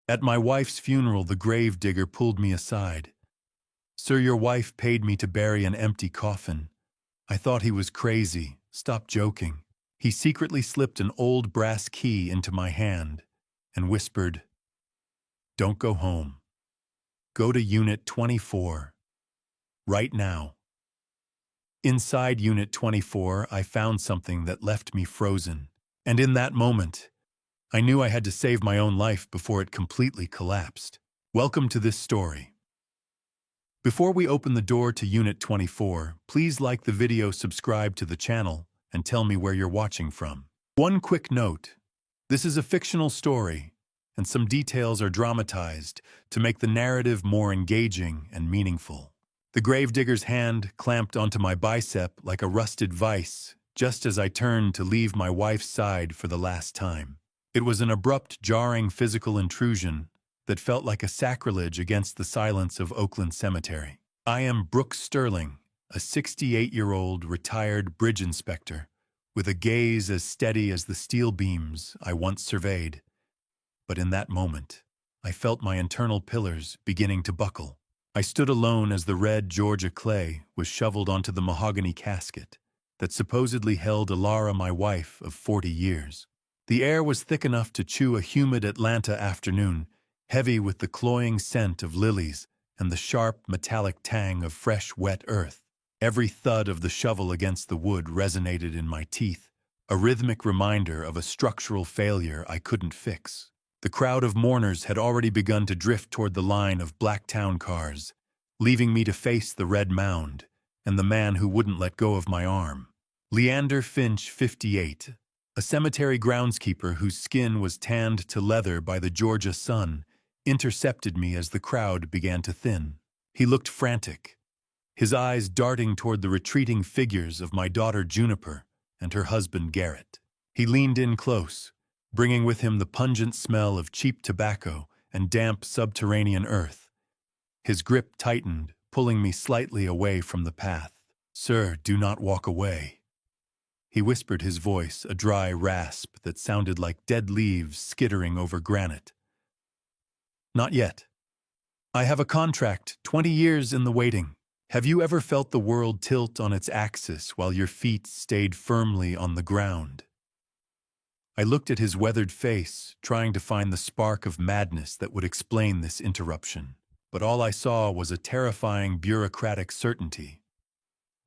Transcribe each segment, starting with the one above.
At my wife's funeral, the gravedigger pulled me aside. "Sir, your wife paid me to bury an empty coffin." I thought he was crazy. Stop joking. He secretly slipped an old brass key into my hand and whispered, "Don't go home. Go to Unit 24. Right now." Inside Unit 24, I found something that left me frozen. And in that moment, I knew I had to save my own life before it completely collapsed. Welcome to this story. Before we open the door to Unit 24, please like the video, subscribe to the channel, and tell me where you're watching from. One quick note: this is a fictional story, and some details are dramatized to make the narrative more engaging and meaningful. The gravedigger's hand clamped onto my bicep like a rusted vice, just as I turned to leave my wife's side for the last time. It was an abrupt, jarring physical intrusion that felt like a sacrilege against the silence of Oakland Cemetery. I am Brooks Sterling, a 68-year-old retired bridge inspector, with a gaze as steady as the steel beams I once surveyed. But in that moment, I felt my internal pillars beginning to buckle. I stood alone as the red Georgia Qley was shoveled onto the mahogany casket that supposedly held Alara, my wife of 40 years. The air was thick enough to chew a humid Atlanta afternoon, heavy with the cloying scent of lilies and the sharp, metallic tang of fresh, wet earth. Every thud of the shovel against the wood resonated in my teeth, a rhythmic reminder of a structural failure I couldn't fix. The crowd of mourners had already begun to drift toward the line of black town cars, leaving me to face the red mound and the man who wouldn't let go of my arm. Leander Finch, 58, a cemetery groundskeeper whose skin was tanned to leather by the Georgia sun, intercepted me as the crowd began to thin. He looked frantic, his eyes darting toward the retreating figures of my daughter Juniper and her husband Garrett. He leaned in close, bringing with him the pungent smell of cheap tobacco and damp subterranean earth. His grip tightened, pulling me slightly away from the path. "Sir, do not walk away." He whispered, his voice a dry rasp that sounded like dead leaves skittering over granite. "Not yet. I have a contract, 20 years in the waiting. Have you ever felt the world tilt on its axis while your feet stayed firmly on the ground?" I looked at his weathered face, trying to find the spark of madness that would explain this interruption. But all I saw was a terrifying bureaucratic certainty.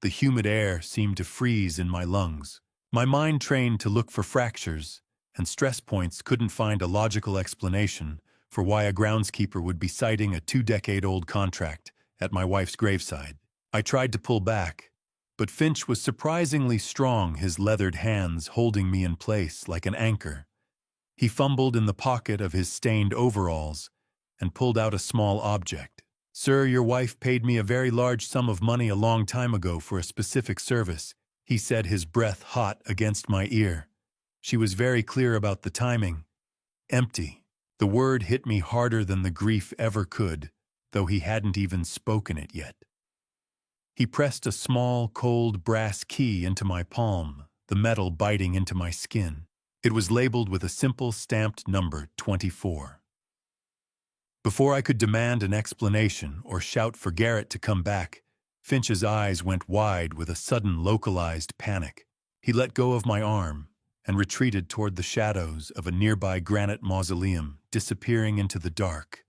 The humid air seemed to freeze in my lungs. My mind, trained to look for fractures and stress points, couldn't find a logical explanation for why a groundskeeper would be citing a 2-decade-old contract at my wife's graveside. I tried to pull back, but Finch was surprisingly strong, his leathered hands holding me in place like an anchor. He fumbled in the pocket of his stained overalls and pulled out a small object. "Sir, your wife paid me a very large sum of money a long time ago for a specific service," he said, his breath hot against my ear. She was very clear about the timing. Empty. The word hit me harder than the grief ever could, though he hadn't even spoken it yet. He pressed a small, cold brass key into my palm, the metal biting into my skin. It was labeled with a simple stamped number, 24. Before I could demand an explanation or shout for Garrett to come back, Finch's eyes went wide with a sudden localized panic. He let go of my arm and retreated toward the shadows of a nearby granite mausoleum, disappearing into the dark,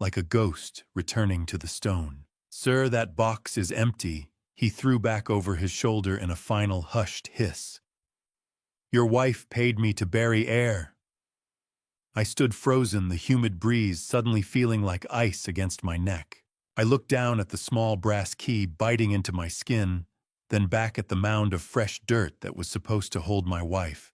like a ghost returning to the stone. "Sir, that box is empty," he threw back over his shoulder in a final hushed hiss. "Your wife paid me to bury air." I stood frozen, the humid breeze suddenly feeling like ice against my neck. I looked down at the small brass key biting into my skin, then back at the mound of fresh dirt that was supposed to hold my wife,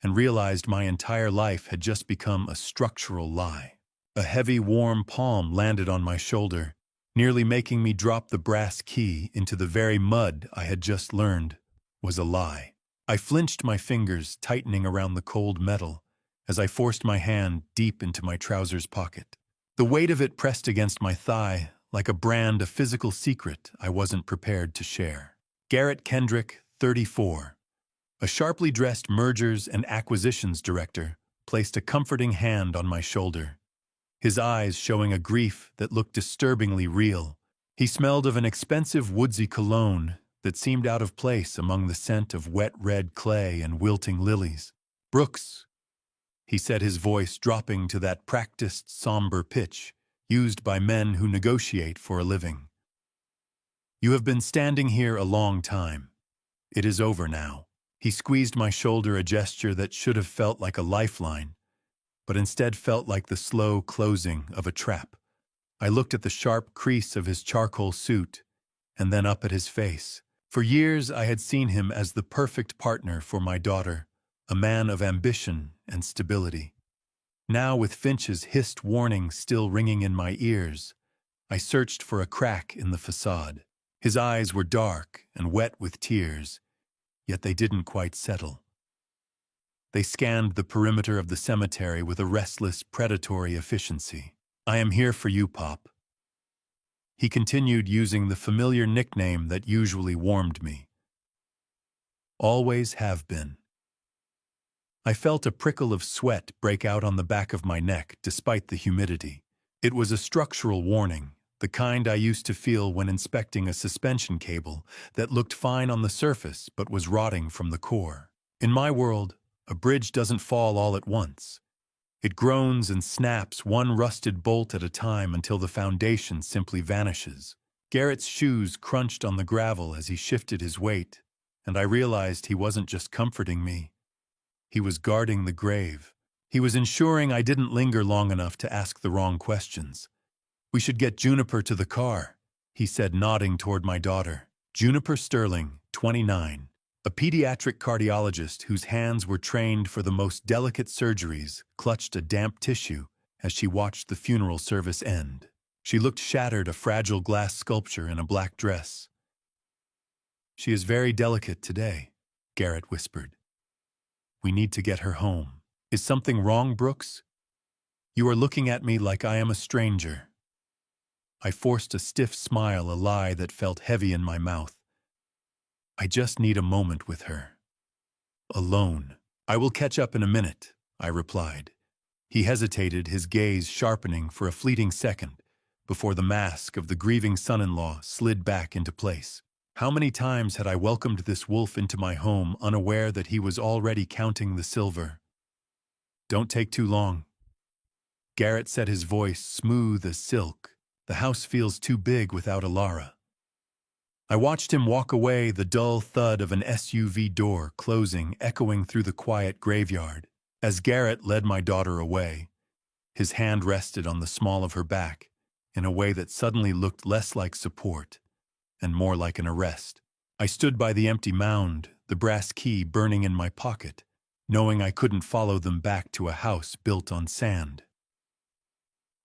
and realized my entire life had just become a structural lie. A heavy, warm palm landed on my shoulder, nearly making me drop the brass key into the very mud I had just learned was a lie. I flinched, my fingers tightening around the cold metal as I forced my hand deep into my trousers pocket. The weight of it pressed against my thigh like a brand, a physical secret I wasn't prepared to share. Garrett Kendrick, 34, a sharply dressed mergers and acquisitions director, placed a comforting hand on my shoulder. his eyes showing a grief that looked disturbingly real. He smelled of an expensive woodsy cologne that seemed out of place among the scent of wet red clay and wilting lilies. "Brooks," he said, his voice dropping to that practiced, somber pitch used by men who negotiate for a living. "You have been standing here a long time. It is over now." He squeezed my shoulder, a gesture that should have felt like a lifeline, but instead felt like the slow closing of a trap. I looked at the sharp crease of his charcoal suit, and then up at his face. For years I had seen him as the perfect partner for my daughter, a man of ambition and stability. Now, with Finch's hissed warning still ringing in my ears, I searched for a crack in the facade. His eyes were dark and wet with tears, yet they didn't quite settle. They scanned the perimeter of the cemetery with a restless, predatory efficiency. "I am here for you, Pop." He continued, using the familiar nickname that usually warmed me. "Always have been." I felt a prickle of sweat break out on the back of my neck despite the humidity. It was a structural warning, the kind I used to feel when inspecting a suspension cable that looked fine on the surface but was rotting from the core. In my world, a bridge doesn't fall all at once. It groans and snaps one rusted bolt at a time until the foundation simply vanishes. Garrett's shoes crunched on the gravel as he shifted his weight, and I realized he wasn't just comforting me. He was guarding the grave. He was ensuring I didn't linger long enough to ask the wrong questions. "We should get Juniper to the car," he said, nodding toward my daughter. Juniper Sterling, 29, a pediatric cardiologist whose hands were trained for the most delicate surgeries, clutched a damp tissue as she watched the funeral service end. She looked shattered, a fragile glass sculpture in a black dress. "She is very delicate today," Garrett whispered. "We need to get her home." "Is something wrong, Brooks? You are looking at me like I am a stranger." I forced a stiff smile, a lie that felt heavy in my mouth. "I just need a moment with her. Alone." "I will catch up in a minute," I replied. He hesitated, his gaze sharpening for a fleeting second before the mask of the grieving son-in-law slid back into place. How many times had I welcomed this wolf into my home, unaware that he was already counting the silver? "Don't take too long." Garrett said, his voice smooth as silk. "The house feels too big without Alara." I watched him walk away, the dull thud of an SUV door closing echoing through the quiet graveyard. As Garrett led my daughter away, his hand rested on the small of her back in a way that suddenly looked less like support and more like an arrest. I stood by the empty mound, the brass key burning in my pocket, knowing I couldn't follow them back to a house built on sand.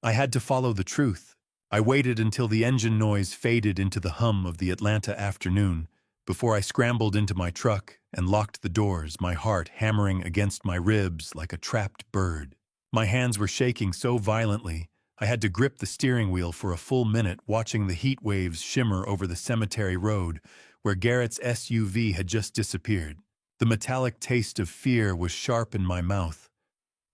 I had to follow the truth. I waited until the engine noise faded into the hum of the Atlanta afternoon before I scrambled into my truck and locked the doors, my heart hammering against my ribs like a trapped bird. My hands were shaking so violently I had to grip the steering wheel for a full minute, watching the heat waves shimmer over the cemetery road where Garrett's SUV had just disappeared. The metallic taste of fear was sharp in my mouth,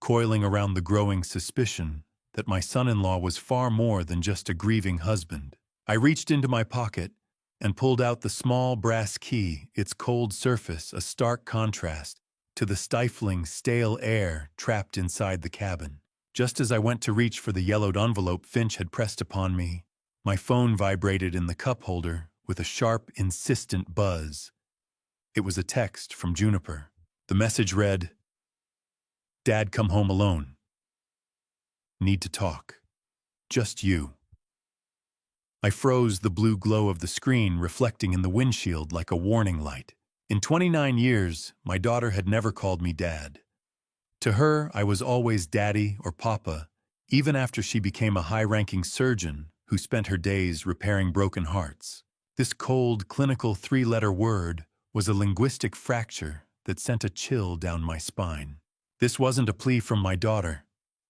coiling around the growing suspicion that my son-in-law was far more than just a grieving husband. I reached into my pocket and pulled out the small brass key, its cold surface a stark contrast to the stifling, stale air trapped inside the cabin. Just as I went to reach for the yellowed envelope Finch had pressed upon me, my phone vibrated in the cup holder with a sharp, insistent buzz. It was a text from Juniper. The message read, "Dad, come home alone. Need to talk. Just you." I froze, the blue glow of the screen reflecting in the windshield like a warning light. In 29 years, my daughter had never called me Dad. To her, I was always Daddy or Papa, even after she became a high-ranking surgeon who spent her days repairing broken hearts. This cold, clinical three-letter word was a linguistic fracture that sent a chill down my spine. This wasn't a plea from my daughter.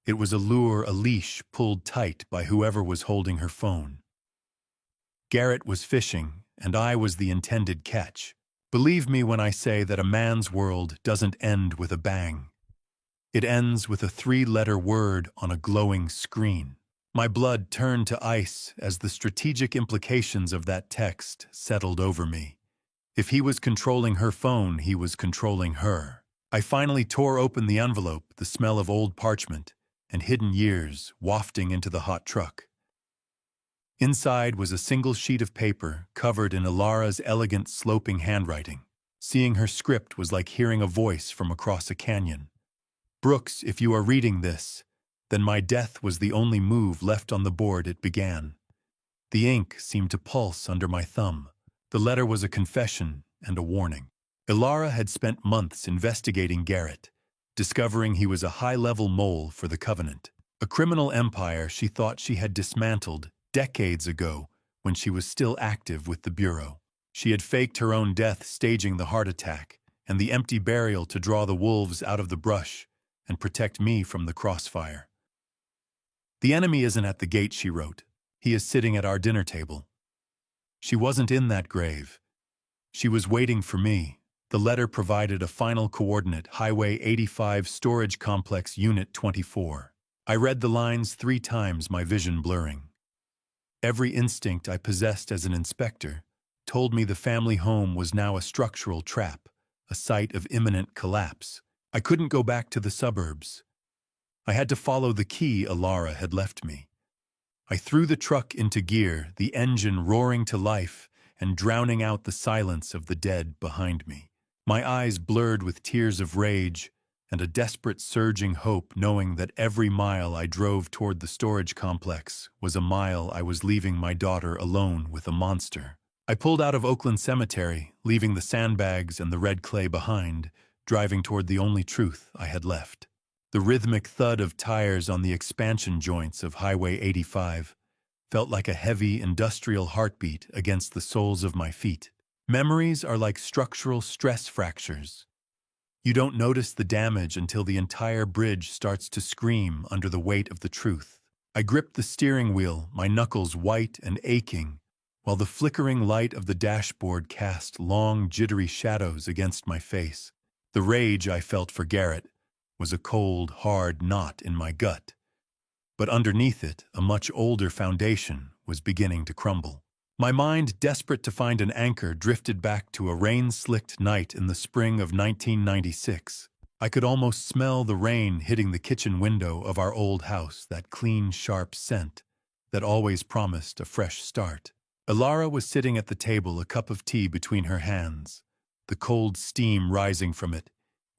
It was a lure, a leash pulled tight by whoever was holding her phone. Garrett was fishing, and I was the intended catch. Believe me when I say that a man's world doesn't end with a bang. It ends with a three-letter word on a glowing screen. My blood turned to ice as the strategic implications of that text settled over me. If he was controlling her phone, he was controlling her. I finally tore open the envelope, the smell of old parchment and hidden years wafting into the hot truck. Inside was a single sheet of paper covered in Ilara's elegant sloping handwriting. Seeing her script was like hearing a voice from across a canyon. Brooks, if you are reading this, then my death was the only move left on the board. It began. The ink seemed to pulse under my thumb. The letter was a confession and a warning. Ilara had spent months investigating Garrett, discovering he was a high-level mole for the Covenant, a criminal empire she thought she had dismantled decades ago when she was still active with the Bureau. She had faked her own death, staging the heart attack and the empty burial to draw the wolves out of the brush and protect me from the crossfire. The enemy isn't at the gate, she wrote. He is sitting at our dinner table. She wasn't in that grave. She was waiting for me. The letter provided a final coordinate, Highway 85 Storage Complex Unit 24. I read the lines 3 times, my vision blurring. Every instinct I possessed as an inspector told me the family home was now a structural trap, a site of imminent collapse. I couldn't go back to the suburbs. I had to follow the key Ilara had left me. I threw the truck into gear, the engine roaring to life and drowning out the silence of the dead behind me. My eyes blurred with tears of rage and a desperate surging hope, knowing that every mile I drove toward the storage complex was a mile I was leaving my daughter alone with a monster. I pulled out of Oakland Cemetery, leaving the sandbags and the red clay behind, driving toward the only truth I had left. The rhythmic thud of tires on the expansion joints of Highway 85 felt like a heavy industrial heartbeat against the soles of my feet. Memories are like structural stress fractures. You don't notice the damage until the entire bridge starts to scream under the weight of the truth. I gripped the steering wheel, my knuckles white and aching, while the flickering light of the dashboard cast long, jittery shadows against my face. The rage I felt for Garrett was a cold, hard knot in my gut. But underneath it, a much older foundation was beginning to crumble. My mind, desperate to find an anchor, drifted back to a rain-slicked night in the spring of 1996. I could almost smell the rain hitting the kitchen window of our old house, that clean, sharp scent that always promised a fresh start. Ilara was sitting at the table, a cup of tea between her hands, the cold steam rising from it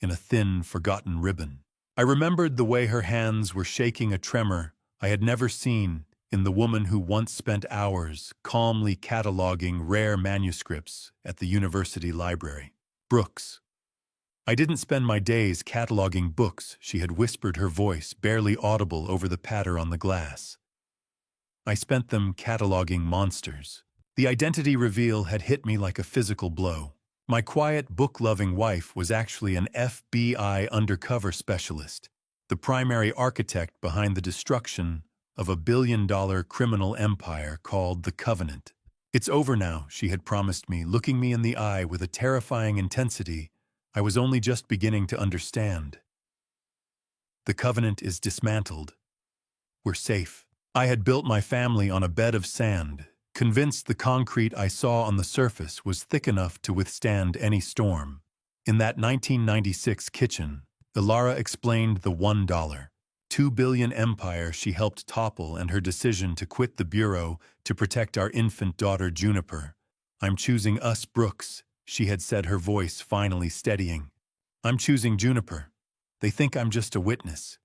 in a thin, forgotten ribbon. I remembered the way her hands were shaking, a tremor I had never seen in the woman who once spent hours calmly cataloging rare manuscripts at the university library. Brooks. I didn't spend my days cataloging books, she had whispered, her voice barely audible over the patter on the glass. I spent them cataloging monsters. The identity reveal had hit me like a physical blow. My quiet, book-loving wife was actually an FBI undercover specialist, the primary architect behind the destruction of a billion-dollar criminal empire called the Covenant. It's over now, she had promised me, looking me in the eye with a terrifying intensity I was only just beginning to understand. The Covenant is dismantled. We're safe. I had built my family on a bed of sand, convinced the concrete I saw on the surface was thick enough to withstand any storm. In that 1996 kitchen, Ilara explained the $1, $2 billion empire she helped topple and her decision to quit the Bureau to protect our infant daughter Juniper. I'm choosing us, Brooks, she had said, her voice finally steadying. I'm choosing Juniper. They think I'm just a witness.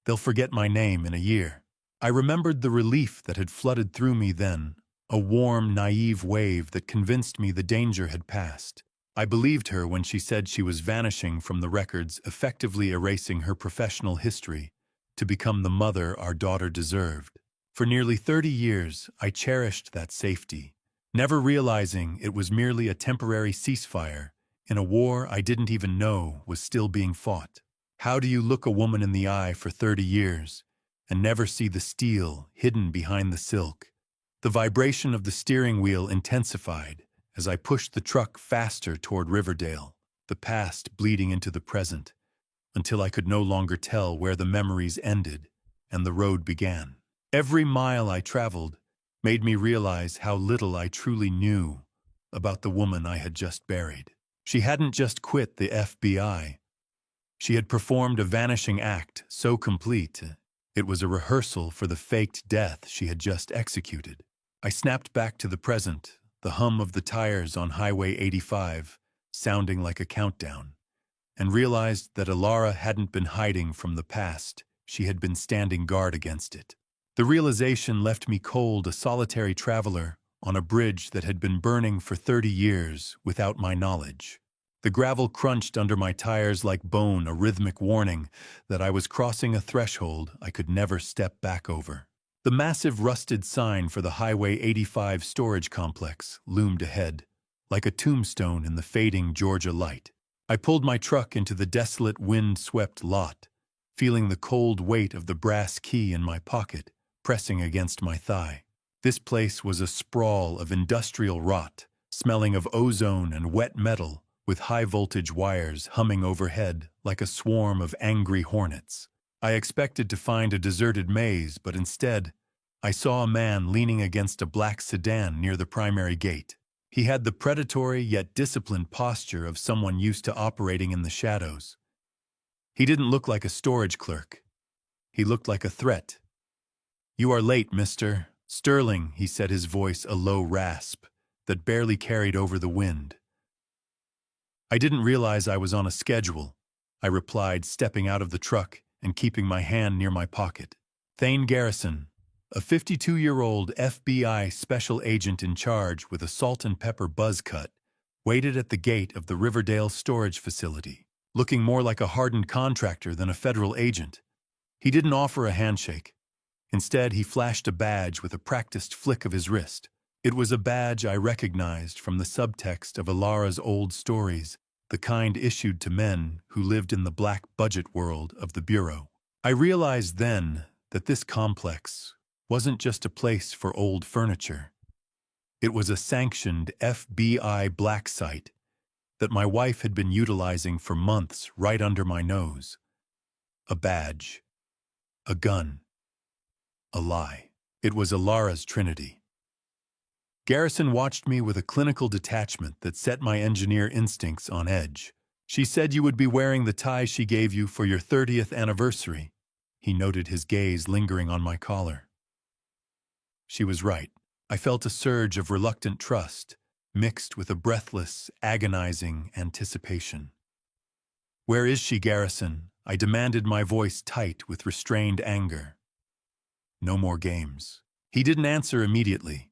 They'll forget my name in a year. I remembered the relief that had flooded through me then, a warm, naive wave that convinced me the danger had passed. I believed her when she said she was vanishing from the records, effectively erasing her professional history to become the mother our daughter deserved. For nearly 30 years, I cherished that safety, never realizing it was merely a temporary ceasefire in a war I didn't even know was still being fought. How do you look a woman in the eye for 30 years and never see the steel hidden behind the silk? The vibration of the steering wheel intensified as I pushed the truck faster toward Riverdale, the past bleeding into the present, until I could no longer tell where the memories ended and the road began. Every mile I traveled made me realize how little I truly knew about the woman I had just buried. She hadn't just quit the FBI. She had performed a vanishing act so complete, it was a rehearsal for the faked death she had just executed. I snapped back to the present, the hum of the tires on Highway 85 sounding like a countdown, and realized that Alara hadn't been hiding from the past, she had been standing guard against it. The realization left me cold, a solitary traveler on a bridge that had been burning for 30 years without my knowledge. The gravel crunched under my tires like bone, a rhythmic warning that I was crossing a threshold I could never step back over. The massive rusted sign for the Highway 85 storage complex loomed ahead, like a tombstone in the fading Georgia light. I pulled my truck into the desolate, wind-swept lot, feeling the cold weight of the brass key in my pocket pressing against my thigh. This place was a sprawl of industrial rot, smelling of ozone and wet metal, with high-voltage wires humming overhead like a swarm of angry hornets. I expected to find a deserted maze, but instead, I saw a man leaning against a black sedan near the primary gate. He had the predatory yet disciplined posture of someone used to operating in the shadows. He didn't look like a storage clerk. He looked like a threat. "You are late, Mr. Sterling," he said, his voice a low rasp that barely carried over the wind. "I didn't realize I was on a schedule," I replied, stepping out of the truck and keeping my hand near my pocket. Thane Garrison, a 52-year-old FBI special agent in charge with a salt and pepper buzz cut, waited at the gate of the Riverdale storage facility, looking more like a hardened contractor than a federal agent. He didn't offer a handshake. Instead, he flashed a badge with a practiced flick of his wrist. It was a badge I recognized from the subtext of Alara's old stories, the kind issued to men who lived in the black budget world of the Bureau. I realized then that this complex wasn't just a place for old furniture. It was a sanctioned FBI black site that my wife had been utilizing for months right under my nose. A badge, a gun, a lie. It was Alara's trinity. Garrison watched me with a clinical detachment that set my engineer instincts on edge. "She said you would be wearing the tie she gave you for your 30th anniversary. He noted, his gaze lingering on my collar. She was right. I felt a surge of reluctant trust, mixed with a breathless, agonizing anticipation. "Where is she, Garrison?" I demanded, my voice tight with restrained anger. "No more games." He didn't answer immediately.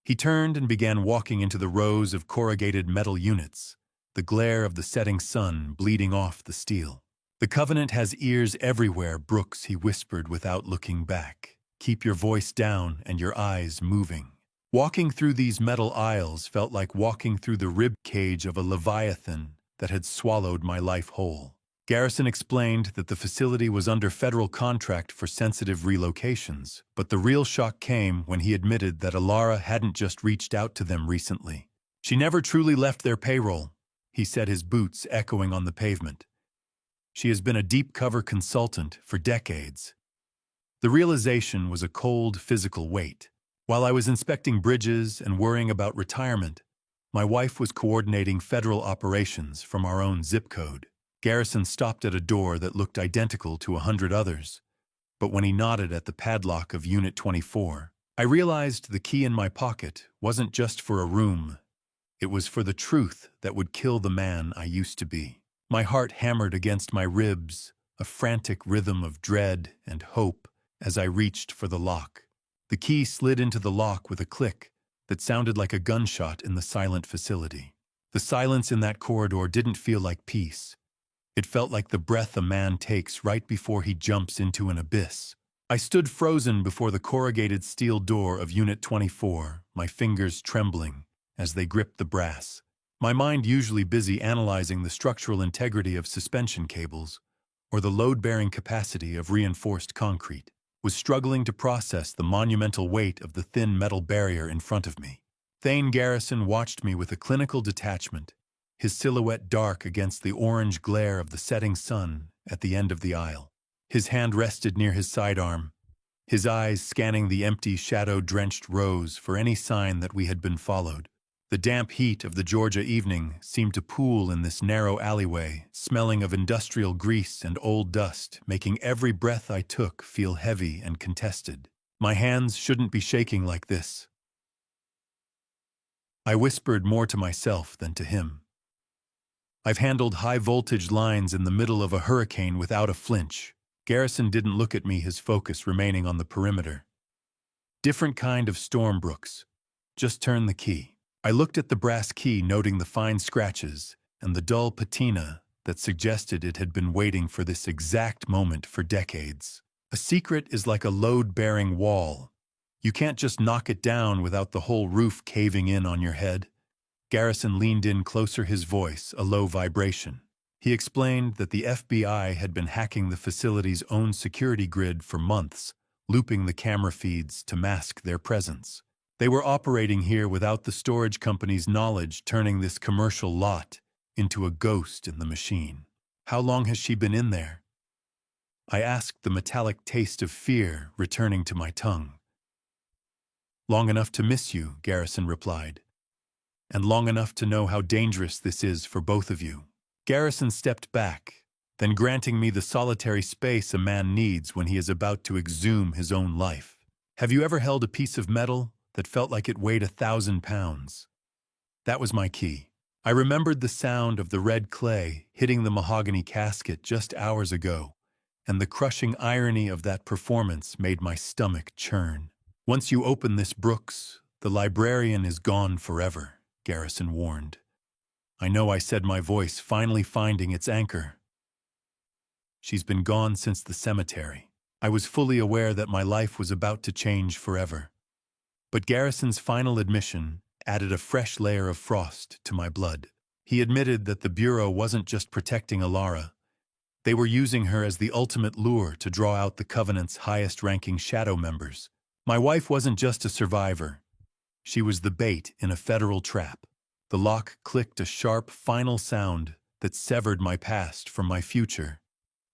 He turned and began walking into the rows of corrugated metal units, the glare of the setting sun bleeding off the steel. "The Covenant has ears everywhere, Brooks," he whispered without looking back. "Keep your voice down and your eyes moving." Walking through these metal aisles felt like walking through the rib cage of a leviathan that had swallowed my life whole. Garrison explained that the facility was under federal contract for sensitive relocations, but the real shock came when he admitted that Alara hadn't just reached out to them recently. "She never truly left their payroll," he said, his boots echoing on the pavement. "She has been a deep cover consultant for decades." The realization was a cold, physical weight. While I was inspecting bridges and worrying about retirement, my wife was coordinating federal operations from our own zip code. Garrison stopped at a door that looked identical to 100 others, but when he nodded at the padlock of Unit 24, I realized the key in my pocket wasn't just for a room. It was for the truth that would kill the man I used to be. My heart hammered against my ribs, a frantic rhythm of dread and hope as I reached for the lock. The key slid into the lock with a click that sounded like a gunshot in the silent facility. The silence in that corridor didn't feel like peace. It felt like the breath a man takes right before he jumps into an abyss. I stood frozen before the corrugated steel door of Unit 24, my fingers trembling as they gripped the brass. My mind, usually busy analyzing the structural integrity of suspension cables or the load-bearing capacity of reinforced concrete, was struggling to process the monumental weight of the thin metal barrier in front of me. Thane Garrison watched me with a clinical detachment, his silhouette dark against the orange glare of the setting sun at the end of the aisle. His hand rested near his sidearm, his eyes scanning the empty, shadow-drenched rows for any sign that we had been followed. The damp heat of the Georgia evening seemed to pool in this narrow alleyway, smelling of industrial grease and old dust, making every breath I took feel heavy and contested. My hands shouldn't be shaking like this. I whispered more to myself than to him. I've handled high-voltage lines in the middle of a hurricane without a flinch. Garrison didn't look at me, his focus remaining on the perimeter. Different kind of storm, Brooks. Just turn the key. I looked at the brass key, noting the fine scratches and the dull patina that suggested it had been waiting for this exact moment for decades. A secret is like a load-bearing wall. You can't just knock it down without the whole roof caving in on your head. Garrison leaned in closer, his voice a low vibration. He explained that the FBI had been hacking the facility's own security grid for months, looping the camera feeds to mask their presence. They were operating here without the storage company's knowledge, turning this commercial lot into a ghost in the machine. How long has she been in there? I asked, the metallic taste of fear returning to my tongue. Long enough to miss you, Garrison replied, and long enough to know how dangerous this is for both of you. Garrison stepped back, then granting me the solitary space a man needs when he is about to exhume his own life. Have you ever held a piece of metal that felt like it weighed 1,000 pounds? That was my key. I remembered the sound of the red clay hitting the mahogany casket just hours ago, and the crushing irony of that performance made my stomach churn. Once you open this, Brooks, the librarian is gone forever, Garrison warned. I know, I said, my voice finally finding its anchor. She's been gone since the cemetery. I was fully aware that my life was about to change forever. But Garrison's final admission added a fresh layer of frost to my blood. He admitted that the Bureau wasn't just protecting Alara. They were using her as the ultimate lure to draw out the Covenant's highest-ranking shadow members. My wife wasn't just a survivor. She was the bait in a federal trap. The lock clicked, a sharp, final sound that severed my past from my future.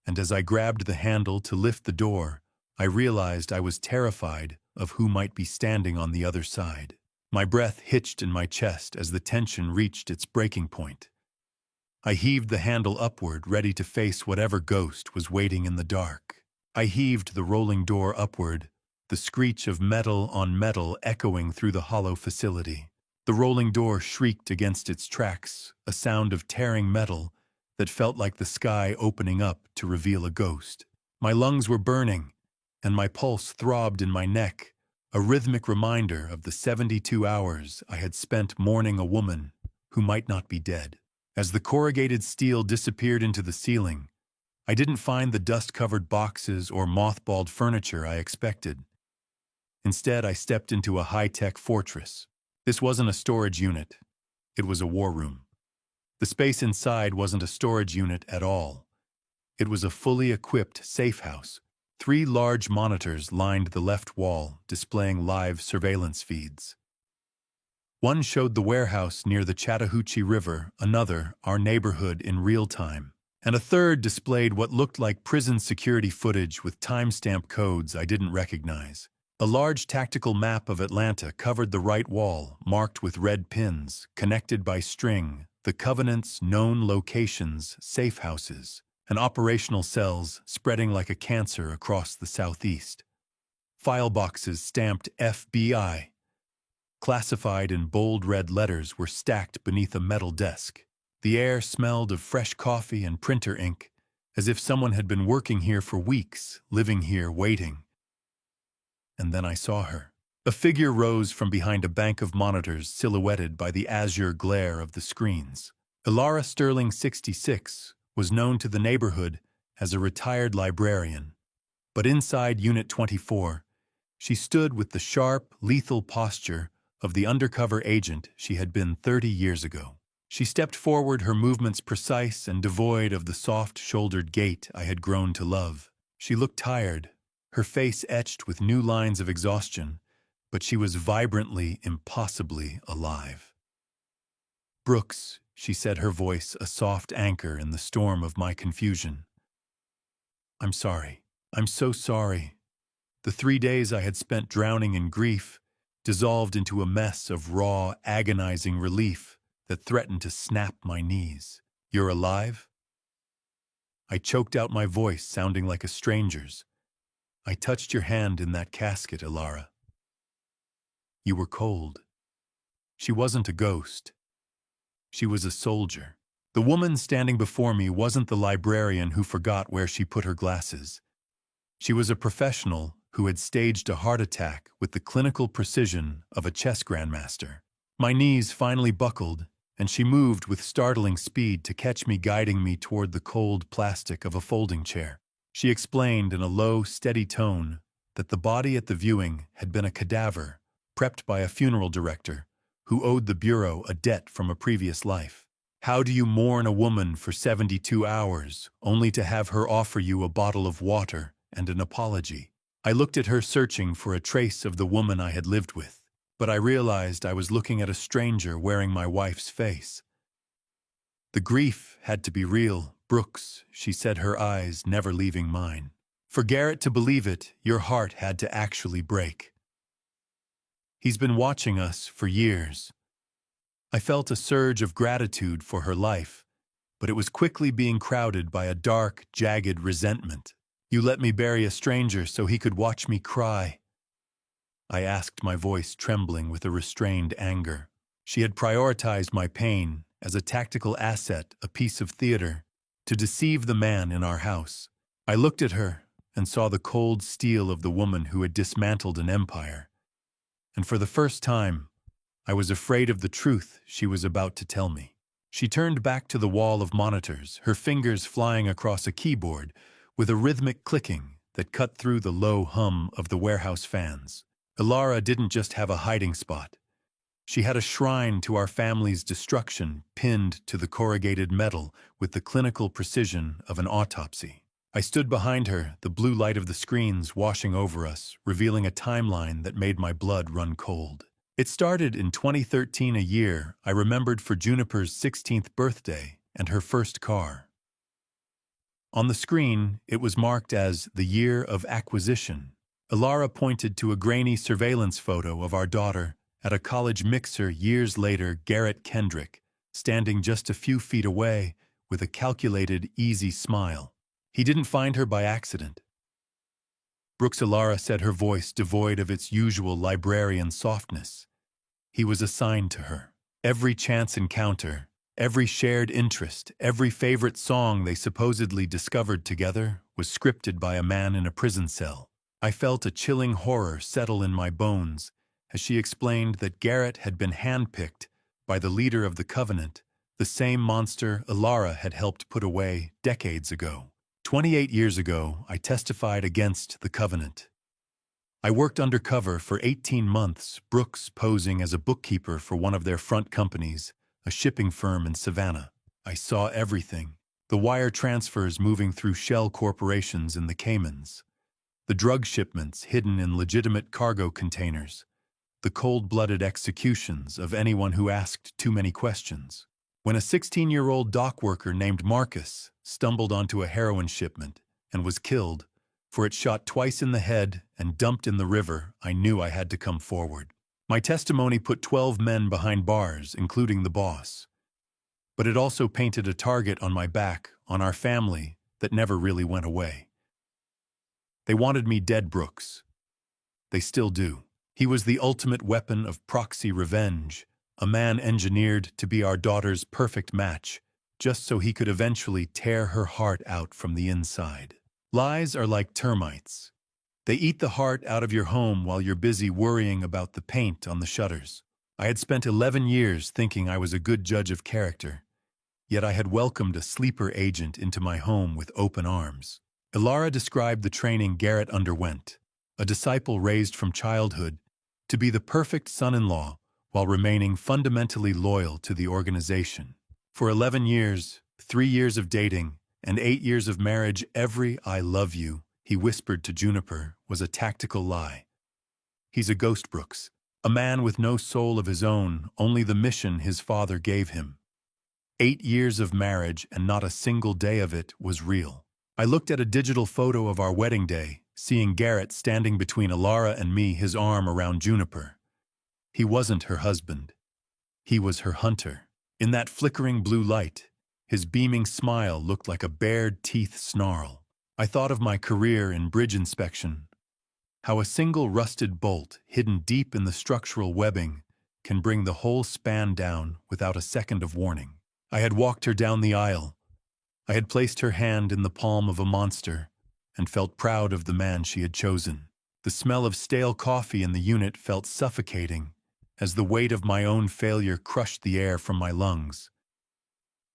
And as I grabbed the handle to lift the door, I realized I was terrified of who might be standing on the other side. My breath hitched in my chest as the tension reached its breaking point. I heaved the handle upward, ready to face whatever ghost was waiting in the dark. I heaved the rolling door upward, the screech of metal on metal echoing through the hollow facility. The rolling door shrieked against its tracks, a sound of tearing metal that felt like the sky opening up to reveal a ghost. My lungs were burning, and my pulse throbbed in my neck, a rhythmic reminder of the 72 hours I had spent mourning a woman who might not be dead. As the corrugated steel disappeared into the ceiling, I didn't find the dust-covered boxes or mothballed furniture I expected. Instead, I stepped into a high-tech fortress. This wasn't a storage unit. It was a war room. The space inside wasn't a storage unit at all. It was a fully equipped safe house. 3 large monitors lined the left wall, displaying live surveillance feeds. One showed the warehouse near the Chattahoochee River, another our neighborhood in real time, and a third displayed what looked like prison security footage with timestamp codes I didn't recognize. A large tactical map of Atlanta covered the right wall, marked with red pins, connected by string, the Covenant's known locations, safe houses, and operational cells spreading like a cancer across the southeast. File boxes stamped FBI, classified in bold red letters, were stacked beneath a metal desk. The air smelled of fresh coffee and printer ink, as if someone had been working here for weeks, living here, waiting. And then I saw her. A figure rose from behind a bank of monitors silhouetted by the azure glare of the screens. Alara Sterling, 66, was known to the neighborhood as a retired librarian. But inside Unit 24, she stood with the sharp, lethal posture of the undercover agent she had been 30 years ago. She stepped forward, her movements precise and devoid of the soft-shouldered gait I had grown to love. She looked tired, her face etched with new lines of exhaustion, but she was vibrantly, impossibly alive. "Brooks," she said, her voice a soft anchor in the storm of my confusion. I'm sorry. I'm so sorry. The 3 days I had spent drowning in grief dissolved into a mess of raw, agonizing relief that threatened to snap my knees. You're alive? I choked out my voice, sounding like a stranger's. I touched your hand in that casket, Ilara. You were cold. She wasn't a ghost. She was a soldier. The woman standing before me wasn't the librarian who forgot where she put her glasses. She was a professional who had staged a heart attack with the clinical precision of a chess grandmaster. My knees finally buckled, and she moved with startling speed to catch me, guiding me toward the cold plastic of a folding chair. She explained in a low, steady tone that the body at the viewing had been a cadaver, prepped by a funeral director, who owed the Bureau a debt from a previous life. How do you mourn a woman for 72 hours, only to have her offer you a bottle of water and an apology? I looked at her, searching for a trace of the woman I had lived with, but I realized I was looking at a stranger wearing my wife's face. The grief had to be real, Brooks, she said, her eyes never leaving mine. For Garrett to believe it, your heart had to actually break. He's been watching us for years. I felt a surge of gratitude for her life, but it was quickly being crowded by a dark, jagged resentment. You let me bury a stranger so he could watch me cry, I asked, my voice trembling with a restrained anger. She had prioritized my pain as a tactical asset, a piece of theater, to deceive the man in our house. I looked at her and saw the cold steel of the woman who had dismantled an empire. And for the first time, I was afraid of the truth she was about to tell me. She turned back to the wall of monitors, her fingers flying across a keyboard with a rhythmic clicking that cut through the low hum of the warehouse fans. Ilara didn't just have a hiding spot. She had a shrine to our family's destruction pinned to the corrugated metal with the clinical precision of an autopsy. I stood behind her, the blue light of the screens washing over us, revealing a timeline that made my blood run cold. It started in 2013, a year I remembered for Juniper's 16th birthday and her first car. On the screen, it was marked as the year of acquisition. Ilara pointed to a grainy surveillance photo of our daughter at a college mixer years later. Garrett Kendrick, standing just a few feet away with a calculated, easy smile. He didn't find her by accident. Brooks, Ilara said, her voice devoid of its usual librarian softness. He was assigned to her. Every chance encounter, every shared interest, every favorite song they supposedly discovered together was scripted by a man in a prison cell. I felt a chilling horror settle in my bones as she explained that Garrett had been handpicked by the leader of the Covenant, the same monster Ilara had helped put away decades ago. 28 years ago, I testified against the Covenant. I worked undercover for 18 months, Brooks posing as a bookkeeper for one of their front companies, a shipping firm in Savannah. I saw everything. The wire transfers moving through shell corporations in the Caymans, the drug shipments hidden in legitimate cargo containers, the cold-blooded executions of anyone who asked too many questions. When a 16-year-old dock worker named Marcus stumbled onto a heroin shipment and was killed, for it shot twice in the head and dumped in the river, I knew I had to come forward. My testimony put 12 men behind bars, including the boss. But it also painted a target on my back, on our family, that never really went away. They wanted me dead, Brooks. They still do. He was the ultimate weapon of proxy revenge, a man engineered to be our daughter's perfect match, just so he could eventually tear her heart out from the inside. Lies are like termites. They eat the heart out of your home while you're busy worrying about the paint on the shutters. I had spent 11 years thinking I was a good judge of character, yet I had welcomed a sleeper agent into my home with open arms. Ilara described the training Garrett underwent, a disciple raised from childhood to be the perfect son-in-law while remaining fundamentally loyal to the organization. For 11 years, 3 years of dating, and 8 years of marriage, every "I love you," he whispered to Juniper, was a tactical lie. He's a ghost, Brooks, a man with no soul of his own, only the mission his father gave him. 8 years of marriage, and not a single day of it was real. I looked at a digital photo of our wedding day, seeing Garrett standing between Ilara and me, his arm around Juniper. He wasn't her husband. He was her hunter. In that flickering blue light, his beaming smile looked like a bared teeth snarl. I thought of my career in bridge inspection, how a single rusted bolt hidden deep in the structural webbing can bring the whole span down without a second of warning. I had walked her down the aisle. I had placed her hand in the palm of a monster and felt proud of the man she had chosen. The smell of stale coffee in the unit felt suffocating as the weight of my own failure crushed the air from my lungs.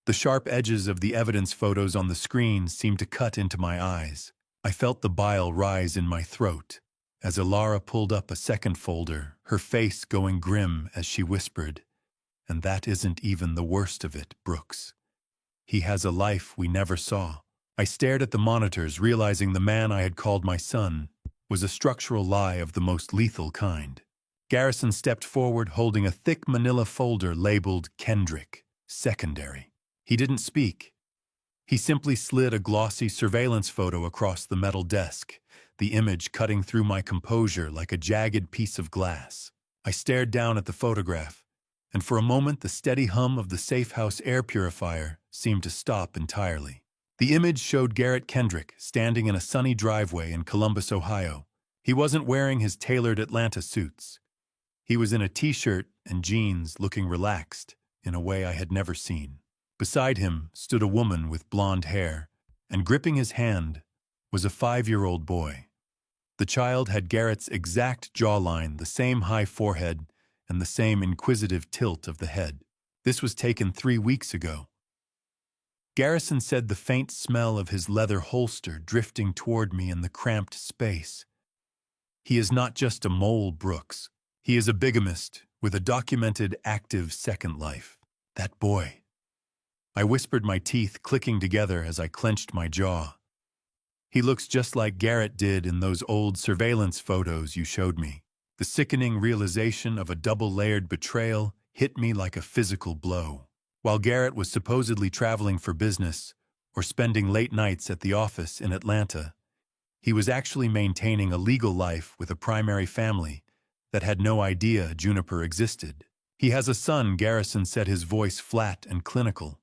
The sharp edges of the evidence photos on the screen seemed to cut into my eyes. I felt the bile rise in my throat as Ilara pulled up a second folder, her face going grim as she whispered, "And that isn't even the worst of it, Brooks. He has a life we never saw." I stared at the monitors, realizing the man I had called my son was a structural lie of the most lethal kind. Garrison stepped forward, holding a thick manila folder labeled Kendrick, Secondary. He didn't speak. He simply slid a glossy surveillance photo across the metal desk, the image cutting through my composure like a jagged piece of glass. I stared down at the photograph, and for a moment the steady hum of the safe house air purifier seemed to stop entirely. The image showed Garrett Kendrick standing in a sunny driveway in Columbus, Ohio. He wasn't wearing his tailored Atlanta suits. He was in a t-shirt and jeans, looking relaxed in a way I had never seen. Beside him stood a woman with blonde hair, and gripping his hand was a 5-year-old boy. The child had Garrett's exact jawline, the same high forehead, and the same inquisitive tilt of the head. This was taken 3 weeks ago. Garrison said the faint smell of his leather holster drifting toward me in the cramped space. He is not just a mole, Brooks. He is a bigamist with a documented active second life. That boy. I whispered, my teeth clicking together as I clenched my jaw. He looks just like Garrett did in those old surveillance photos you showed me. The sickening realization of a double-layered betrayal hit me like a physical blow. While Garrett was supposedly traveling for business or spending late nights at the office in Atlanta, he was actually maintaining a legal life with a primary family that had no idea Juniper existed. He has a son, Garrison said, his voice flat and clinical.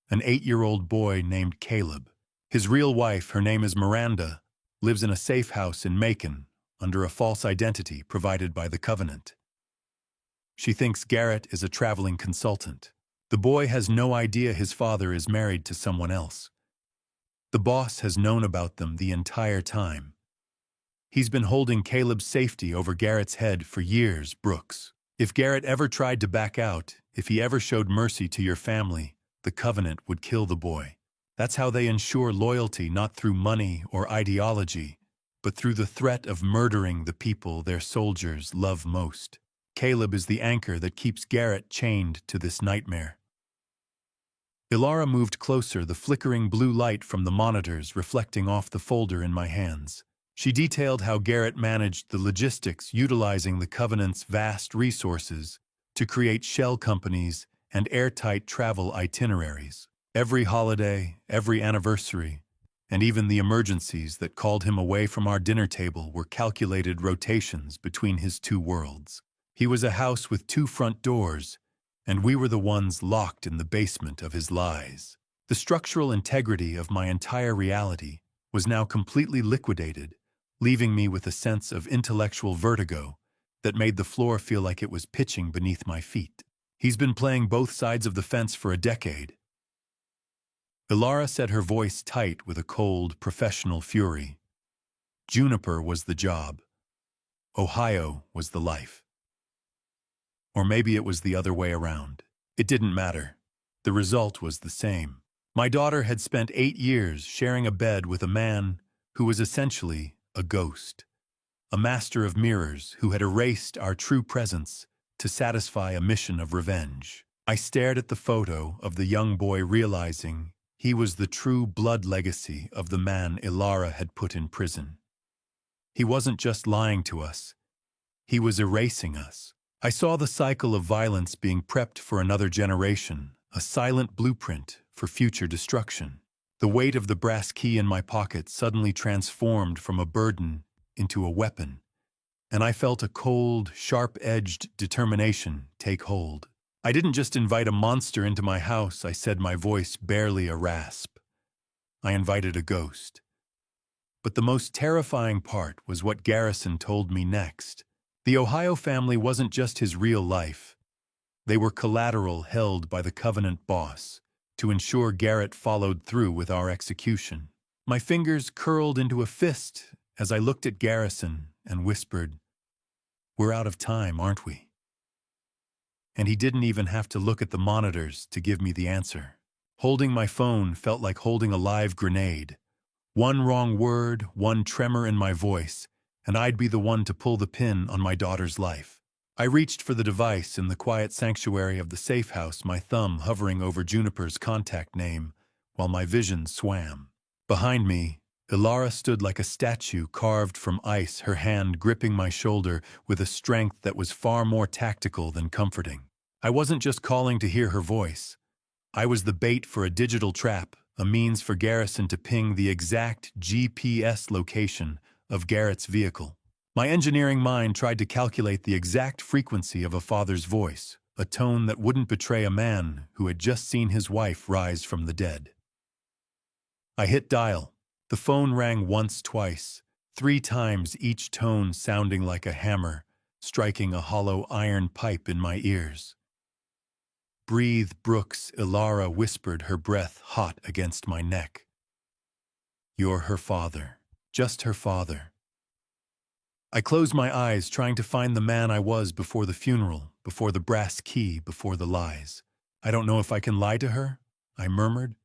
An 8-year-old boy named Caleb. His real wife, her name is Miranda, lives in a safe house in Macon under a false identity provided by the Covenant. She thinks Garrett is a traveling consultant. The boy has no idea his father is married to someone else. The boss has known about them the entire time. He's been holding Caleb's safety over Garrett's head for years, Brooks. If Garrett ever tried to back out, if he ever showed mercy to your family, the Covenant would kill the boy. That's how they ensure loyalty, not through money or ideology, but through the threat of murdering the people their soldiers love most. Caleb is the anchor that keeps Garrett chained to this nightmare. Ilara moved closer, the flickering blue light from the monitors reflecting off the folder in my hands. She detailed how Garrett managed the logistics, utilizing the Covenant's vast resources to create shell companies and airtight travel itineraries. Every holiday, every anniversary, and even the emergencies that called him away from our dinner table were calculated rotations between his two worlds. He was a house with 2 front doors, and we were the ones locked in the basement of his lies. The structural integrity of my entire reality was now completely liquidated, leaving me with a sense of intellectual vertigo that made the floor feel like it was pitching beneath my feet. He's been playing both sides of the fence for a decade. Ilara said, her voice tight with a cold, professional fury. Juniper was the job. Ohio was the life. Or maybe it was the other way around. It didn't matter. The result was the same. My daughter had spent 8 years sharing a bed with a man who was essentially a ghost, a master of mirrors who had erased our true presence to satisfy a mission of revenge. I stared at the photo of the young boy, realizing he was the true blood legacy of the man Ilara had put in prison. He wasn't just lying to us. He was erasing us. I saw the cycle of violence being prepped for another generation, a silent blueprint for future destruction. The weight of the brass key in my pocket suddenly transformed from a burden into a weapon, and I felt a cold, sharp-edged determination take hold. I didn't just invite a monster into my house, I said, my voice barely a rasp. I invited a ghost. But the most terrifying part was what Garrison told me next. The Ohio family wasn't just his real life. They were collateral held by the Covenant boss to ensure Garrett followed through with our execution. My fingers curled into a fist as I looked at Garrison and whispered, "We're out of time, aren't we?" And he didn't even have to look at the monitors to give me the answer. Holding my phone felt like holding a live grenade. One wrong word, one tremor in my voice, and I'd be the one to pull the pin on my daughter's life. I reached for the device in the quiet sanctuary of the safe house, my thumb hovering over Juniper's contact name, while my vision swam. Behind me, Ilara stood like a statue carved from ice, her hand gripping my shoulder with a strength that was far more tactical than comforting. I wasn't just calling to hear her voice. I was the bait for a digital trap, a means for Garrison to ping the exact GPS location of Garrett's vehicle. My engineering mind tried to calculate the exact frequency of a father's voice, a tone that wouldn't betray a man who had just seen his wife rise from the dead. I hit dial. The phone rang once, twice, 3 times, each tone sounding like a hammer, striking a hollow iron pipe in my ears. "Breathe, Brooks," Ilara whispered, her breath hot against my neck. "You're her father. Just her father." I closed my eyes, trying to find the man I was before the funeral, before the brass key, before the lies. "I don't know if I can lie to her," I murmured.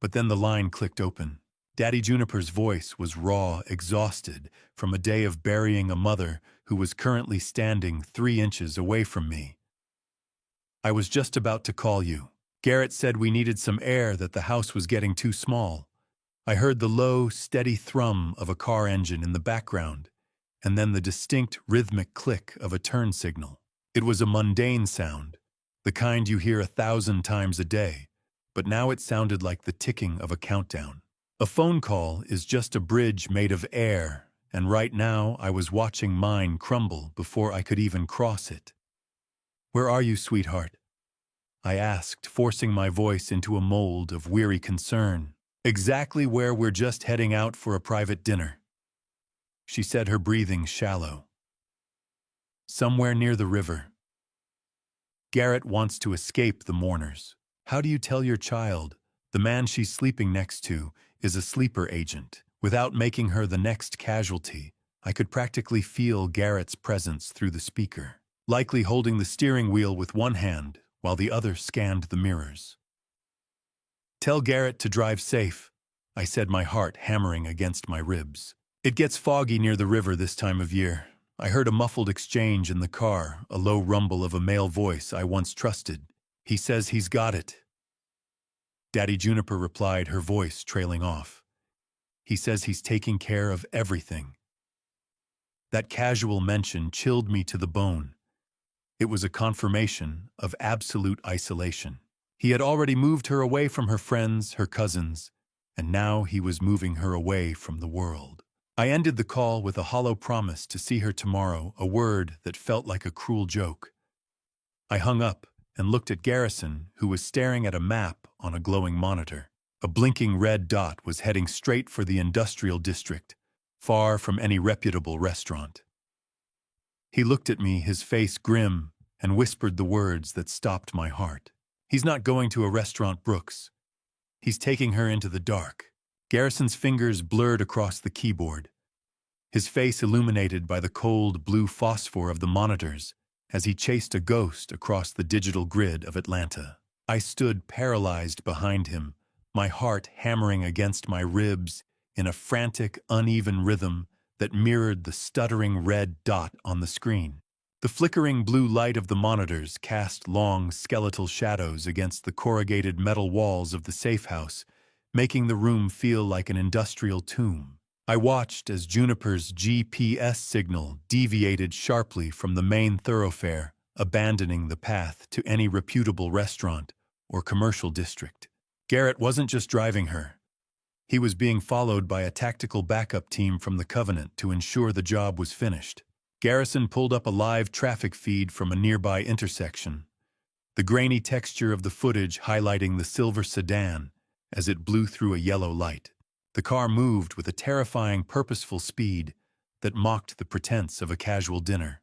But then the line clicked open. Daddy Juniper's voice was raw, exhausted, from a day of burying a mother who was currently standing 3 inches away from me. "I was just about to call you. Garrett said we needed some air, that the house was getting too small." I heard the low, steady thrum of a car engine in the background, and then the distinct, rhythmic click of a turn signal. It was a mundane sound, the kind you hear 1,000 times a day, but now it sounded like the ticking of a countdown. A phone call is just a bridge made of air, and right now I was watching mine crumble before I could even cross it. "Where are you, sweetheart?" I asked, forcing my voice into a mold of weary concern. "Exactly where we're just heading out for a private dinner," she said, her breathing shallow. "Somewhere near the river. Garrett wants to escape the mourners. How do you tell your child the man she's sleeping next to is a sleeper agent, without making her the next casualty?" I could practically feel Garrett's presence through the speaker, likely holding the steering wheel with one hand while the other scanned the mirrors. "Tell Garrett to drive safe," I said, my heart hammering against my ribs. "It gets foggy near the river this time of year." I heard a muffled exchange in the car, a low rumble of a male voice I once trusted. "He says he's got it." Daddy Juniper replied, her voice trailing off. "He says he's taking care of everything." That casual mention chilled me to the bone. It was a confirmation of absolute isolation. He had already moved her away from her friends, her cousins, and now he was moving her away from the world. I ended the call with a hollow promise to see her tomorrow, a word that felt like a cruel joke. I hung up and looked at Garrison, who was staring at a map on a glowing monitor. A blinking red dot was heading straight for the industrial district, far from any reputable restaurant. He looked at me, his face grim, and whispered the words that stopped my heart. "He's not going to a restaurant, Brooks. He's taking her into the dark." Garrison's fingers blurred across the keyboard, his face illuminated by the cold blue phosphor of the monitors as he chased a ghost across the digital grid of Atlanta. I stood paralyzed behind him, my heart hammering against my ribs in a frantic, uneven rhythm that mirrored the stuttering red dot on the screen. The flickering blue light of the monitors cast long, skeletal shadows against the corrugated metal walls of the safe house, making the room feel like an industrial tomb. I watched as Juniper's GPS signal deviated sharply from the main thoroughfare, abandoning the path to any reputable restaurant or commercial district. Garrett wasn't just driving her. He was being followed by a tactical backup team from the Covenant to ensure the job was finished. Garrison pulled up a live traffic feed from a nearby intersection, the grainy texture of the footage highlighting the silver sedan as it blew through a yellow light. The car moved with a terrifying, purposeful speed that mocked the pretense of a casual dinner.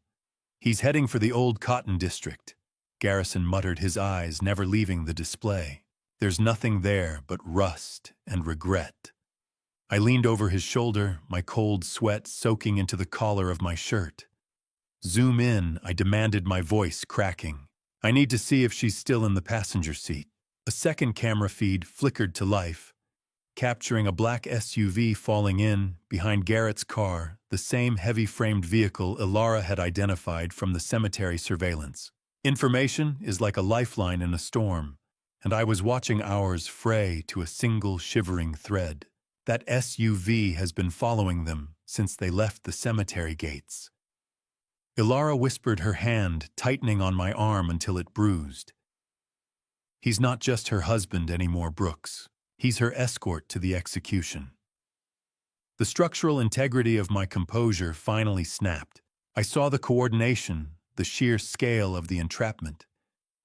"He's heading for the old cotton district," Garrison muttered, his eyes never leaving the display. "There's nothing there but rust and regret." I leaned over his shoulder, my cold sweat soaking into the collar of my shirt. "Zoom in," I demanded, my voice cracking. "I need to see if she's still in the passenger seat." A second camera feed flickered to life, capturing a black SUV falling in behind Garrett's car, the same heavy-framed vehicle Ilara had identified from the cemetery surveillance. Information is like a lifeline in a storm, and I was watching ours fray to a single shivering thread. That SUV has been following them since they left the cemetery gates. Ilara whispered, her hand tightening on my arm until it bruised. "He's not just her husband anymore, Brooks. He's her escort to the execution." The structural integrity of my composure finally snapped. I saw the coordination, the sheer scale of the entrapment,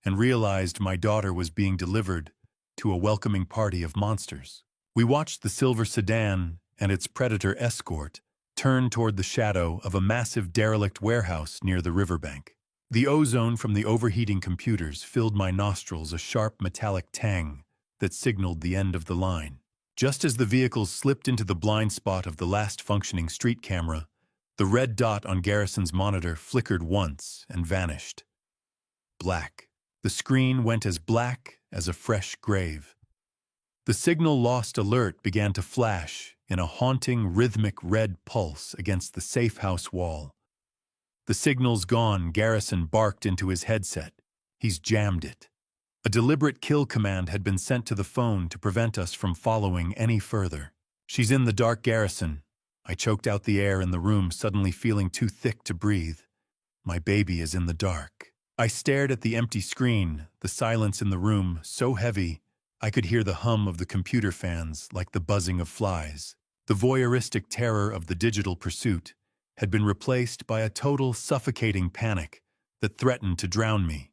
and realized my daughter was being delivered to a welcoming party of monsters. We watched the silver sedan and its predator escort turn toward the shadow of a massive derelict warehouse near the riverbank. The ozone from the overheating computers filled my nostrils, a sharp metallic tang that signaled the end of the line. Just as the vehicles slipped into the blind spot of the last functioning street camera, the red dot on Garrison's monitor flickered once and vanished. Black. The screen went as black as a fresh grave. The signal lost alert began to flash in a haunting, rhythmic red pulse against the safe house wall. "The signal's gone," Garrison barked into his headset. "He's jammed it." A deliberate kill command had been sent to the phone to prevent us from following any further. "She's in the dark, Garrison." I choked out the air in the room, suddenly feeling too thick to breathe. "My baby is in the dark." I stared at the empty screen, the silence in the room so heavy I could hear the hum of the computer fans like the buzzing of flies. The voyeuristic terror of the digital pursuit had been replaced by a total suffocating panic that threatened to drown me.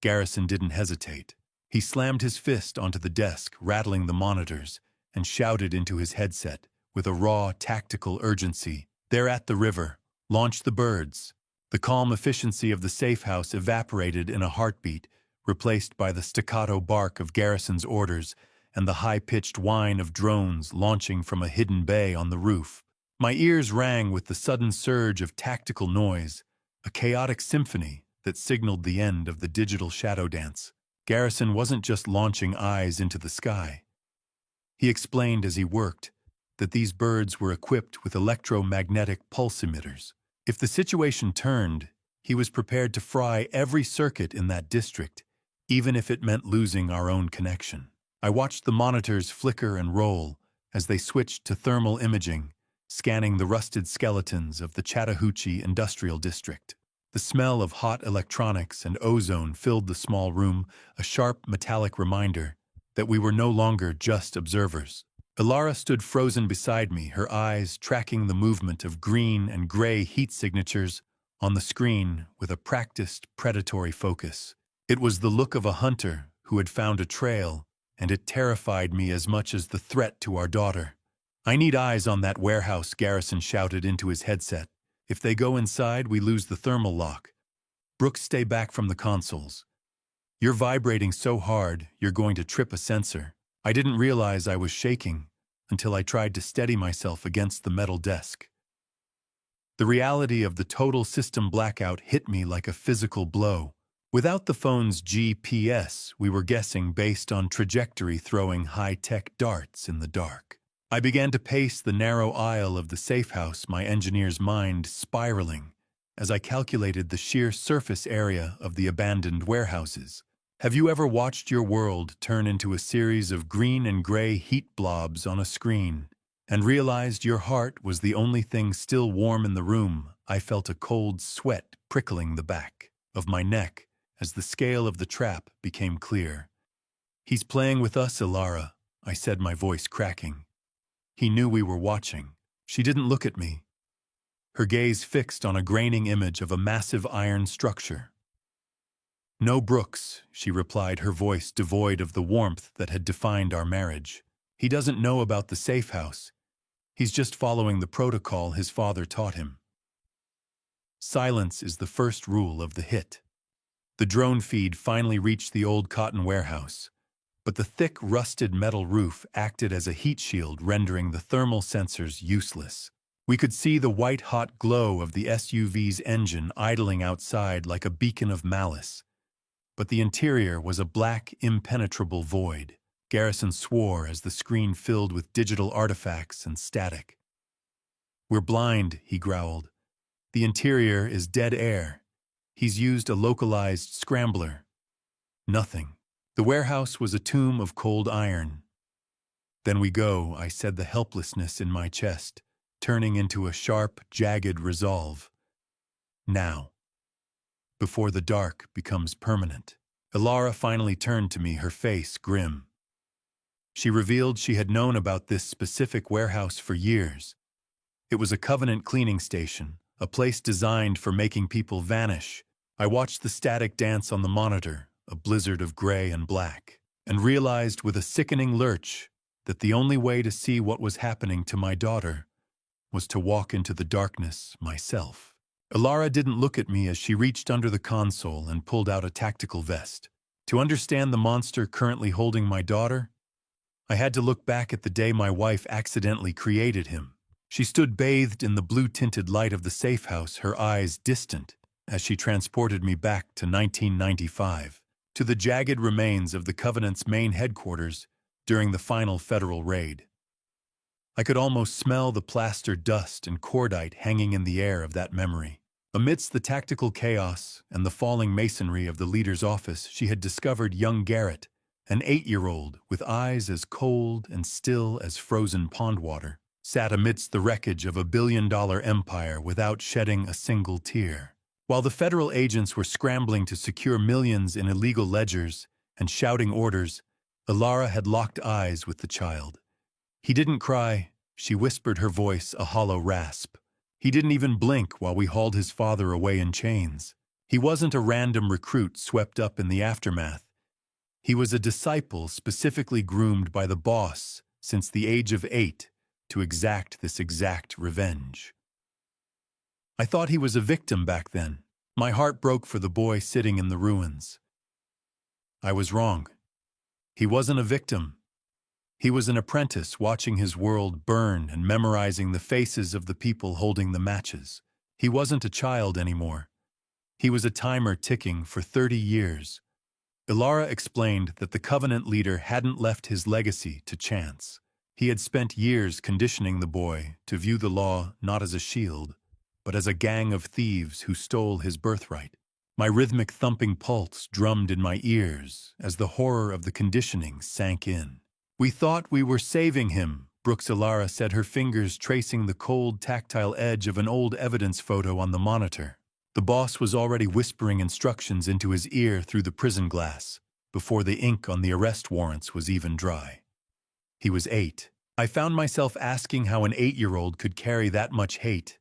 Garrison didn't hesitate. He slammed his fist onto the desk, rattling the monitors, and shouted into his headset with a raw, tactical urgency. "They're at the river. Launch the birds." The calm efficiency of the safe house evaporated in a heartbeat, replaced by the staccato bark of Garrison's orders and the high-pitched whine of drones launching from a hidden bay on the roof. My ears rang with the sudden surge of tactical noise, a chaotic symphony that signaled the end of the digital shadow dance. Garrison wasn't just launching eyes into the sky. He explained as he worked that these birds were equipped with electromagnetic pulse emitters. If the situation turned, he was prepared to fry every circuit in that district, even if it meant losing our own connection. I watched the monitors flicker and roll as they switched to thermal imaging, scanning the rusted skeletons of the Chattahoochee Industrial District. The smell of hot electronics and ozone filled the small room, a sharp metallic reminder that we were no longer just observers. Ilara stood frozen beside me, her eyes tracking the movement of green and gray heat signatures on the screen with a practiced, predatory focus. It was the look of a hunter who had found a trail, and it terrified me as much as the threat to our daughter. "I need eyes on that warehouse," Garrison shouted into his headset. "If they go inside, we lose the thermal lock. Brooks, stay back from the consoles. You're vibrating so hard, you're going to trip a sensor." I didn't realize I was shaking until I tried to steady myself against the metal desk. The reality of the total system blackout hit me like a physical blow. Without the phone's GPS, we were guessing based on trajectory, throwing high-tech darts in the dark. I began to pace the narrow aisle of the safe house, my engineer's mind spiraling as I calculated the sheer surface area of the abandoned warehouses. Have you ever watched your world turn into a series of green and gray heat blobs on a screen and realized your heart was the only thing still warm in the room? I felt a cold sweat prickling the back of my neck as the scale of the trap became clear. "He's playing with us, Ilara," I said, my voice cracking. He knew we were watching. She didn't look at me, her gaze fixed on a graining image of a massive iron structure. "No, Brooks," she replied, her voice devoid of the warmth that had defined our marriage. "He doesn't know about the safe house. He's just following the protocol his father taught him." Silence is the first rule of the hit. The drone feed finally reached the old cotton warehouse, but the thick, rusted metal roof acted as a heat shield, rendering the thermal sensors useless. We could see the white-hot glow of the SUV's engine idling outside like a beacon of malice, but the interior was a black, impenetrable void. Garrison swore as the screen filled with digital artifacts and static. "We're blind," he growled. "The interior is dead air. He's used a localized scrambler." Nothing. The warehouse was a tomb of cold iron. "Then we go," I said, the helplessness in my chest turning into a sharp, jagged resolve. "Now, before the dark becomes permanent." Ilara finally turned to me, her face grim. She revealed she had known about this specific warehouse for years. It was a Covenant cleaning station, a place designed for making people vanish. I watched the static dance on the monitor, a blizzard of gray and black, and realized with a sickening lurch that the only way to see what was happening to my daughter was to walk into the darkness myself. Ilara didn't look at me as she reached under the console and pulled out a tactical vest. To understand the monster currently holding my daughter, I had to look back at the day my wife accidentally created him. She stood bathed in the blue-tinted light of the safe house, her eyes distant, as she transported me back to 1995, to the jagged remains of the Covenant's main headquarters during the final federal raid. I could almost smell the plaster dust and cordite hanging in the air of that memory. Amidst the tactical chaos and the falling masonry of the leader's office, she had discovered young Garrett, an 8-year-old with eyes as cold and still as frozen pond water, sat amidst the wreckage of a billion-dollar empire without shedding a single tear. While the federal agents were scrambling to secure millions in illegal ledgers and shouting orders, Ilara had locked eyes with the child. "He didn't cry," she whispered, her voice a hollow rasp. "He didn't even blink while we hauled his father away in chains. He wasn't a random recruit swept up in the aftermath. He was a disciple specifically groomed by the boss since the age of 8 to exact this exact revenge." I thought he was a victim back then. My heart broke for the boy sitting in the ruins. I was wrong. He wasn't a victim. He was an apprentice watching his world burn and memorizing the faces of the people holding the matches. He wasn't a child anymore. He was a timer ticking for 30 years. Ilara explained that the Covenant leader hadn't left his legacy to chance. He had spent years conditioning the boy to view the law not as a shield, but as a gang of thieves who stole his birthright. My rhythmic thumping pulse drummed in my ears as the horror of the conditioning sank in. "We thought we were saving him," Brooks Ilara said, her fingers tracing the cold, tactile edge of an old evidence photo on the monitor. The boss was already whispering instructions into his ear through the prison glass, before the ink on the arrest warrants was even dry. He was 8. I found myself asking how an 8-year-old could carry that much hate,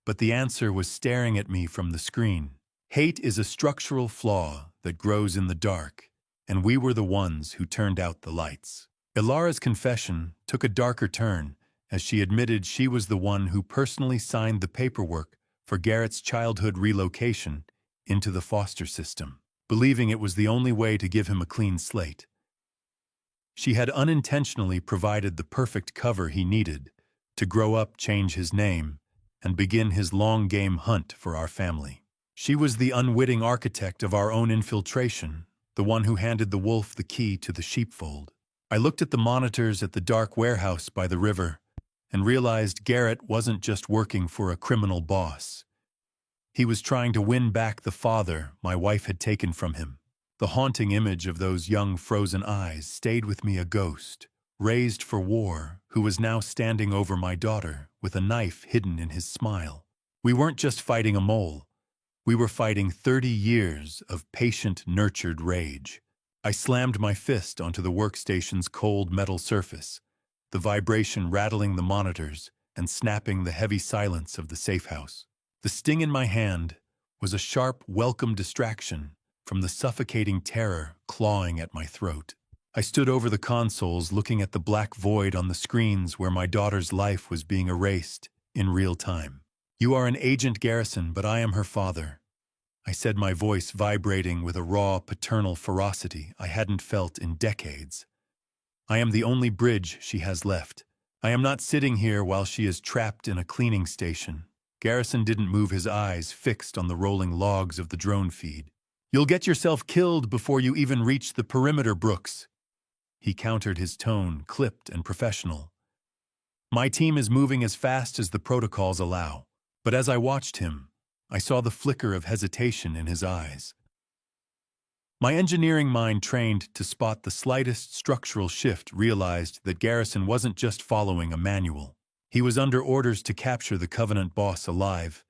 but the answer was staring at me from the screen. Hate is a structural flaw that grows in the dark, and we were the ones who turned out the lights. Ilara's confession took a darker turn as she admitted she was the one who personally signed the paperwork for Garrett's childhood relocation into the foster system, believing it was the only way to give him a clean slate. She had unintentionally provided the perfect cover he needed to grow up, change his name, and begin his long-game hunt for our family. She was the unwitting architect of our own infiltration, the one who handed the wolf the key to the sheepfold. I looked at the monitors at the dark warehouse by the river and realized Garrett wasn't just working for a criminal boss. He was trying to win back the father my wife had taken from him. The haunting image of those young frozen eyes stayed with me, a ghost, raised for war, who was now standing over my daughter with a knife hidden in his smile. We weren't just fighting a mole. We were fighting 30 years of patient, nurtured rage. I slammed my fist onto the workstation's cold metal surface, the vibration rattling the monitors and snapping the heavy silence of the safe house. The sting in my hand was a sharp, welcome distraction from the suffocating terror clawing at my throat. I stood over the consoles looking at the black void on the screens where my daughter's life was being erased in real time. "You are an Agent Garrison, but I am her father," I said, my voice vibrating with a raw, paternal ferocity I hadn't felt in decades. "I am the only bridge she has left. I am not sitting here while she is trapped in a cleaning station." Garrison didn't move, his eyes fixed on the rolling logs of the drone feed. "You'll get yourself killed before you even reach the perimeter, Brooks." He countered, his tone clipped and professional. "My team is moving as fast as the protocols allow." But as I watched him, I saw the flicker of hesitation in his eyes. My engineering mind, trained to spot the slightest structural shift, realized that Garrison wasn't just following a manual. He was under orders to capture the Covenant boss alive,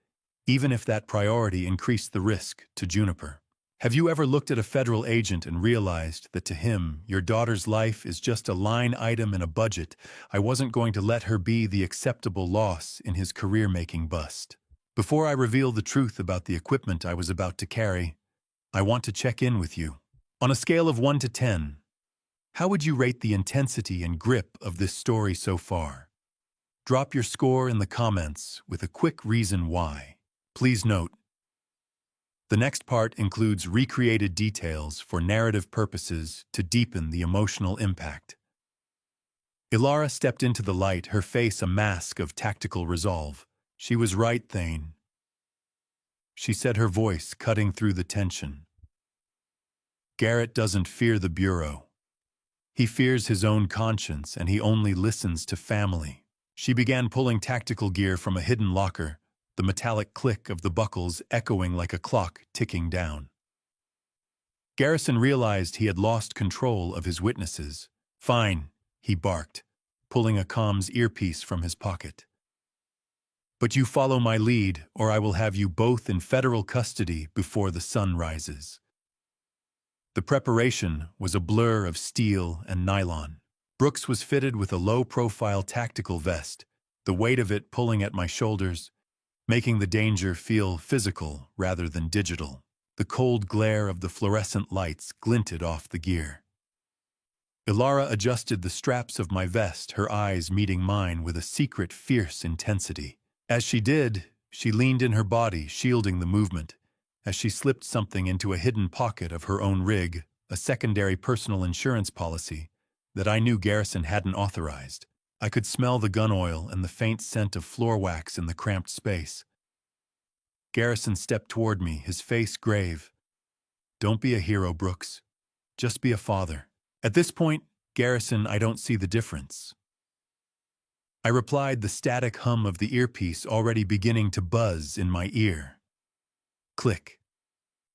even if that priority increased the risk to Juniper. Have you ever looked at a federal agent and realized that to him, your daughter's life is just a line item in a budget? I wasn't going to let her be the acceptable loss in his career-making bust. Before I reveal the truth about the equipment I was about to carry, I want to check in with you. On a scale of 1 to 10, how would you rate the intensity and grip of this story so far? Drop your score in the comments with a quick reason why. Please note, the next part includes recreated details for narrative purposes to deepen the emotional impact. Ilara stepped into the light, her face a mask of tactical resolve. "She was right, Thane," she said, her voice cutting through the tension. "Garrett doesn't fear the Bureau. He fears his own conscience, and he only listens to family." She began pulling tactical gear from a hidden locker, the metallic click of the buckles echoing like a clock ticking down. Garrison realized he had lost control of his witnesses. "Fine," he barked, pulling a comms earpiece from his pocket. "But you follow my lead, or I will have you both in federal custody before the sun rises." The preparation was a blur of steel and nylon. Brooks was fitted with a low-profile tactical vest, the weight of it pulling at my shoulders, making the danger feel physical rather than digital. The cold glare of the fluorescent lights glinted off the gear. Ilara adjusted the straps of my vest, her eyes meeting mine with a secret, fierce intensity. As she did, she leaned in her body, shielding the movement, as she slipped something into a hidden pocket of her own rig, a secondary personal insurance policy that I knew Garrison hadn't authorized. I could smell the gun oil and the faint scent of floor wax in the cramped space. Garrison stepped toward me, his face grave. "Don't be a hero, Brooks. Just be a father." "At this point, Garrison, I don't see the difference," I replied, the static hum of the earpiece already beginning to buzz in my ear. Click.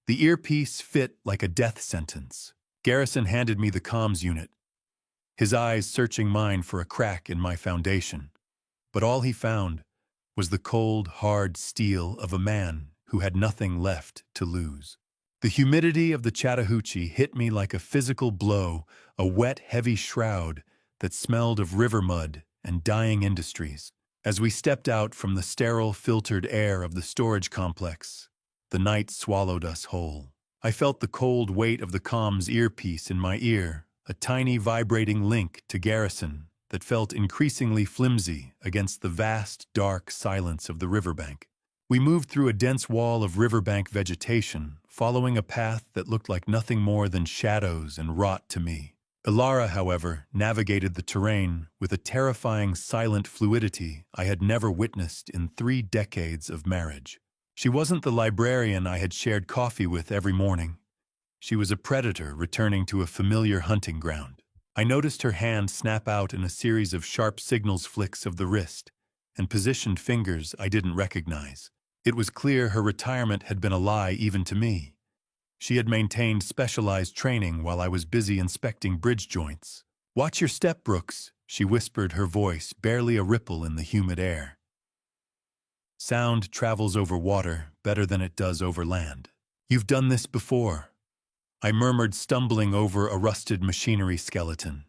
The earpiece fit like a death sentence. Garrison handed me the comms unit, his eyes searching mine for a crack in my foundation. But all he found was the cold, hard steel of a man who had nothing left to lose. The humidity of the Chattahoochee hit me like a physical blow, a wet, heavy shroud that smelled of river mud and dying industries. As we stepped out from the sterile, filtered air of the storage complex, the night swallowed us whole. I felt the cold weight of the comms earpiece in my ear, a tiny vibrating link to Garrison that felt increasingly flimsy against the vast, dark silence of the riverbank. We moved through a dense wall of riverbank vegetation, following a path that looked like nothing more than shadows and rot to me. Ilara, however, navigated the terrain with a terrifying, silent fluidity I had never witnessed in 3 decades of marriage. She wasn't the librarian I had shared coffee with every morning. She was a predator returning to a familiar hunting ground. I noticed her hand snap out in a series of sharp signals flicks of the wrist, and positioned fingers I didn't recognize. It was clear her retirement had been a lie even to me. She had maintained specialized training while I was busy inspecting bridge joints. "Watch your step, Brooks," she whispered, her voice barely a ripple in the humid air. "Sound travels over water better than it does over land." "You've done this before," I murmured, stumbling over a rusted machinery skeleton.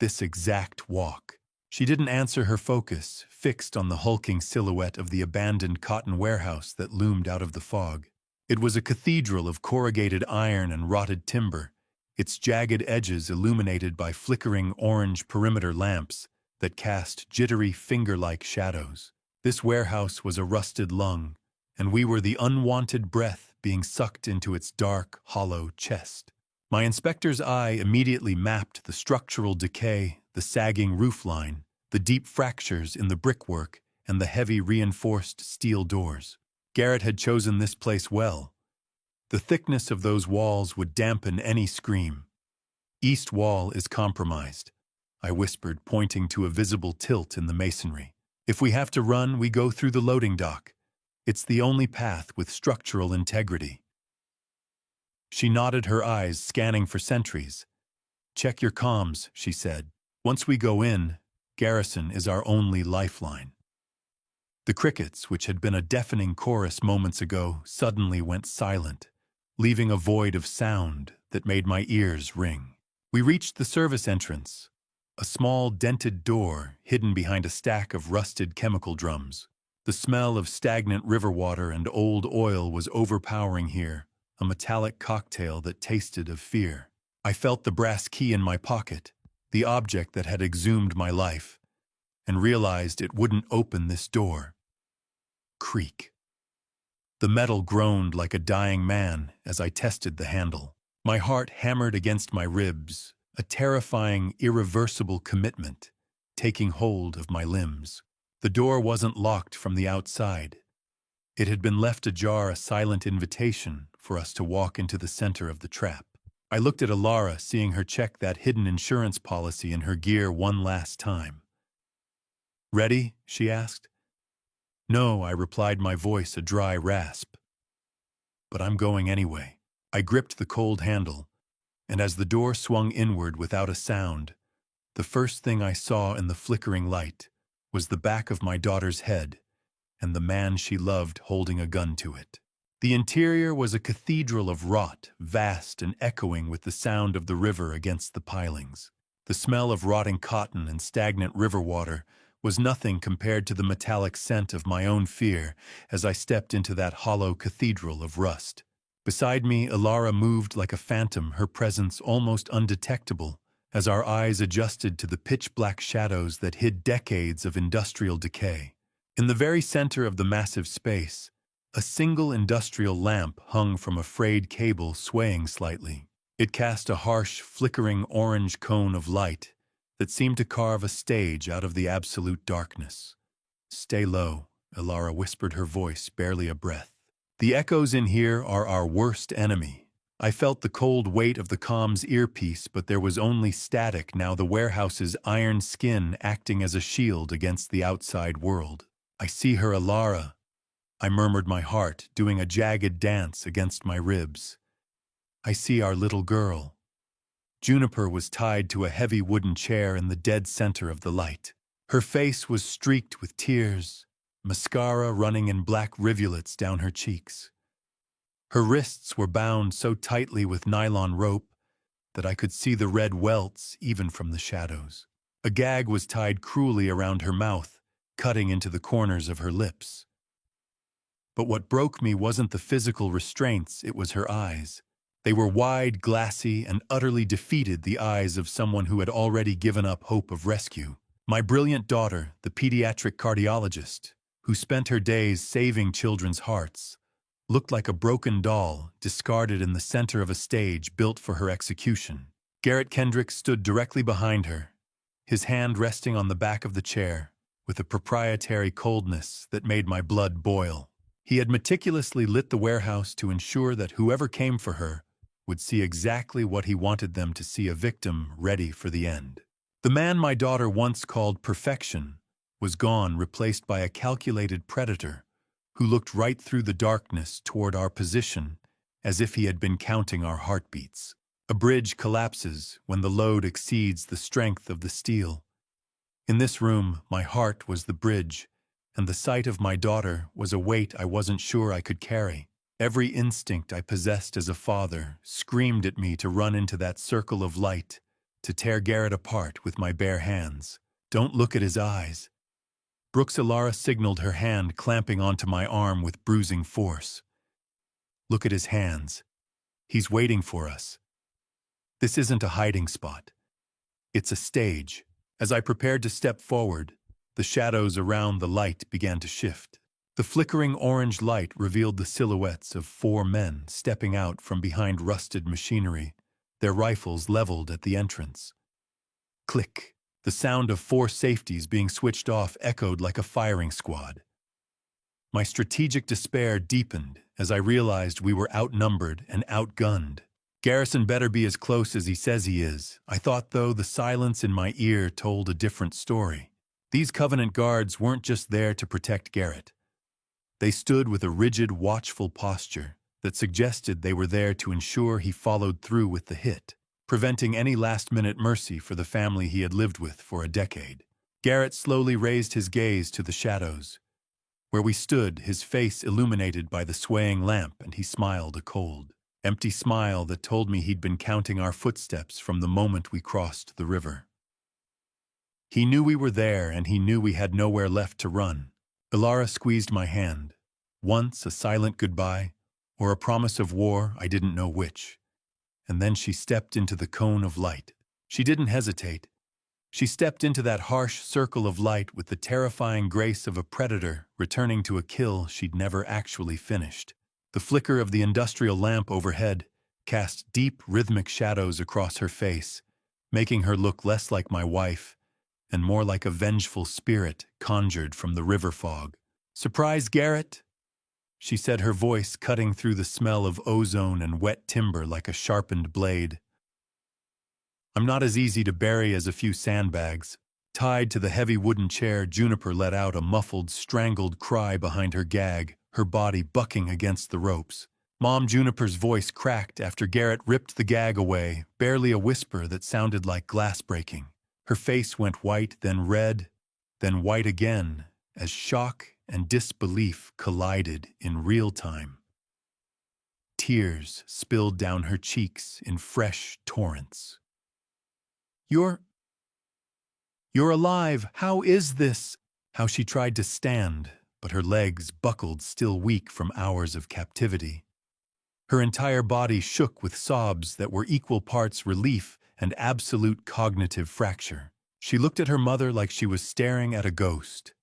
"This exact walk." She didn't answer, her focus fixed on the hulking silhouette of the abandoned cotton warehouse that loomed out of the fog. It was a cathedral of corrugated iron and rotted timber, its jagged edges illuminated by flickering orange perimeter lamps that cast jittery finger-like shadows. This warehouse was a rusted lung, and we were the unwanted breath being sucked into its dark, hollow chest. My inspector's eye immediately mapped the structural decay, the sagging roofline, the deep fractures in the brickwork, and the heavy reinforced steel doors. Garrett had chosen this place well. The thickness of those walls would dampen any scream. "East wall is compromised," I whispered, pointing to a visible tilt in the masonry. "If we have to run, we go through the loading dock. It's the only path with structural integrity." She nodded, her eyes scanning for sentries. "Check your comms," she said. "Once we go in, garrison is our only lifeline." The crickets, which had been a deafening chorus moments ago, suddenly went silent, leaving a void of sound that made my ears ring. We reached the service entrance, a small dented door hidden behind a stack of rusted chemical drums. The smell of stagnant river water and old oil was overpowering here, a metallic cocktail that tasted of fear. I felt the brass key in my pocket, the object that had exhumed my life, and realized it wouldn't open this door. Creak. The metal groaned like a dying man as I tested the handle. My heart hammered against my ribs, a terrifying, irreversible commitment taking hold of my limbs. The door wasn't locked from the outside. It had been left ajar, a silent invitation for us to walk into the center of the trap. I looked at Alara, seeing her check that hidden insurance policy in her gear one last time. "Ready?" she asked. "No," I replied, my voice a dry rasp. "But I'm going anyway." I gripped the cold handle, and as the door swung inward without a sound, the first thing I saw in the flickering light was the back of my daughter's head and the man she loved holding a gun to it. The interior was a cathedral of rot, vast and echoing with the sound of the river against the pilings. The smell of rotting cotton and stagnant river water was nothing compared to the metallic scent of my own fear as I stepped into that hollow cathedral of rust. Beside me, Alara moved like a phantom, her presence almost undetectable as our eyes adjusted to the pitch-black shadows that hid decades of industrial decay. In the very center of the massive space, a single industrial lamp hung from a frayed cable, swaying slightly. It cast a harsh, flickering orange cone of light that seemed to carve a stage out of the absolute darkness. "Stay low," Alara whispered, her voice barely a breath. "The echoes in here are our worst enemy." I felt the cold weight of the comms earpiece, but there was only static now, the warehouse's iron skin acting as a shield against the outside world. "I see her, Alara," I murmured, my heart doing a jagged dance against my ribs. "I see our little girl." Juniper was tied to a heavy wooden chair in the dead center of the light. Her face was streaked with tears, mascara running in black rivulets down her cheeks. Her wrists were bound so tightly with nylon rope that I could see the red welts even from the shadows. A gag was tied cruelly around her mouth, cutting into the corners of her lips. But what broke me wasn't the physical restraints, it was her eyes. They were wide, glassy, and utterly defeated, the eyes of someone who had already given up hope of rescue. My brilliant daughter, the pediatric cardiologist, who spent her days saving children's hearts, looked like a broken doll discarded in the center of a stage built for her execution. Garrett Kendrick stood directly behind her, his hand resting on the back of the chair, with a proprietary coldness that made my blood boil. He had meticulously lit the warehouse to ensure that whoever came for her would see exactly what he wanted them to see, a victim ready for the end. The man my daughter once called perfection was gone, replaced by a calculated predator who looked right through the darkness toward our position as if he had been counting our heartbeats. A bridge collapses when the load exceeds the strength of the steel. In this room, my heart was the bridge, and the sight of my daughter was a weight I wasn't sure I could carry. Every instinct I possessed as a father screamed at me to run into that circle of light, to tear Garrett apart with my bare hands. Don't look at his eyes. Brooks Ilara signaled, her hand clamping onto my arm with bruising force. Look at his hands. He's waiting for us. This isn't a hiding spot. It's a stage. As I prepared to step forward, the shadows around the light began to shift. The flickering orange light revealed the silhouettes of 4 men stepping out from behind rusted machinery, their rifles leveled at the entrance. Click. The sound of 4 safeties being switched off echoed like a firing squad. My strategic despair deepened as I realized we were outnumbered and outgunned. Garrison better be as close as he says he is. I thought, though, the silence in my ear told a different story. These Covenant guards weren't just there to protect Garrett. They stood with a rigid, watchful posture that suggested they were there to ensure he followed through with the hit, preventing any last-minute mercy for the family he had lived with for a decade. Garrett slowly raised his gaze to the shadows, where we stood, his face illuminated by the swaying lamp, and he smiled a cold, empty smile that told me he'd been counting our footsteps from the moment we crossed the river. He knew we were there, and he knew we had nowhere left to run. Ilara squeezed my hand. Once a silent goodbye, or a promise of war, I didn't know which. And then she stepped into the cone of light. She didn't hesitate. She stepped into that harsh circle of light with the terrifying grace of a predator returning to a kill she'd never actually finished. The flicker of the industrial lamp overhead cast deep, rhythmic shadows across her face, making her look less like my wife and more like a vengeful spirit conjured from the river fog. "Surprise, Garrett?" she said, her voice cutting through the smell of ozone and wet timber like a sharpened blade. "I'm not as easy to bury as a few sandbags." Tied to the heavy wooden chair, Juniper let out a muffled, strangled cry behind her gag, her body bucking against the ropes. Mom Juniper's voice cracked after Garrett ripped the gag away, barely a whisper that sounded like glass breaking. Her face went white, then red, then white again, as shock and disbelief collided in real time. Tears spilled down her cheeks in fresh torrents. You're alive! How is this?" How she tried to stand, but her legs buckled, still weak from hours of captivity. Her entire body shook with sobs that were equal parts relief and absolute cognitive fracture. She looked at her mother like she was staring at a ghost,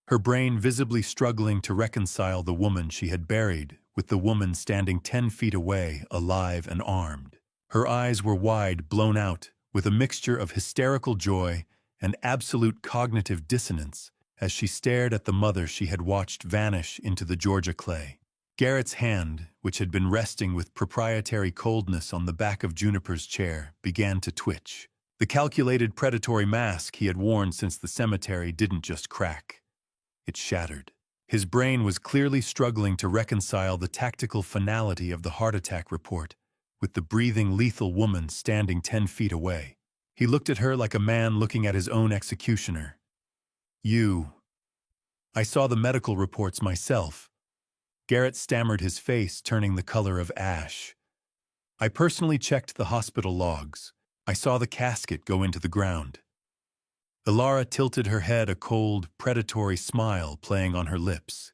her brain visibly struggling to reconcile the woman she had buried with the woman standing 10 feet away, alive and armed. Her eyes were wide, blown out, with a mixture of hysterical joy and absolute cognitive dissonance as she stared at the mother she had watched vanish into the Georgia clay. Garrett's hand, which had been resting with proprietary coldness on the back of Juniper's chair, began to twitch. The calculated predatory mask he had worn since the cemetery didn't just crack. It shattered. His brain was clearly struggling to reconcile the tactical finality of the heart attack report with the breathing, lethal woman standing 10 feet away. He looked at her like a man looking at his own executioner. I saw the medical reports myself." Garrett stammered, his face turning the color of ash. "I personally checked the hospital logs. I saw the casket go into the ground." Ilara tilted her head, a cold, predatory smile playing on her lips.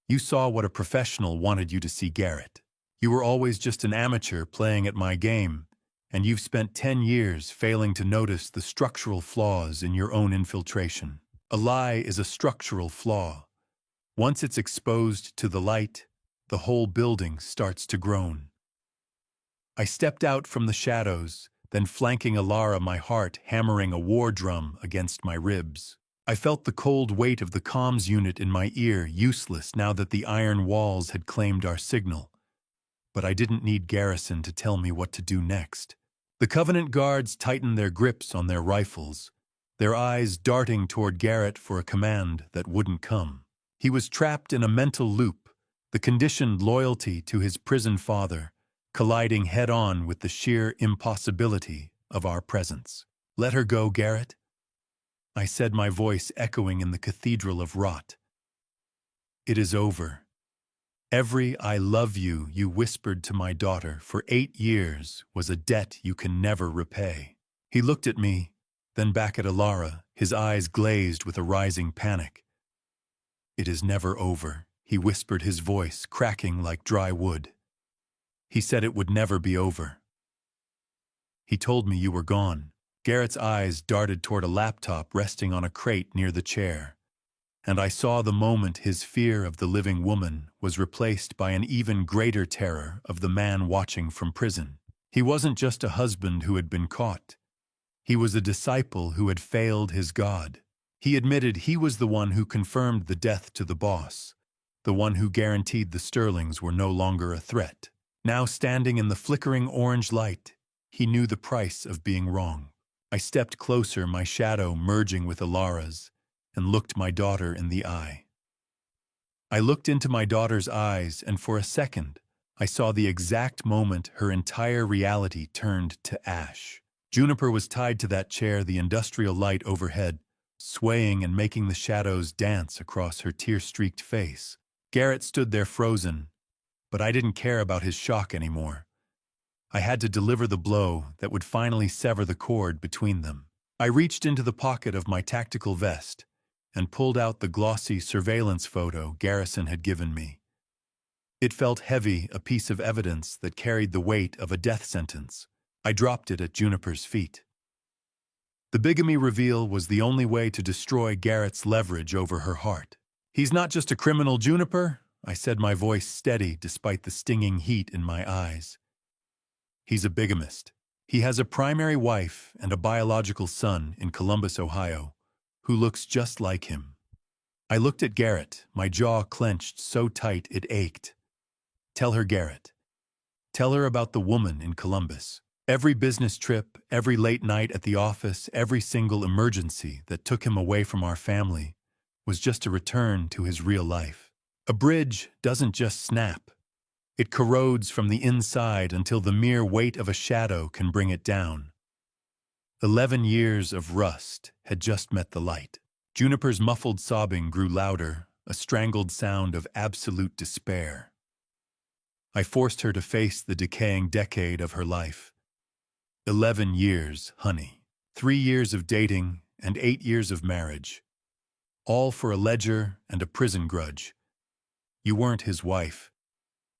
"You saw what a professional wanted you to see, Garrett. You were always just an amateur playing at my game, and you've spent 10 years failing to notice the structural flaws in your own infiltration. A lie is a structural flaw. Once it's exposed to the light, the whole building starts to groan." I stepped out from the shadows, then flanking Ilara, my heart hammering a war drum against my ribs. I felt the cold weight of the comms unit in my ear, useless now that the iron walls had claimed our signal. But I didn't need Garrison to tell me what to do next. The Covenant guards tightened their grips on their rifles, their eyes darting toward Garrett for a command that wouldn't come. He was trapped in a mental loop, the conditioned loyalty to his prison father, colliding head-on with the sheer impossibility of our presence. "Let her go, Garrett," I said, my voice echoing in the cathedral of rot. "It is over. Every 'I love you' you whispered to my daughter for 8 years was a debt you can never repay." He looked at me, then back at Alara, his eyes glazed with a rising panic. "It is never over," he whispered, his voice cracking like dry wood. "He said it would never be over. He told me you were gone." Garrett's eyes darted toward a laptop resting on a crate near the chair, and I saw the moment his fear of the living woman was replaced by an even greater terror of the man watching from prison. He wasn't just a husband who had been caught. He was a disciple who had failed his God. He admitted he was the one who confirmed the death to the boss, the one who guaranteed the Sterlings were no longer a threat. Now standing in the flickering orange light, he knew the price of being wrong. I stepped closer, my shadow merging with Alara's, and looked my daughter in the eye. I looked into my daughter's eyes, and for a second, I saw the exact moment her entire reality turned to ash. Juniper was tied to that chair, the industrial light overhead, swaying and making the shadows dance across her tear-streaked face. Garrett stood there frozen, but I didn't care about his shock anymore. I had to deliver the blow that would finally sever the cord between them. I reached into the pocket of my tactical vest and pulled out the glossy surveillance photo Garrison had given me. It felt heavy, a piece of evidence that carried the weight of a death sentence. I dropped it at Juniper's feet. The bigamy reveal was the only way to destroy Garrett's leverage over her heart. "He's not just a criminal, Juniper," I said, my voice steady despite the stinging heat in my eyes. "He's a bigamist. He has a primary wife and a biological son in Columbus, Ohio, who looks just like him." I looked at Garrett, my jaw clenched so tight it ached. "Tell her, Garrett. Tell her about the woman in Columbus. Every business trip, every late night at the office, every single emergency that took him away from our family was just a return to his real life. A bridge doesn't just snap. It corrodes from the inside until the mere weight of a shadow can bring it down. 11 years of rust had just met the light." Juniper's muffled sobbing grew louder, a strangled sound of absolute despair. I forced her to face the decaying decade of her life. 11 years, honey. 3 years of dating and 8 years of marriage. All for a ledger and a prison grudge. You weren't his wife.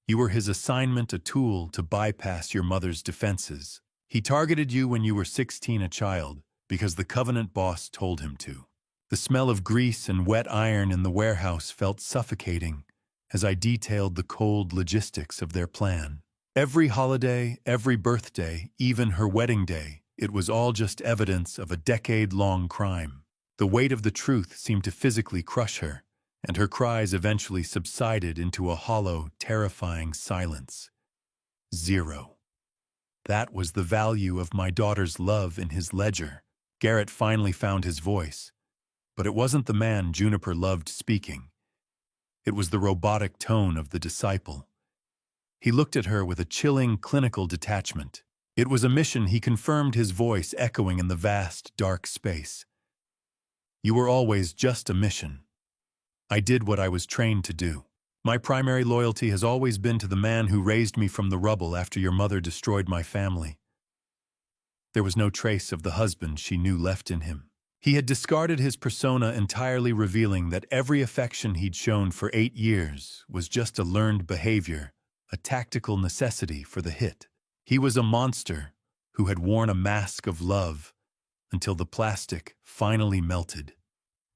You were his assignment, a tool to bypass your mother's defenses. He targeted you when you were 16, a child, because the Covenant boss told him to. The smell of grease and wet iron in the warehouse felt suffocating as I detailed the cold logistics of their plan. Every holiday, every birthday, even her wedding day, it was all just evidence of a decade-long crime. The weight of the truth seemed to physically crush her, and her cries eventually subsided into a hollow, terrifying silence. 0. That was the value of my daughter's love in his ledger. Garrett finally found his voice, but it wasn't the man Juniper loved speaking. It was the robotic tone of the disciple. He looked at her with a chilling, clinical detachment. It was a mission, he confirmed, his voice echoing in the vast, dark space. "You were always just a mission. I did what I was trained to do. My primary loyalty has always been to the man who raised me from the rubble after your mother destroyed my family." There was no trace of the husband she knew left in him. He had discarded his persona entirely, revealing that every affection he'd shown for 8 years was just a learned behavior, a tactical necessity for the hit. He was a monster who had worn a mask of love until the plastic finally melted.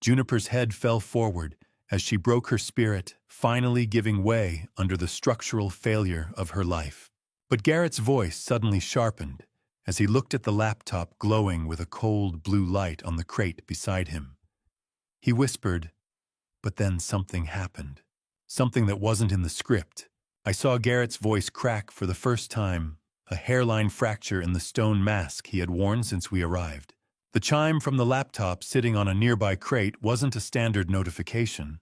Juniper's head fell forward as she broke her spirit, finally giving way under the structural failure of her life. But Garrett's voice suddenly sharpened as he looked at the laptop glowing with a cold blue light on the crate beside him. He whispered, but then something happened. Something that wasn't in the script. I saw Garrett's voice crack for the first time, a hairline fracture in the stone mask he had worn since we arrived. The chime from the laptop sitting on a nearby crate wasn't a standard notification.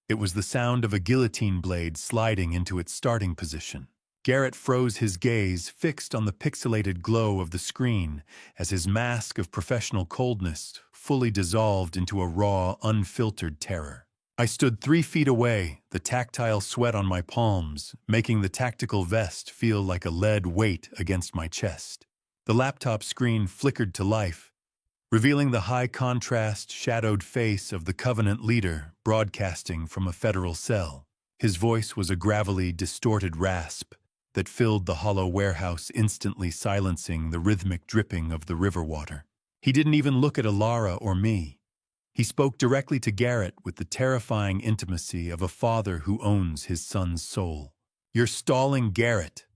It was the sound of a guillotine blade sliding into its starting position. Garrett froze, his gaze fixed on the pixelated glow of the screen as his mask of professional coldness fully dissolved into a raw, unfiltered terror. I stood 3 feet away, the tactile sweat on my palms, making the tactical vest feel like a lead weight against my chest. The laptop screen flickered to life, revealing the high-contrast, shadowed face of the Covenant leader broadcasting from a federal cell. His voice was a gravelly, distorted rasp that filled the hollow warehouse, instantly silencing the rhythmic dripping of the river water. He didn't even look at Alara or me. He spoke directly to Garrett with the terrifying intimacy of a father who owns his son's soul. "You're stalling, Garrett."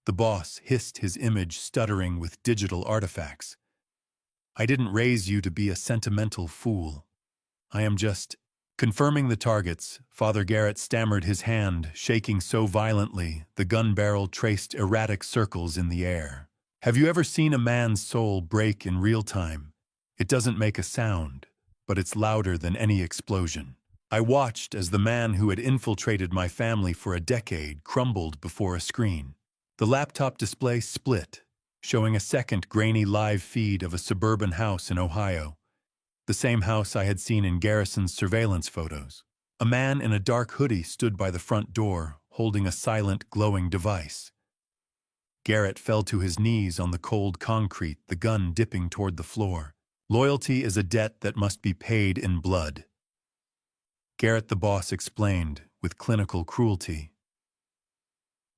The boss hissed, his image stuttering with digital artifacts. "I didn't raise you to be a sentimental fool. I am just..." Confirming the targets, Father Garrett stammered, his hand shaking so violently the gun barrel traced erratic circles in the air. Have you ever seen a man's soul break in real time? It doesn't make a sound, but it's louder than any explosion. I watched as the man who had infiltrated my family for a decade crumbled before a screen. The laptop display split, showing a second grainy live feed of a suburban house in Ohio. The same house I had seen in Garrison's surveillance photos. A man in a dark hoodie stood by the front door, holding a silent, glowing device. Garrett fell to his knees on the cold concrete, the gun dipping toward the floor. Loyalty is a debt that must be paid in blood. Garrett, the boss, explained with clinical cruelty.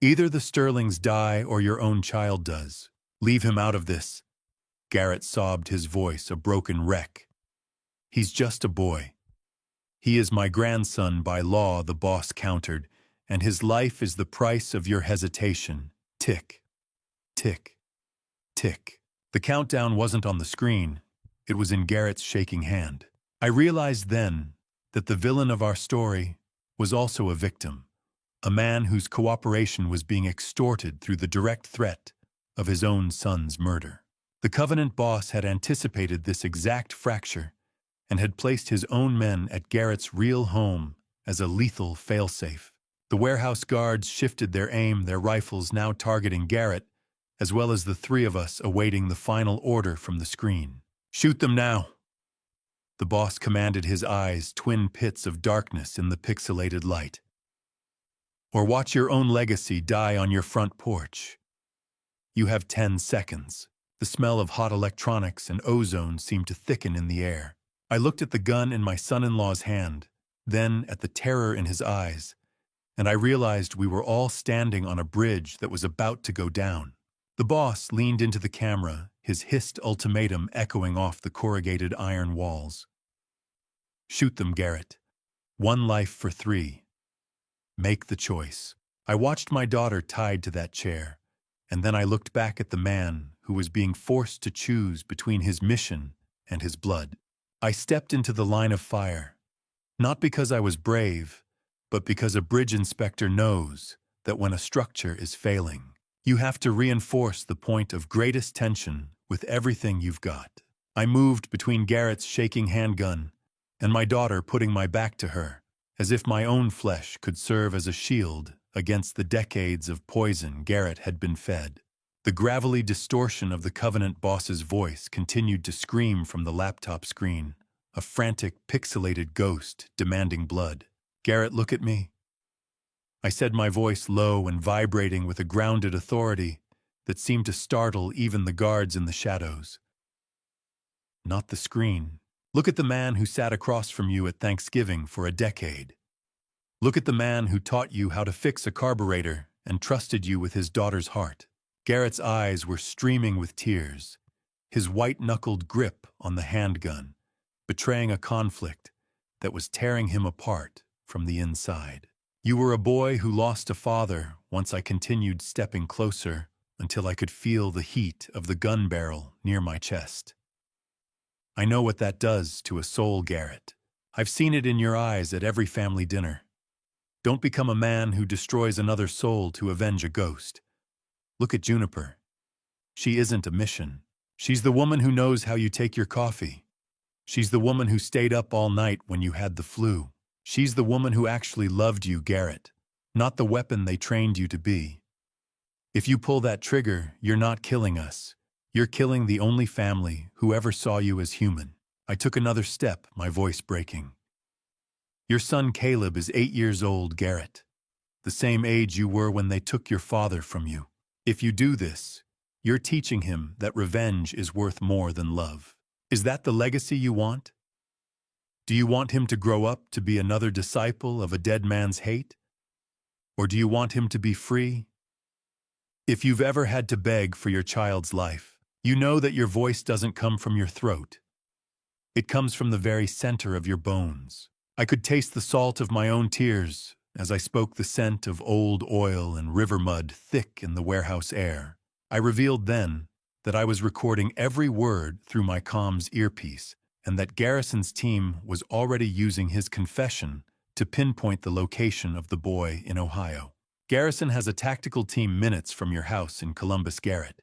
Either the Sterlings die or your own child does. Leave him out of this. Garrett sobbed, his voice a broken wreck. He's just a boy. He is my grandson by law, the boss countered, and his life is the price of your hesitation. Tick, tick, tick. The countdown wasn't on the screen. It was in Garrett's shaking hand. I realized then that the villain of our story was also a victim, a man whose cooperation was being extorted through the direct threat of his own son's murder. The Covenant boss had anticipated this exact fracture and had placed his own men at Garrett's real home as a lethal failsafe. The warehouse guards shifted their aim, their rifles now targeting Garrett, as well as the three of us awaiting the final order from the screen. "Shoot them now," the boss commanded, his eyes twin pits of darkness in the pixelated light. "Or watch your own legacy die on your front porch. You have 10 seconds. The smell of hot electronics and ozone seemed to thicken in the air. I looked at the gun in my son-in-law's hand, then at the terror in his eyes, and I realized we were all standing on a bridge that was about to go down. The boss leaned into the camera, his hissed ultimatum echoing off the corrugated iron walls. "Shoot them, Garrett. 1 life for 3. Make the choice." I watched my daughter tied to that chair, and then I looked back at the man who was being forced to choose between his mission and his blood. I stepped into the line of fire, not because I was brave, but because a bridge inspector knows that when a structure is failing, you have to reinforce the point of greatest tension with everything you've got. I moved between Garrett's shaking handgun and my daughter, putting my back to her, as if my own flesh could serve as a shield against the decades of poison Garrett had been fed. The gravelly distortion of the Covenant boss's voice continued to scream from the laptop screen, a frantic, pixelated ghost demanding blood. "Garrett, look at me," I said, my voice low and vibrating with a grounded authority that seemed to startle even the guards in the shadows. "Not the screen. Look at the man who sat across from you at Thanksgiving for a decade. Look at the man who taught you how to fix a carburetor and trusted you with his daughter's heart." Garrett's eyes were streaming with tears, his white-knuckled grip on the handgun, betraying a conflict that was tearing him apart from the inside. "You were a boy who lost a father." Once I continued stepping closer until I could feel the heat of the gun barrel near my chest. "I know what that does to a soul, Garrett. I've seen it in your eyes at every family dinner. Don't become a man who destroys another soul to avenge a ghost. Look at Juniper. She isn't a mission. She's the woman who knows how you take your coffee. She's the woman who stayed up all night when you had the flu. She's the woman who actually loved you, Garrett, not the weapon they trained you to be. If you pull that trigger, you're not killing us. You're killing the only family who ever saw you as human." I took another step, my voice breaking. "Your son Caleb is 8 years old, Garrett. The same age you were when they took your father from you. If you do this, you're teaching him that revenge is worth more than love. Is that the legacy you want? Do you want him to grow up to be another disciple of a dead man's hate? Or do you want him to be free? If you've ever had to beg for your child's life, you know that your voice doesn't come from your throat. It comes from the very center of your bones. I could taste the salt of my own tears as I spoke, the scent of old oil and river mud thick in the warehouse air. I revealed then that I was recording every word through my comms earpiece, and that Garrison's team was already using his confession to pinpoint the location of the boy in Ohio. Garrison has a tactical team minutes from your house in Columbus, Garrett.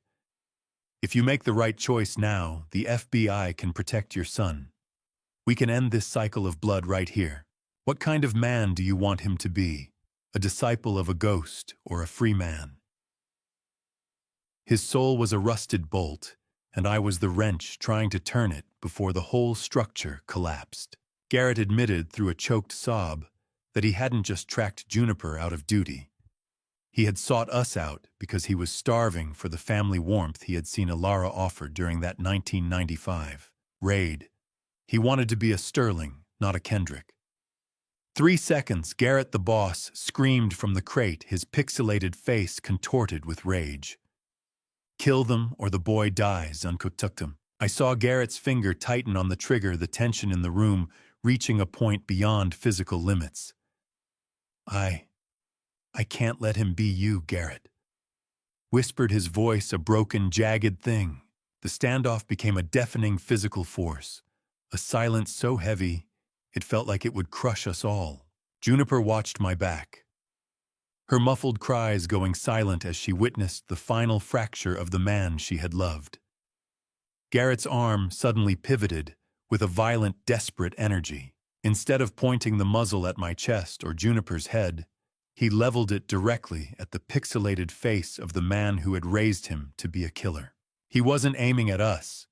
If you make the right choice now, the FBI can protect your son. We can end this cycle of blood right here. What kind of man do you want him to be? A disciple of a ghost or a free man? His soul was a rusted bolt, and I was the wrench trying to turn it before the whole structure collapsed. Garrett admitted through a choked sob that he hadn't just tracked Juniper out of duty. He had sought us out because he was starving for the family warmth he had seen Alara offer during that 1995 raid. He wanted to be a Sterling, not a Kendrick. 3 seconds, Garrett the boss screamed from the crate, his pixelated face contorted with rage. Kill them or the boy dies, Uncooktuktum. I saw Garrett's finger tighten on the trigger, the tension in the room reaching a point beyond physical limits. I can't let him be you, Garrett. Whispered his voice, a broken, jagged thing. The standoff became a deafening physical force, a silence so heavy it felt like it would crush us all. Juniper watched my back, her muffled cries going silent as she witnessed the final fracture of the man she had loved. Garrett's arm suddenly pivoted with a violent, desperate energy. Instead of pointing the muzzle at my chest or Juniper's head, he leveled it directly at the pixelated face of the man who had raised him to be a killer. He wasn't aiming at us.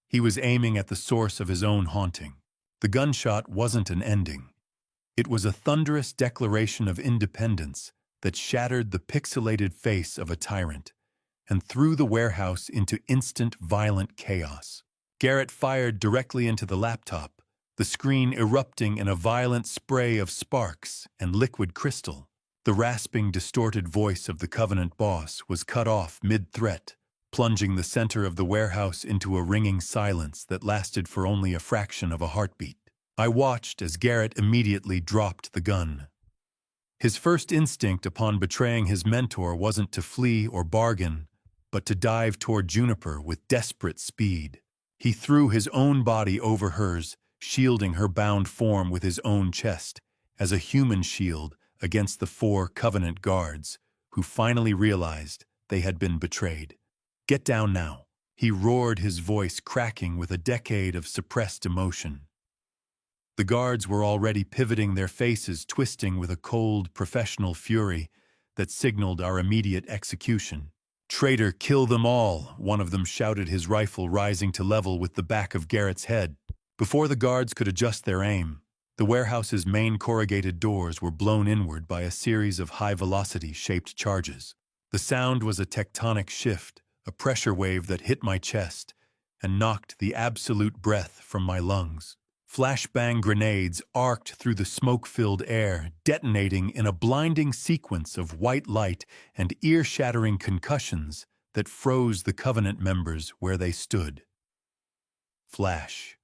He was aiming at the source of his own haunting. The gunshot wasn't an ending. It was a thunderous declaration of independence that shattered the pixelated face of a tyrant and threw the warehouse into instant, violent chaos. Garrett fired directly into the laptop, the screen erupting in a violent spray of sparks and liquid crystal. The rasping, distorted voice of the Covenant boss was cut off mid-threat, plunging the center of the warehouse into a ringing silence that lasted for only a fraction of a heartbeat. I watched as Garrett immediately dropped the gun. His first instinct upon betraying his mentor wasn't to flee or bargain, but to dive toward Juniper with desperate speed. He threw his own body over hers, shielding her bound form with his own chest, as a human shield against the 4 Covenant guards, who finally realized they had been betrayed. Get down now, he roared, his voice cracking with a decade of suppressed emotion. The guards were already pivoting, their faces twisting with a cold, professional fury that signaled our immediate execution. Traitor, kill them all, one of them shouted, his rifle rising to level with the back of Garrett's head. Before the guards could adjust their aim, the warehouse's main corrugated doors were blown inward by a series of high-velocity shaped charges. The sound was a tectonic shift, a pressure wave that hit my chest and knocked the absolute breath from my lungs. Flashbang grenades arced through the smoke-filled air, detonating in a blinding sequence of white light and ear-shattering concussions that froze the Covenant members where they stood. Flash.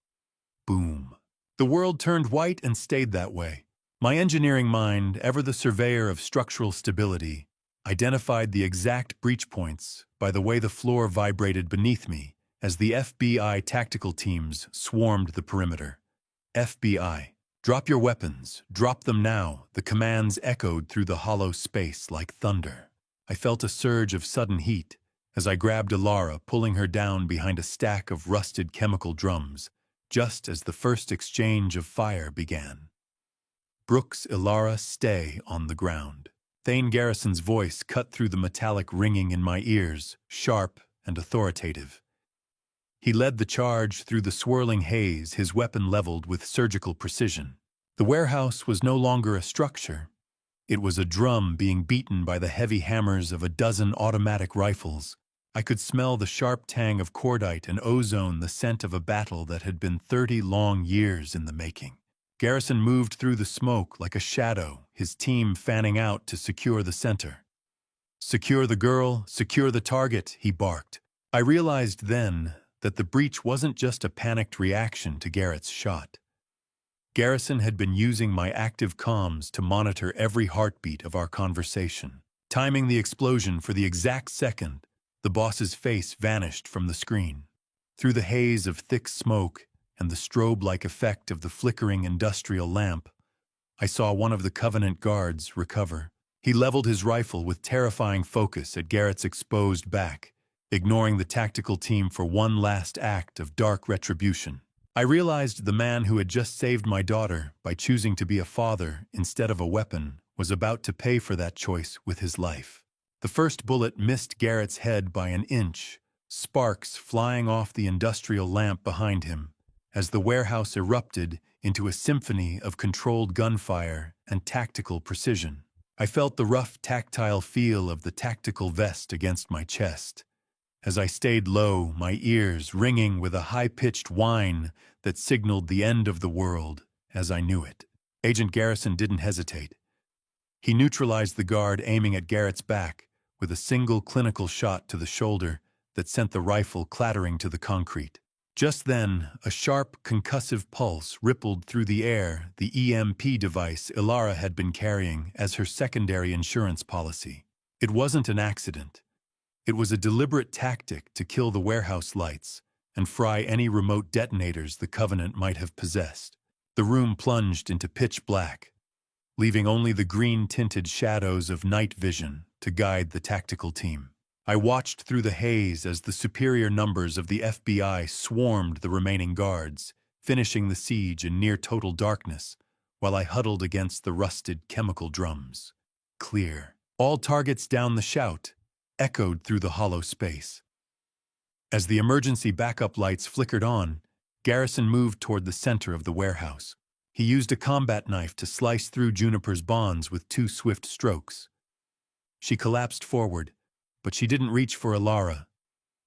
Boom. The world turned white and stayed that way. My engineering mind, ever the surveyor of structural stability, identified the exact breach points by the way the floor vibrated beneath me as the FBI tactical teams swarmed the perimeter. FBI, drop your weapons, drop them now, the commands echoed through the hollow space like thunder. I felt a surge of sudden heat as I grabbed Alara, pulling her down behind a stack of rusted chemical drums, just as the first exchange of fire began. Brooks, Alara, stay on the ground. Thane Garrison's voice cut through the metallic ringing in my ears, sharp and authoritative. He led the charge through the swirling haze, his weapon leveled with surgical precision. The warehouse was no longer a structure. It was a drum being beaten by the heavy hammers of a dozen automatic rifles, I could smell the sharp tang of cordite and ozone, the scent of a battle that had been 30 long years in the making. Garrison moved through the smoke like a shadow, his team fanning out to secure the center. "Secure the girl, secure the target," he barked. I realized then that the breach wasn't just a panicked reaction to Garrett's shot. Garrison had been using my active comms to monitor every heartbeat of our conversation, timing the explosion for the exact second the boss's face vanished from the screen. Through the haze of thick smoke and the strobe-like effect of the flickering industrial lamp, I saw one of the Covenant guards recover. He leveled his rifle with terrifying focus at Garrett's exposed back, ignoring the tactical team for one last act of dark retribution. I realized the man who had just saved my daughter by choosing to be a father instead of a weapon was about to pay for that choice with his life. The first bullet missed Garrett's head by an inch, sparks flying off the industrial lamp behind him, as the warehouse erupted into a symphony of controlled gunfire and tactical precision. I felt the rough tactile feel of the tactical vest against my chest. As I stayed low, my ears ringing with a high-pitched whine that signaled the end of the world as I knew it. Agent Garrison didn't hesitate. He neutralized the guard aiming at Garrett's back with a single clinical shot to the shoulder that sent the rifle clattering to the concrete. Just then, a sharp, concussive pulse rippled through the air, the EMP device Ilara had been carrying as her secondary insurance policy. It wasn't an accident. It was a deliberate tactic to kill the warehouse lights and fry any remote detonators the Covenant might have possessed. The room plunged into pitch black, leaving only the green-tinted shadows of night vision to guide the tactical team. I watched through the haze as the superior numbers of the FBI swarmed the remaining guards, finishing the siege in near-total darkness, while I huddled against the rusted chemical drums. "Clear. All targets down the shout," echoed through the hollow space. As the emergency backup lights flickered on, Garrison moved toward the center of the warehouse. He used a combat knife to slice through Juniper's bonds with 2 swift strokes. She collapsed forward, but she didn't reach for Ilara.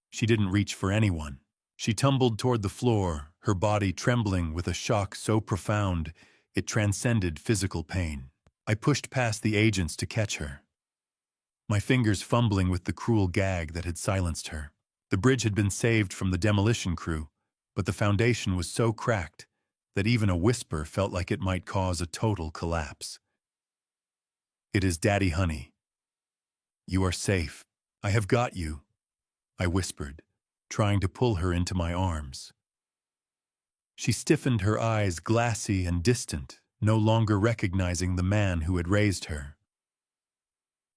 She didn't reach for anyone. She tumbled toward the floor, her body trembling with a shock so profound it transcended physical pain. I pushed past the agents to catch her, my fingers fumbling with the cruel gag that had silenced her. The bridge had been saved from the demolition crew, but the foundation was so cracked that even a whisper felt like it might cause a total collapse. "It is Daddy, honey. You are safe. I have got you," I whispered, trying to pull her into my arms. She stiffened, her eyes glassy and distant, no longer recognizing the man who had raised her.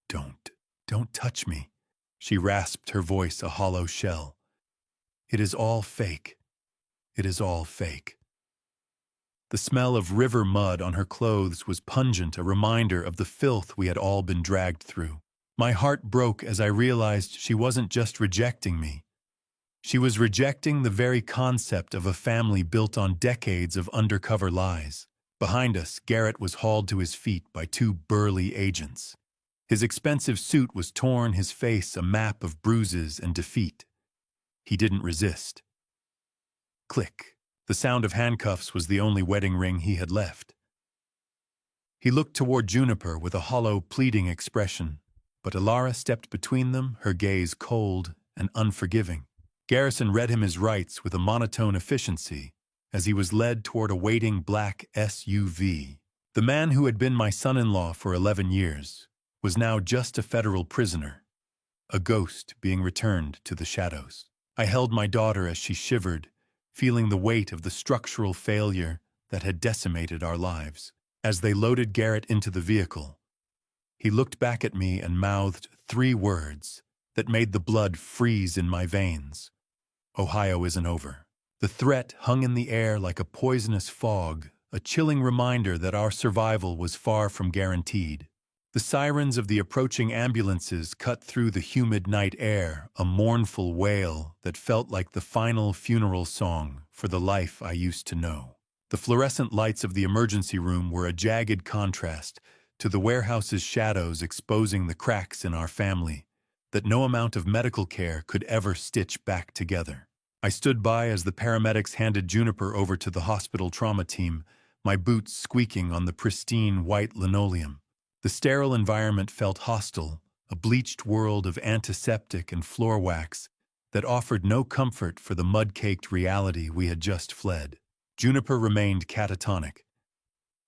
Don't touch me," she rasped, her voice a hollow shell. "It is all fake. It is all fake." The smell of river mud on her clothes was pungent, a reminder of the filth we had all been dragged through. My heart broke as I realized she wasn't just rejecting me. She was rejecting the very concept of a family built on decades of undercover lies. Behind us, Garrett was hauled to his feet by 2 burly agents. His expensive suit was torn, his face a map of bruises and defeat. He didn't resist. Click. The sound of handcuffs was the only wedding ring he had left. He looked toward Juniper with a hollow, pleading expression, but Ilara stepped between them, her gaze cold and unforgiving. Garrison read him his rights with a monotone efficiency as he was led toward a waiting black SUV. The man who had been my son-in-law for 11 years was now just a federal prisoner, a ghost being returned to the shadows. I held my daughter as she shivered, feeling the weight of the structural failure that had decimated our lives. As they loaded Garrett into the vehicle, he looked back at me and mouthed 3 words that made the blood freeze in my veins. "Ohio isn't over." The threat hung in the air like a poisonous fog, a chilling reminder that our survival was far from guaranteed. The sirens of the approaching ambulances cut through the humid night air, a mournful wail that felt like the final funeral song for the life I used to know. The fluorescent lights of the emergency room were a jagged contrast to the warehouse's shadows, exposing the cracks in our family that no amount of medical care could ever stitch back together. I stood by as the paramedics handed Juniper over to the hospital trauma team, my boots squeaking on the pristine white linoleum. The sterile environment felt hostile, a bleached world of antiseptic and floor wax that offered no comfort for the mud-caked reality we had just fled. Juniper remained catatonic,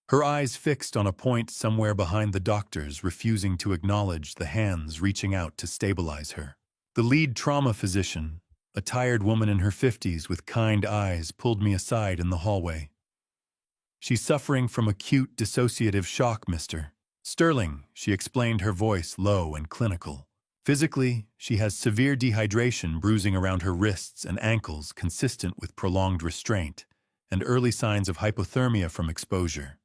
her eyes fixed on a point somewhere behind the doctors, refusing to acknowledge the hands reaching out to stabilize her. The lead trauma physician, a tired woman in her 50s with kind eyes, pulled me aside in the hallway. "She's suffering from acute dissociative shock, Mr. Sterling," she explained, her voice low and clinical. "Physically, she has severe dehydration, bruising around her wrists and ankles consistent with prolonged restraint, and early signs of hypothermia from exposure.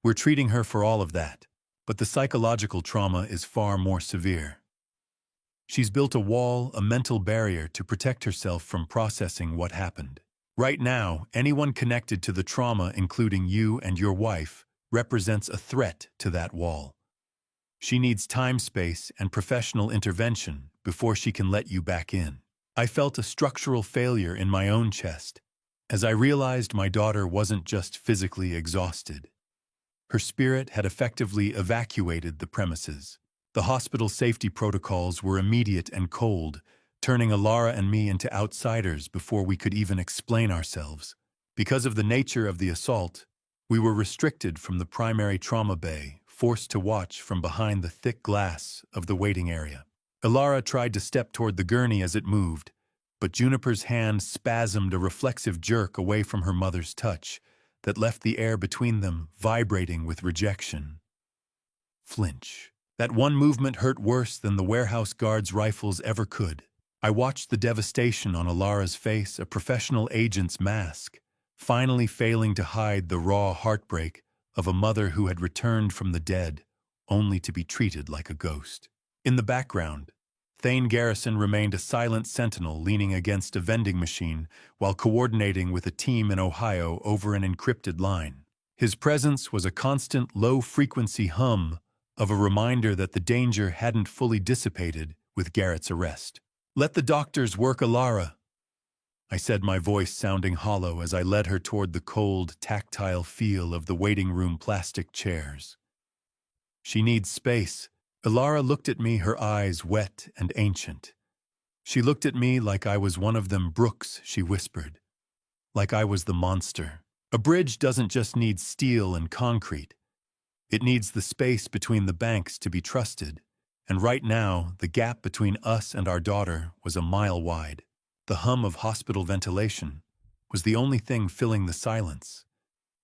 We're treating her for all of that, but the psychological trauma is far more severe. She's built a wall, a mental barrier to protect herself from processing what happened. Right now, anyone connected to the trauma, including you and your wife, represents a threat to that wall. She needs time, space, and professional intervention before she can let you back in." I felt a structural failure in my own chest as I realized my daughter wasn't just physically exhausted. Her spirit had effectively evacuated the premises. The hospital safety protocols were immediate and cold, turning Alara and me into outsiders before we could even explain ourselves. Because of the nature of the assault, we were restricted from the primary trauma bay, forced to watch from behind the thick glass of the waiting area. Alara tried to step toward the gurney as it moved, but Juniper's hand spasmed, a reflexive jerk away from her mother's touch that left the air between them vibrating with rejection. Flinch. That one movement hurt worse than the warehouse guards' rifles ever could. I watched the devastation on Alara's face, a professional agent's mask, finally failing to hide the raw heartbreak of a mother who had returned from the dead, only to be treated like a ghost. In the background, Thane Garrison remained a silent sentinel leaning against a vending machine while coordinating with a team in Ohio over an encrypted line. His presence was a constant low-frequency hum of a reminder that the danger hadn't fully dissipated with Garrett's arrest. "Let the doctors work Alara," I said, my voice sounding hollow as I led her toward the cold, tactile feel of the waiting room plastic chairs. "She needs space." Alara looked at me, her eyes wet and ancient. She looked at me like I was one of them brooks, she whispered. Like I was the monster. "A bridge doesn't just need steel and concrete. It needs the space between the banks to be trusted. And right now, the gap between us and our daughter was a mile wide. The hum of hospital ventilation was the only thing filling the silence,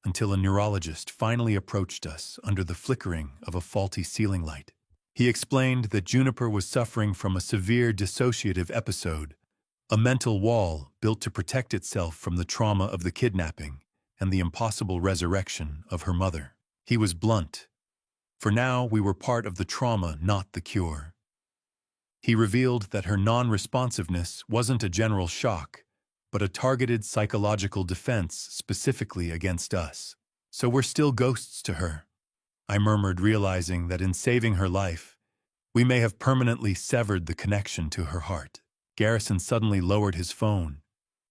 until a neurologist finally approached us under the flickering of a faulty ceiling light. He explained that Juniper was suffering from a severe dissociative episode, a mental wall built to protect itself from the trauma of the kidnapping and the impossible resurrection of her mother. He was blunt. For now, we were part of the trauma, not the cure. He revealed that her non-responsiveness wasn't a general shock, but a targeted psychological defense specifically against us. "So we're still ghosts to her," I murmured, realizing that in saving her life, we may have permanently severed the connection to her heart. Garrison suddenly lowered his phone,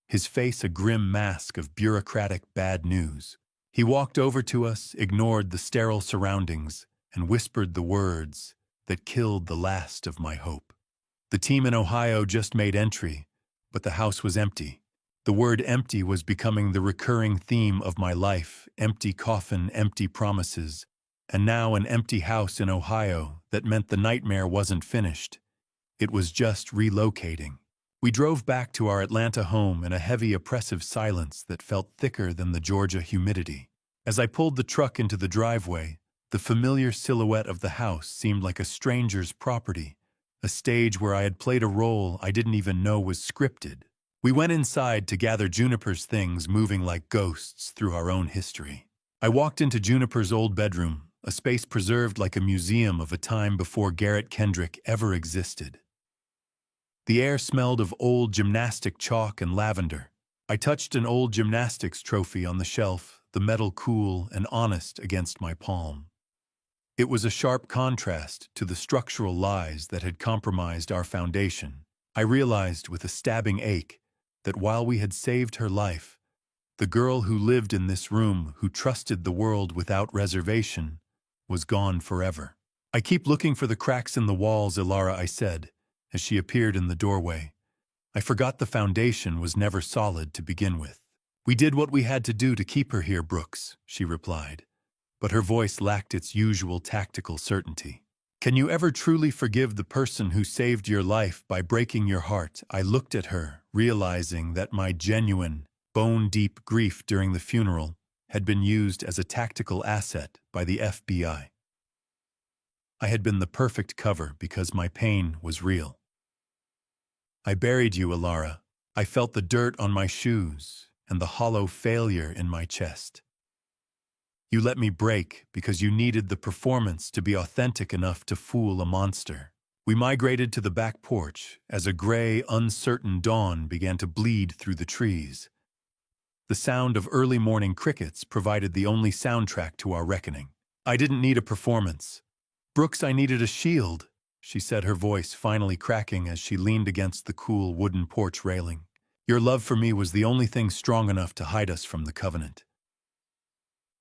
his face a grim mask of bureaucratic bad news. He walked over to us, ignored the sterile surroundings, and whispered the words that killed the last of my hope. "The team in Ohio just made entry, but the house was empty." The word empty was becoming the recurring theme of my life. Empty coffin, empty promises, and now an empty house in Ohio that meant the nightmare wasn't finished. It was just relocating. We drove back to our Atlanta home in a heavy, oppressive silence that felt thicker than the Georgia humidity. As I pulled the truck into the driveway, the familiar silhouette of the house seemed like a stranger's property, a stage where I had played a role I didn't even know was scripted. We went inside to gather Juniper's things, moving like ghosts through our own history. I walked into Juniper's old bedroom, a space preserved like a museum of a time before Garrett Kendrick ever existed. The air smelled of old gymnastic chalk and lavender. I touched an old gymnastics trophy on the shelf, the metal cool and honest against my palm. It was a sharp contrast to the structural lies that had compromised our foundation. I realized with a stabbing ache that while we had saved her life, the girl who lived in this room, who trusted the world without reservation, was gone forever. "I keep looking for the cracks in the walls, Ilara," I said, as she appeared in the doorway. "I forgot the foundation was never solid to begin with." "We did what we had to do to keep her here, Brooks," she replied, but her voice lacked its usual tactical certainty. "Can you ever truly forgive the person who saved your life by breaking your heart?" I looked at her, realizing that my genuine, bone-deep grief during the funeral had been used as a tactical asset by the FBI. I had been the perfect cover because my pain was real. "I buried you, Ilara. I felt the dirt on my shoes and the hollow failure in my chest. You let me break because you needed the performance to be authentic enough to fool a monster." We migrated to the back porch as a gray, uncertain dawn began to bleed through the trees. The sound of early morning crickets provided the only soundtrack to our reckoning. "I didn't need a performance. Brooks, I needed a shield," she said, her voice finally cracking as she leaned against the cool wooden porch railing. "Your love for me was the only thing strong enough to hide us from the Covenant."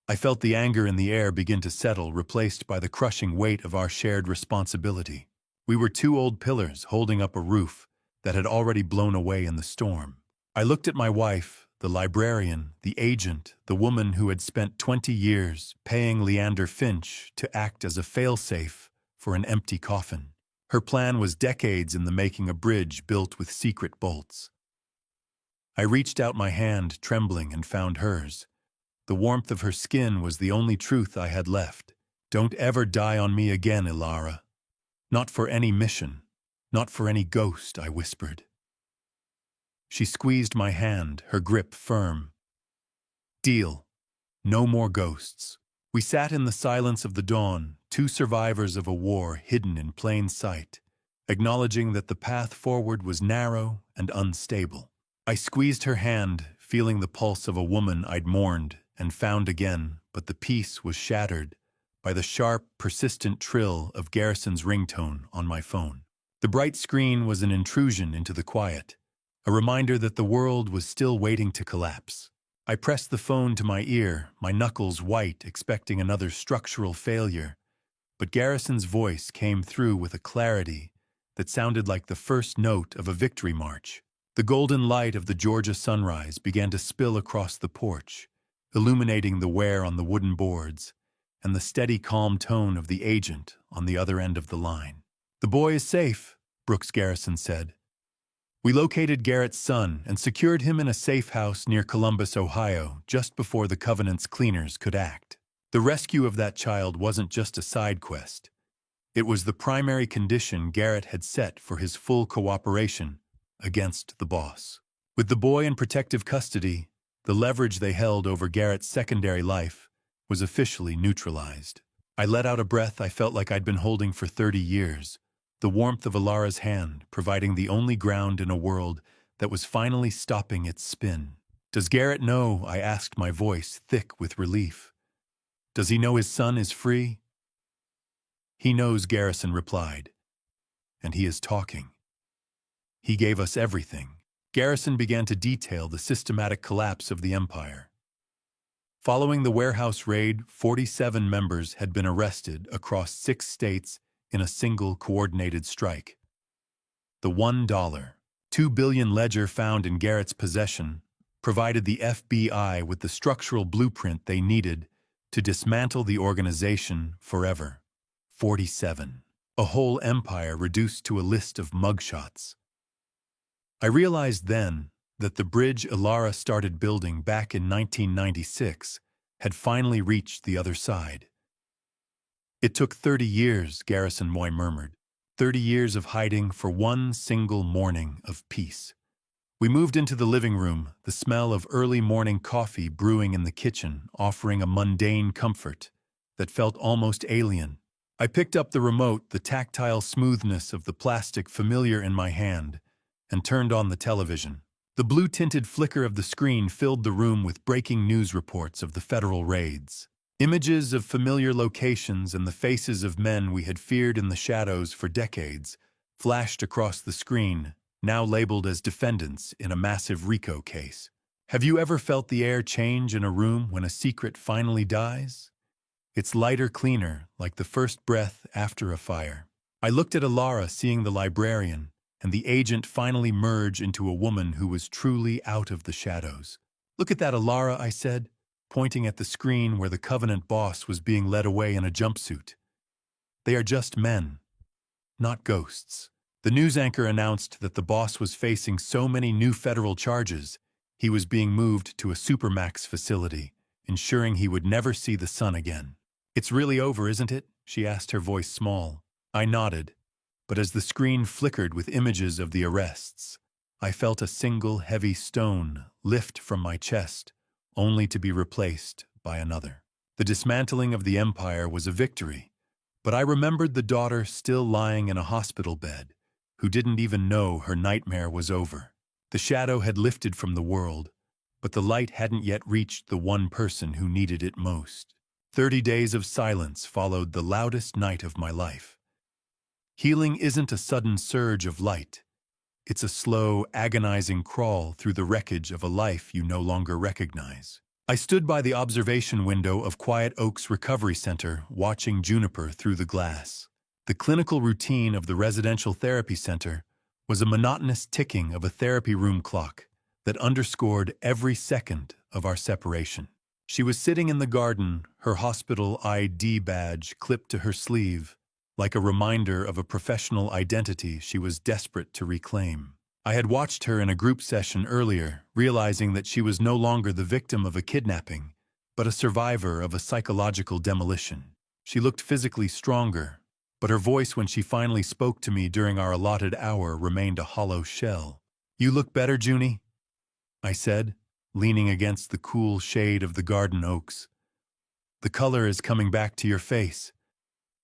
I felt the anger in the air begin to settle, replaced by the crushing weight of our shared responsibility. We were two old pillars holding up a roof that had already blown away in the storm. I looked at my wife, the librarian, the agent, the woman who had spent 20 years paying Leander Finch to act as a failsafe for an empty coffin. Her plan was decades in the making, a bridge built with secret bolts. I reached out my hand, trembling, and found hers. The warmth of her skin was the only truth I had left. "Don't ever die on me again, Ilara. Not for any mission, not for any ghost," I whispered. She squeezed my hand, her grip firm. "Deal. No more ghosts." We sat in the silence of the dawn, two survivors of a war hidden in plain sight, acknowledging that the path forward was narrow and unstable. I squeezed her hand, feeling the pulse of a woman I'd mourned and found again, but the peace was shattered by the sharp, persistent trill of Garrison's ringtone on my phone. The bright screen was an intrusion into the quiet, a reminder that the world was still waiting to collapse. I pressed the phone to my ear, my knuckles white, expecting another structural failure, but Garrison's voice came through with a clarity that sounded like the first note of a victory march. The golden light of the Georgia sunrise began to spill across the porch, illuminating the wear on the wooden boards and the steady, calm tone of the agent on the other end of the line. "The boy is safe," Brooks Garrison said. "We located Garrett's son and secured him in a safe house near Columbus, Ohio, just before the Covenant's cleaners could act. The rescue of that child wasn't just a side quest. It was the primary condition Garrett had set for his full cooperation against the boss. With the boy in protective custody, the leverage they held over Garrett's secondary life was officially neutralized." I let out a breath I felt like I'd been holding for 30 years, the warmth of Ilara's hand providing the only ground in a world that was finally stopping its spin. "Does Garrett know?" I asked, my voice thick with relief. "Does he know his son is free?" "He knows," Garrison replied, "and he is talking. He gave us everything." Garrison began to detail the systematic collapse of the empire. Following the warehouse raid, 47 members had been arrested across 6 states in a single coordinated strike. The $1.2 billion ledger found in Garrett's possession provided the FBI with the structural blueprint they needed to dismantle the organization forever. 47. A whole empire reduced to a list of mugshots. I realized then that the bridge Ilara started building back in 1996 had finally reached the other side. "It took 30 years, Garrison Moy murmured. 30 years of hiding for one single morning of peace." We moved into the living room, the smell of early morning coffee brewing in the kitchen, offering a mundane comfort that felt almost alien. I picked up the remote, the tactile smoothness of the plastic familiar in my hand, and turned on the television. The blue-tinted flicker of the screen filled the room with breaking news reports of the federal raids. Images of familiar locations and the faces of men we had feared in the shadows for decades flashed across the screen, now labeled as defendants in a massive RICO case. Have you ever felt the air change in a room when a secret finally dies? It's lighter, cleaner, like the first breath after a fire. I looked at Alara, seeing the librarian, and the agent finally merge into a woman who was truly out of the shadows. "Look at that, Alara," I said, pointing at the screen where the Covenant boss was being led away in a jumpsuit. "They are just men, not ghosts." The news anchor announced that the boss was facing so many new federal charges, he was being moved to a supermax facility, ensuring he would never see the sun again. "It's really over, isn't it?" she asked, her voice small. I nodded, but as the screen flickered with images of the arrests, I felt a single heavy stone lift from my chest, only to be replaced by another. The dismantling of the empire was a victory, but I remembered the daughter still lying in a hospital bed, who didn't even know her nightmare was over. The shadow had lifted from the world, but the light hadn't yet reached the one person who needed it most. 30 days of silence followed the loudest night of my life. Healing isn't a sudden surge of light. It's a slow, agonizing crawl through the wreckage of a life you no longer recognize. I stood by the observation window of Quiet Oaks Recovery Center, watching Juniper through the glass. The clinical routine of the residential therapy center was a monotonous ticking of a therapy room clock that underscored every second of our separation. She was sitting in the garden, her hospital ID badge clipped to her sleeve, like a reminder of a professional identity she was desperate to reclaim. I had watched her in a group session earlier, realizing that she was no longer the victim of a kidnapping, but a survivor of a psychological demolition. She looked physically stronger, but her voice when she finally spoke to me during our allotted hour remained a hollow shell. "You look better, Junie," I said, leaning against the cool shade of the garden oaks. "The color is coming back to your face."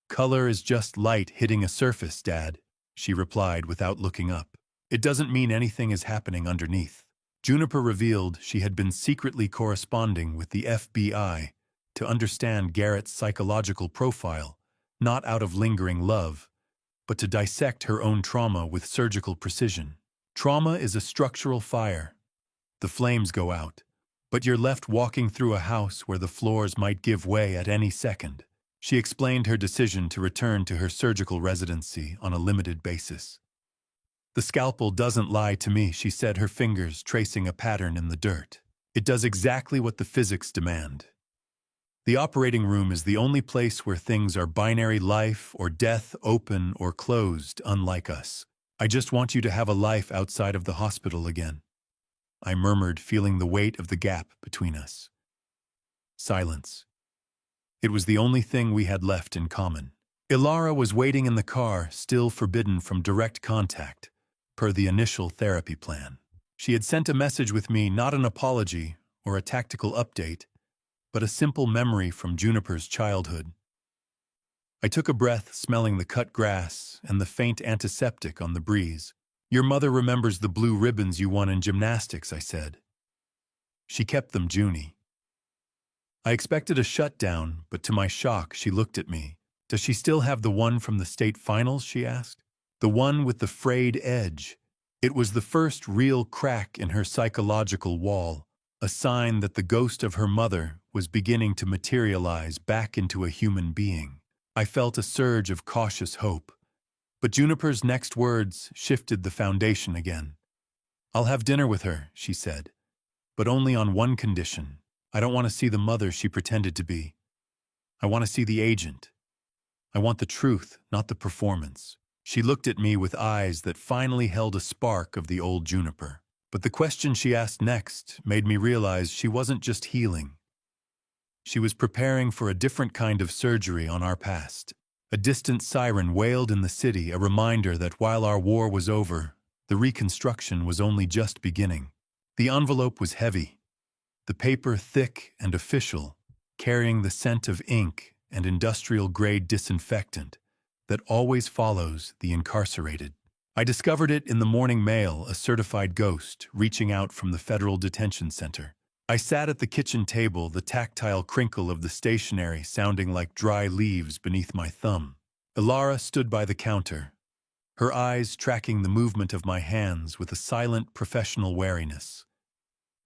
"Color is just light hitting a surface, Dad," she replied without looking up. "It doesn't mean anything is happening underneath." Juniper revealed she had been secretly corresponding with the FBI to understand Garrett's psychological profile, not out of lingering love, but to dissect her own trauma with surgical precision. Trauma is a structural fire. The flames go out, but you're left walking through a house where the floors might give way at any second. She explained her decision to return to her surgical residency on a limited basis. "The scalpel doesn't lie to me," she said, her fingers tracing a pattern in the dirt. "It does exactly what the physics demand. The operating room is the only place where things are binary, life or death, open or closed, unlike us. I just want you to have a life outside of the hospital again," I murmured, feeling the weight of the gap between us. Silence. It was the only thing we had left in common. Ilara was waiting in the car, still forbidden from direct contact, per the initial therapy plan. She had sent a message with me, not an apology or a tactical update, but a simple memory from Juniper's childhood. I took a breath, smelling the cut grass and the faint antiseptic on the breeze. "Your mother remembers the blue ribbons you won in gymnastics," I said. "She kept them, Junie." I expected a shutdown, but to my shock, she looked at me. "Does she still have the one from the state finals?" she asked. "The one with the frayed edge." It was the first real crack in her psychological wall, a sign that the ghost of her mother was beginning to materialize back into a human being. I felt a surge of cautious hope, but Juniper's next words shifted the foundation again. "I'll have dinner with her," she said, "but only on one condition. I don't want to see the mother she pretended to be. I want to see the agent. I want the truth, not the performance." She looked at me with eyes that finally held a spark of the old Juniper. But the question she asked next made me realize she wasn't just healing. She was preparing for a different kind of surgery on our past. A distant siren wailed in the city, a reminder that while our war was over, the reconstruction was only just beginning. The envelope was heavy, the paper thick and official, carrying the scent of ink and industrial-grade disinfectant that always follows the incarcerated. I discovered it in the morning mail, a certified ghost reaching out from the federal detention center. I sat at the kitchen table, the tactile crinkle of the stationery sounding like dry leaves beneath my thumb. Ilara stood by the counter, her eyes tracking the movement of my hands with a silent professional wariness.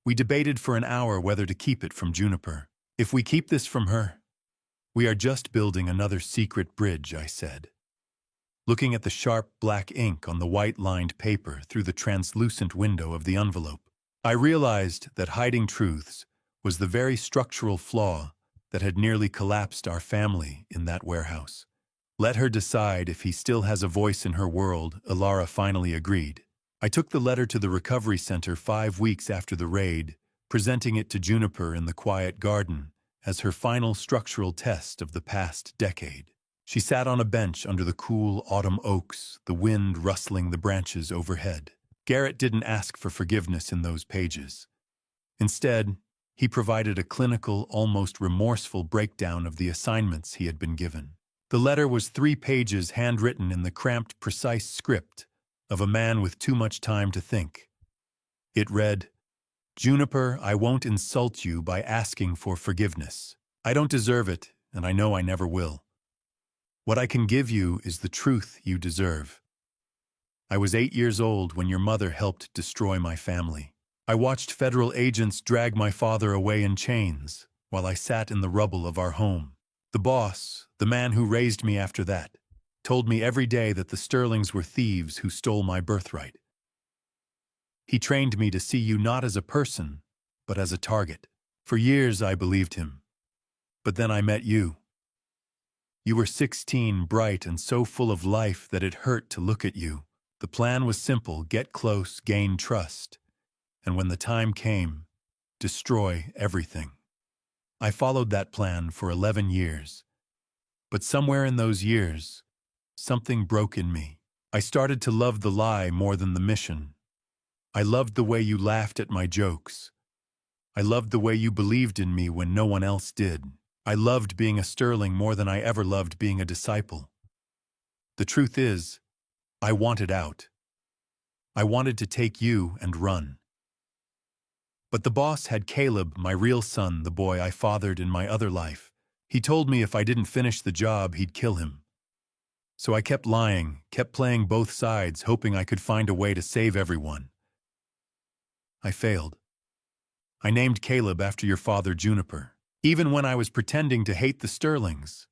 We debated for an hour whether to keep it from Juniper. If we keep this from her, we are just building another secret bridge, I said, looking at the sharp black ink on the white-lined paper through the translucent window of the envelope. I realized that hiding truths was the very structural flaw that had nearly collapsed our family in that warehouse. Let her decide if he still has a voice in her world, Ilara finally agreed. I took the letter to the recovery center 5 weeks after the raid, presenting it to Juniper in the quiet garden as her final structural test of the past decade. She sat on a bench under the cool autumn oaks, the wind rustling the branches overhead. Garrett didn't ask for forgiveness in those pages. Instead, he provided a clinical, almost remorseful breakdown of the assignments he had been given. The letter was 3 pages handwritten in the cramped, precise script of a man with too much time to think. It read, "Juniper, I won't insult you by asking for forgiveness. I don't deserve it, and I know I never will. What I can give you is the truth you deserve. I was 8 years old when your mother helped destroy my family. I watched federal agents drag my father away in chains while I sat in the rubble of our home. The boss, the man who raised me after that, told me every day that the Sterlings were thieves who stole my birthright. He trained me to see you not as a person, but as a target. For years I believed him. But then I met you. You were 16, bright and so full of life that it hurt to look at you. The plan was simple: get close, gain trust, and when the time came, destroy everything. I followed that plan for 11 years. But somewhere in those years, something broke in me. I started to love the lie more than the mission. I loved the way you laughed at my jokes. I loved the way you believed in me when no one else did. I loved being a Sterling more than I ever loved being a disciple. The truth is, I wanted out. I wanted to take you and run. But the boss had Caleb, my real son, the boy I fathered in my other life. He told me if I didn't finish the job, he'd kill him. So I kept lying, kept playing both sides, hoping I could find a way to save everyone. I failed. I named Caleb after your father, Juniper. Even when I was pretending to hate the Sterlings,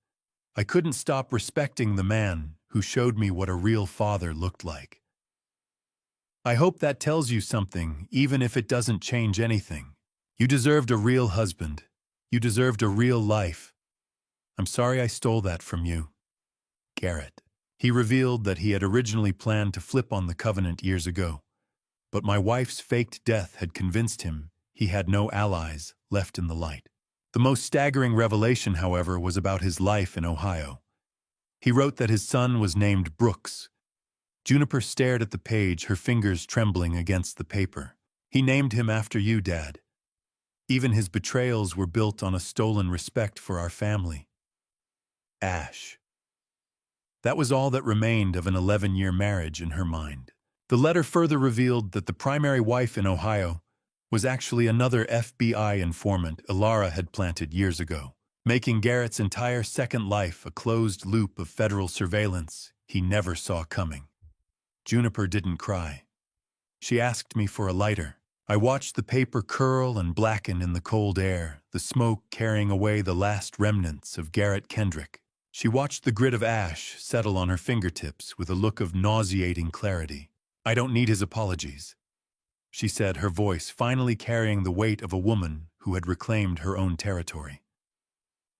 I couldn't stop respecting the man who showed me what a real father looked like. I hope that tells you something, even if it doesn't change anything. You deserved a real husband. You deserved a real life. I'm sorry I stole that from you. Garrett. He revealed that he had originally planned to flip on the Covenant years ago, but my wife's faked death had convinced him he had no allies left in the light. The most staggering revelation, however, was about his life in Ohio. He wrote that his son was named Brooks. Juniper stared at the page, her fingers trembling against the paper. He named him after you, Dad. Even his betrayals were built on a stolen respect for our family. Ash. That was all that remained of an 11-year marriage in her mind. The letter further revealed that the primary wife in Ohio was actually another FBI informant Ilara had planted years ago, making Garrett's entire second life a closed loop of federal surveillance he never saw coming. Juniper didn't cry. She asked me for a lighter. I watched the paper curl and blacken in the cold air, the smoke carrying away the last remnants of Garrett Kendrick. She watched the grit of ash settle on her fingertips with a look of nauseating clarity. I don't need his apologies, she said, her voice finally carrying the weight of a woman who had reclaimed her own territory.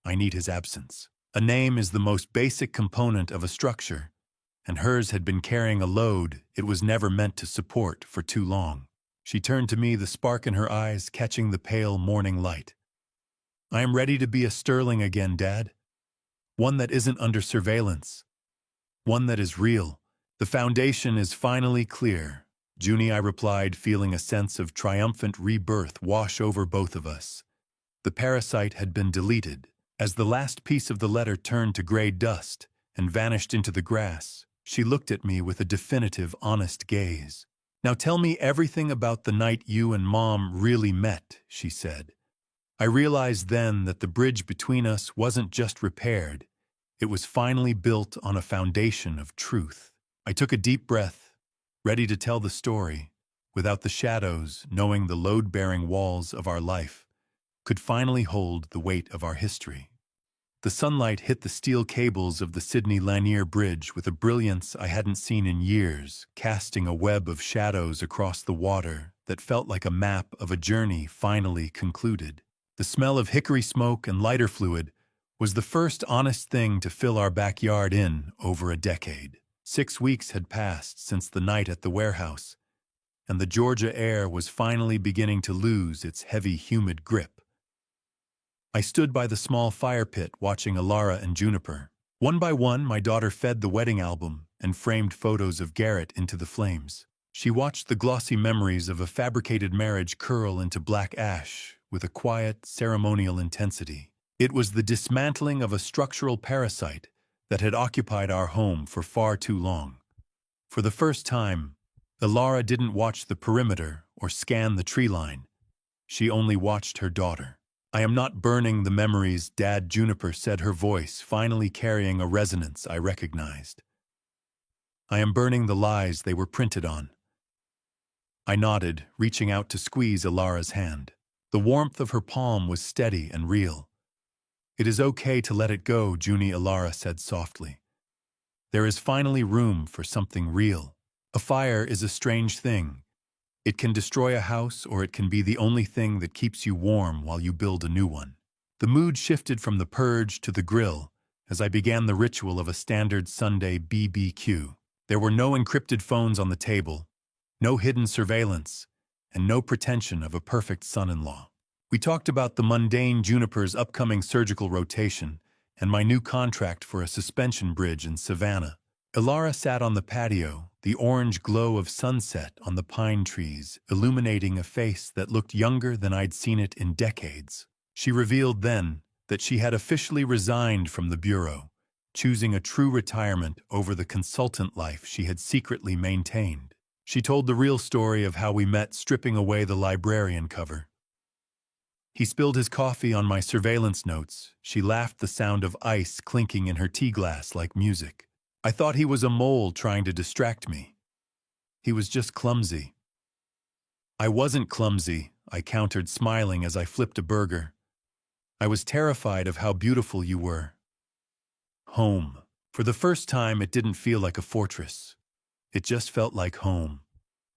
I need his absence. A name is the most basic component of a structure, and hers had been carrying a load it was never meant to support for too long. She turned to me, the spark in her eyes catching the pale morning light. I am ready to be a Sterling again, Dad. One that isn't under surveillance. One that is real. The foundation is finally clear, Junie, I replied, feeling a sense of triumphant rebirth wash over both of us. The parasite had been deleted. As the last piece of the letter turned to gray dust and vanished into the grass, she looked at me with a definitive, honest gaze. "Now tell me everything about the night you and Mom really met," she said. I realized then that the bridge between us wasn't just repaired, it was finally built on a foundation of truth. I took a deep breath, ready to tell the story, without the shadows, knowing the load-bearing walls of our life could finally hold the weight of our history. The sunlight hit the steel cables of the Sydney Lanier Bridge with a brilliance I hadn't seen in years, casting a web of shadows across the water that felt like a map of a journey finally concluded. The smell of hickory smoke and lighter fluid was the first honest thing to fill our backyard in over a decade. 6 weeks had passed since the night at the warehouse, and the Georgia air was finally beginning to lose its heavy, humid grip. I stood by the small fire pit watching Alara and Juniper. One by one, my daughter fed the wedding album and framed photos of Garrett into the flames. She watched the glossy memories of a fabricated marriage curl into black ash with a quiet, ceremonial intensity. It was the dismantling of a structural parasite that had occupied our home for far too long. For the first time, Alara didn't watch the perimeter or scan the tree line. She only watched her daughter. "I am not burning the memories, Dad," Juniper said, her voice finally carrying a resonance I recognized. "I am burning the lies they were printed on." I nodded, reaching out to squeeze Alara's hand. The warmth of her palm was steady and real. "It is okay to let it go," Junie, Alara said softly. "There is finally room for something real. A fire is a strange thing. It can destroy a house, or it can be the only thing that keeps you warm while you build a new one." The mood shifted from the purge to the grill as I began the ritual of a standard Sunday BBQ. There were no encrypted phones on the table, no hidden surveillance, and no pretension of a perfect son-in-law. We talked about the mundane, Juniper's upcoming surgical rotation, and my new contract for a suspension bridge in Savannah. Alara sat on the patio, the orange glow of sunset on the pine trees illuminating a face that looked younger than I'd seen it in decades. She revealed then that she had officially resigned from the bureau, choosing a true retirement over the consultant life she had secretly maintained. She told the real story of how we met stripping away the librarian cover. "He spilled his coffee on my surveillance notes." She laughed, the sound of ice clinking in her tea glass like music. "I thought he was a mole trying to distract me. He was just clumsy." "I wasn't clumsy," I countered, smiling as I flipped a burger. "I was terrified of how beautiful you were." Home. For the first time, it didn't feel like a fortress. It just felt like home.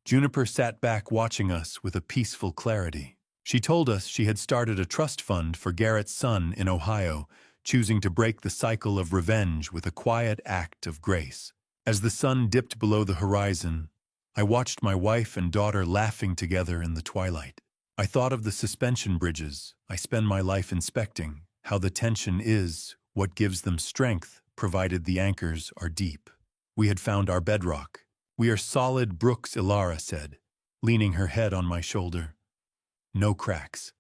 Juniper sat back watching us with a peaceful clarity. She told us she had started a trust fund for Garrett's son in Ohio, choosing to break the cycle of revenge with a quiet act of grace. As the sun dipped below the horizon, I watched my wife and daughter laughing together in the twilight. I thought of the suspension bridges I spend my life inspecting, how the tension is what gives them strength, provided the anchors are deep. We had found our bedrock. "We are solid, Brooks," Alara said, leaning her head on my shoulder. "No cracks."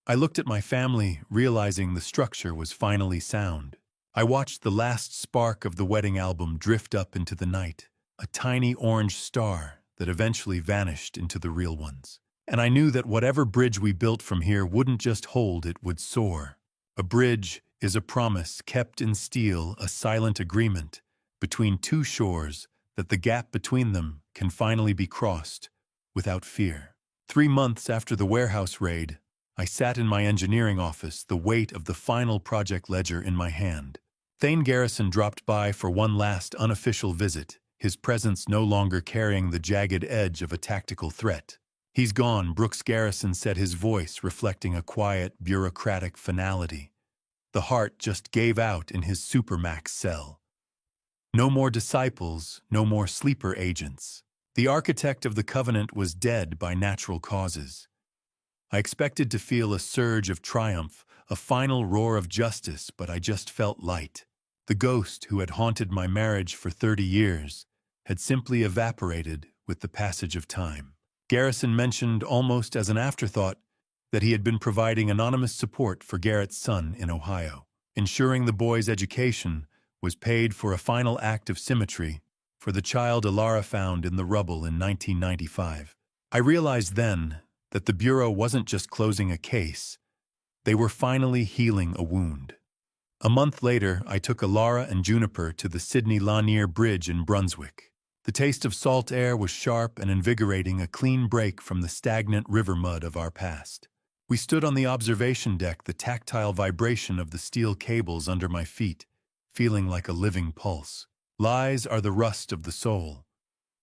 I looked at my family, realizing the structure was finally sound. I watched the last spark of the wedding album drift up into the night, a tiny orange star that eventually vanished into the real ones. And I knew that whatever bridge we built from here wouldn't just hold, it would soar. A bridge is a promise kept in steel, a silent agreement between two shores that the gap between them can finally be crossed without fear. 3 months after the warehouse raid, I sat in my engineering office, the weight of the final project ledger in my hand. Thane Garrison dropped by for one last unofficial visit, his presence no longer carrying the jagged edge of a tactical threat. "He's gone," Brooks Garrison said, his voice reflecting a quiet, bureaucratic finality. The heart just gave out in his supermax cell. No more disciples, no more sleeper agents. The architect of the covenant was dead by natural causes. I expected to feel a surge of triumph, a final roar of justice, but I just felt light. The ghost who had haunted my marriage for 30 years had simply evaporated with the passage of time. Garrison mentioned, almost as an afterthought, that he had been providing anonymous support for Garrett's son in Ohio. Ensuring the boy's education was paid for a final act of symmetry for the child Ilara found in the rubble in 1995. I realized then that the Bureau wasn't just closing a case, they were finally healing a wound. A month later, I took Ilara and Juniper to the Sydney Lanier Bridge in Brunswick. The taste of salt air was sharp and invigorating, a clean break from the stagnant river mud of our past. We stood on the observation deck, the tactile vibration of the steel cables under my feet, feeling like a living pulse. Lies are the rust of the soul.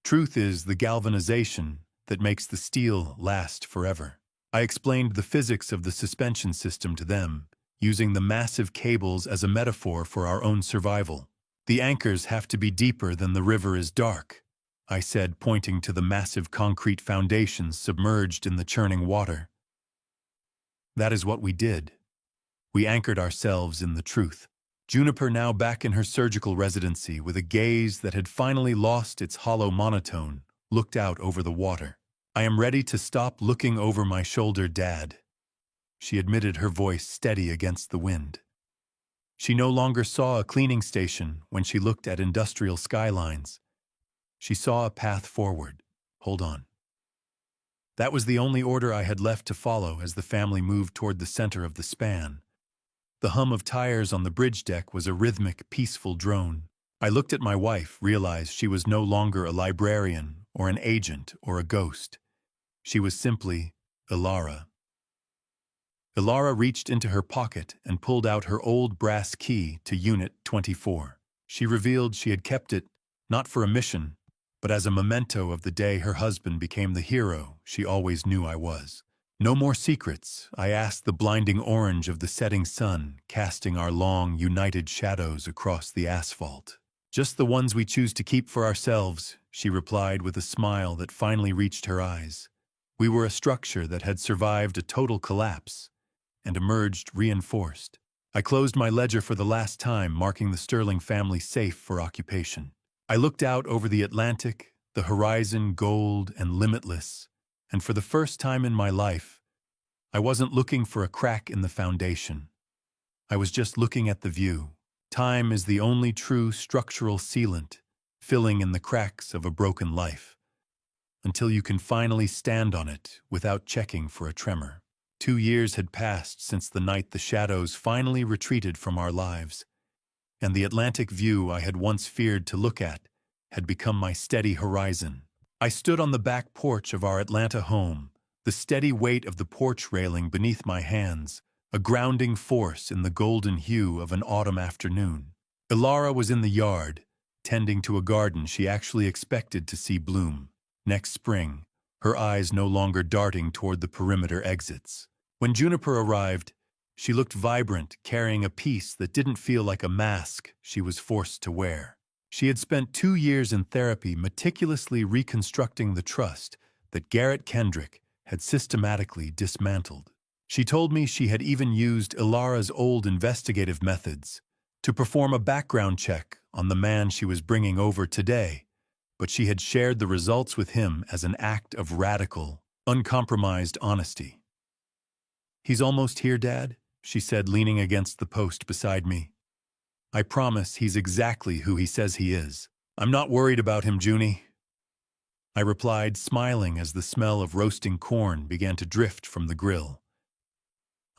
Truth is the galvanization that makes the steel last forever. I explained the physics of the suspension system to them, using the massive cables as a metaphor for our own survival. The anchors have to be deeper than the river is dark, I said, pointing to the massive concrete foundations submerged in the churning water. That is what we did. We anchored ourselves in the truth. Juniper, now back in her surgical residency with a gaze that had finally lost its hollow monotone, looked out over the water. I am ready to stop looking over my shoulder, Dad, she admitted, her voice steady against the wind. She no longer saw a cleaning station when she looked at industrial skylines. She saw a path forward. Hold on. That was the only order I had left to follow as the family moved toward the center of the span. The hum of tires on the bridge deck was a rhythmic, peaceful drone. I looked at my wife, realized she was no longer a librarian or an agent or a ghost. She was simply Ilara. Ilara reached into her pocket and pulled out her old brass key to Unit 24. She revealed she had kept it, not for a mission, but as a memento of the day her husband became the hero she always knew I was. No more secrets, I asked, the blinding orange of the setting sun casting our long, united shadows across the asphalt. Just the ones we choose to keep for ourselves, she replied with a smile that finally reached her eyes. We were a structure that had survived a total collapse and emerged reinforced. I closed my ledger for the last time, marking the Sterling family safe for occupation. I looked out over the Atlantic, the horizon gold and limitless, and for the first time in my life, I wasn't looking for a crack in the foundation. I was just looking at the view. Time is the only true structural sealant, filling in the cracks of a broken life, until you can finally stand on it without checking for a tremor. 2 years had passed since the night the shadows finally retreated from our lives, and the Atlantic view I had once feared to look at had become my steady horizon. I stood on the back porch of our Atlanta home, the steady weight of the porch railing beneath my hands, a grounding force in the golden hue of an autumn afternoon. Ilara was in the yard, tending to a garden she actually expected to see bloom next spring, her eyes no longer darting toward the perimeter exits. When Juniper arrived, she looked vibrant, carrying a piece that didn't feel like a mask she was forced to wear. She had spent 2 years in therapy meticulously reconstructing the trust that Garrett Kendrick had systematically dismantled. She told me she had even used Ilara's old investigative methods to perform a background check on the man she was bringing over today, but she had shared the results with him as an act of radical, uncompromised honesty. "He's almost here, Dad," she said, leaning against the post beside me. "I promise he's exactly who he says he is. I'm not worried about him, Junie," I replied, smiling as the smell of roasting corn began to drift from the grill.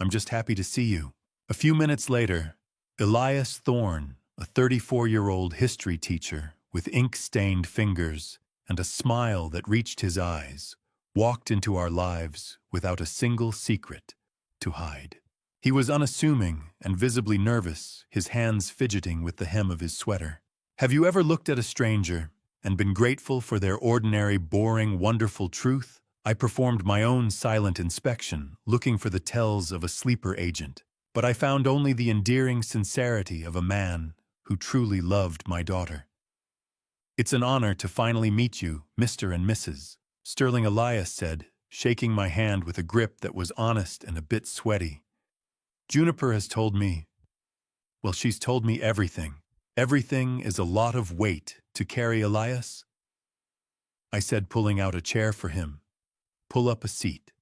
"I'm just happy to see you." A few minutes later, Elias Thorne, a 34-year-old history teacher with ink-stained fingers and a smile that reached his eyes, walked into our lives without a single secret to hide. He was unassuming and visibly nervous, his hands fidgeting with the hem of his sweater. Have you ever looked at a stranger and been grateful for their ordinary, boring, wonderful truth? I performed my own silent inspection, looking for the tells of a sleeper agent, but I found only the endearing sincerity of a man who truly loved my daughter. "It's an honor to finally meet you, Mr. and Mrs. Sterling," Elias said, shaking my hand with a grip that was honest and a bit sweaty. "Juniper has told me, well, she's told me everything. Everything is a lot of weight to carry, Elias," I said, pulling out a chair for him. "Pull up a seat."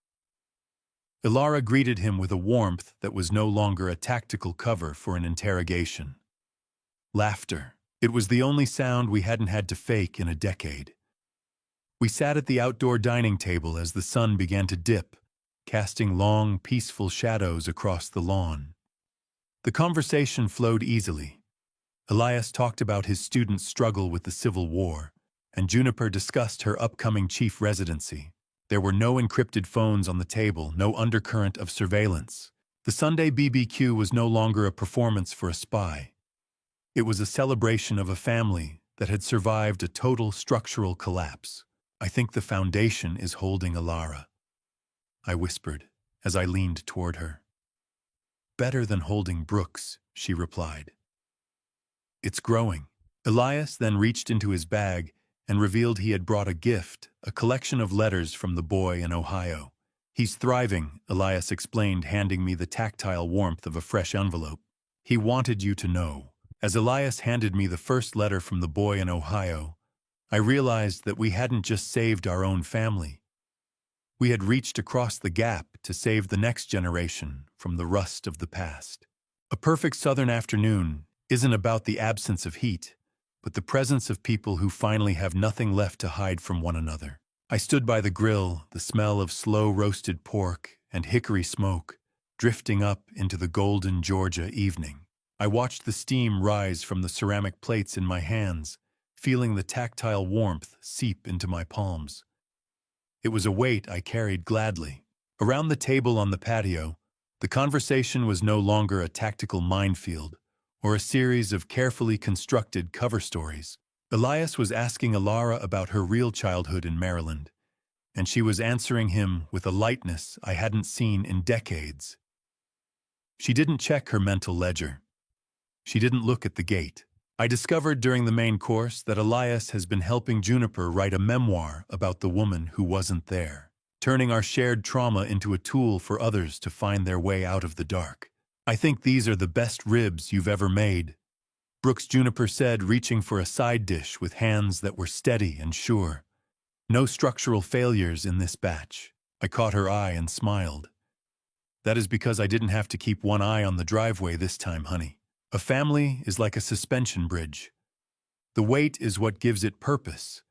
Ilara greeted him with a warmth that was no longer a tactical cover for an interrogation. Laughter, It was the only sound we hadn't had to fake in a decade. We sat at the outdoor dining table as the sun began to dip, casting long, peaceful shadows across the lawn. The conversation flowed easily. Elias talked about his students' struggle with the Civil War, and Juniper discussed her upcoming chief residency. There were no encrypted phones on the table, no undercurrent of surveillance. The Sunday BBQ was no longer a performance for a spy. It was a celebration of a family that had survived a total structural collapse. "I think the foundation is holding Alara," I whispered as I leaned toward her. "Better than holding Brooks," she replied. "It's growing." Elias then reached into his bag and revealed he had brought a gift, a collection of letters from the boy in Ohio. "He's thriving," Elias explained, handing me the tactile warmth of a fresh envelope. "He wanted you to know." As Elias handed me the first letter from the boy in Ohio, I realized that we hadn't just saved our own family. We had reached across the gap to save the next generation from the rust of the past. A perfect southern afternoon isn't about the absence of heat, but the presence of people who finally have nothing left to hide from one another. I stood by the grill, the smell of slow-roasted pork and hickory smoke drifting up into the golden Georgia evening. I watched the steam rise from the ceramic plates in my hands, feeling the tactile warmth seep into my palms. It was a weight I carried gladly. Around the table on the patio, the conversation was no longer a tactical minefield or a series of carefully constructed cover stories. Elias was asking Alara about her real childhood in Maryland, and she was answering him with a lightness I hadn't seen in decades. She didn't check her mental ledger. She didn't look at the gate. I discovered during the main course that Elias has been helping Juniper write a memoir about the woman who wasn't there, turning our shared trauma into a tool for others to find their way out of the dark. "I think these are the best ribs you've ever made," Brooks Juniper said, reaching for a side dish with hands that were steady and sure. "No structural failures in this batch." I caught her eye and smiled. "That is because I didn't have to keep one eye on the driveway this time, honey. A family is like a suspension bridge. The weight is what gives it purpose,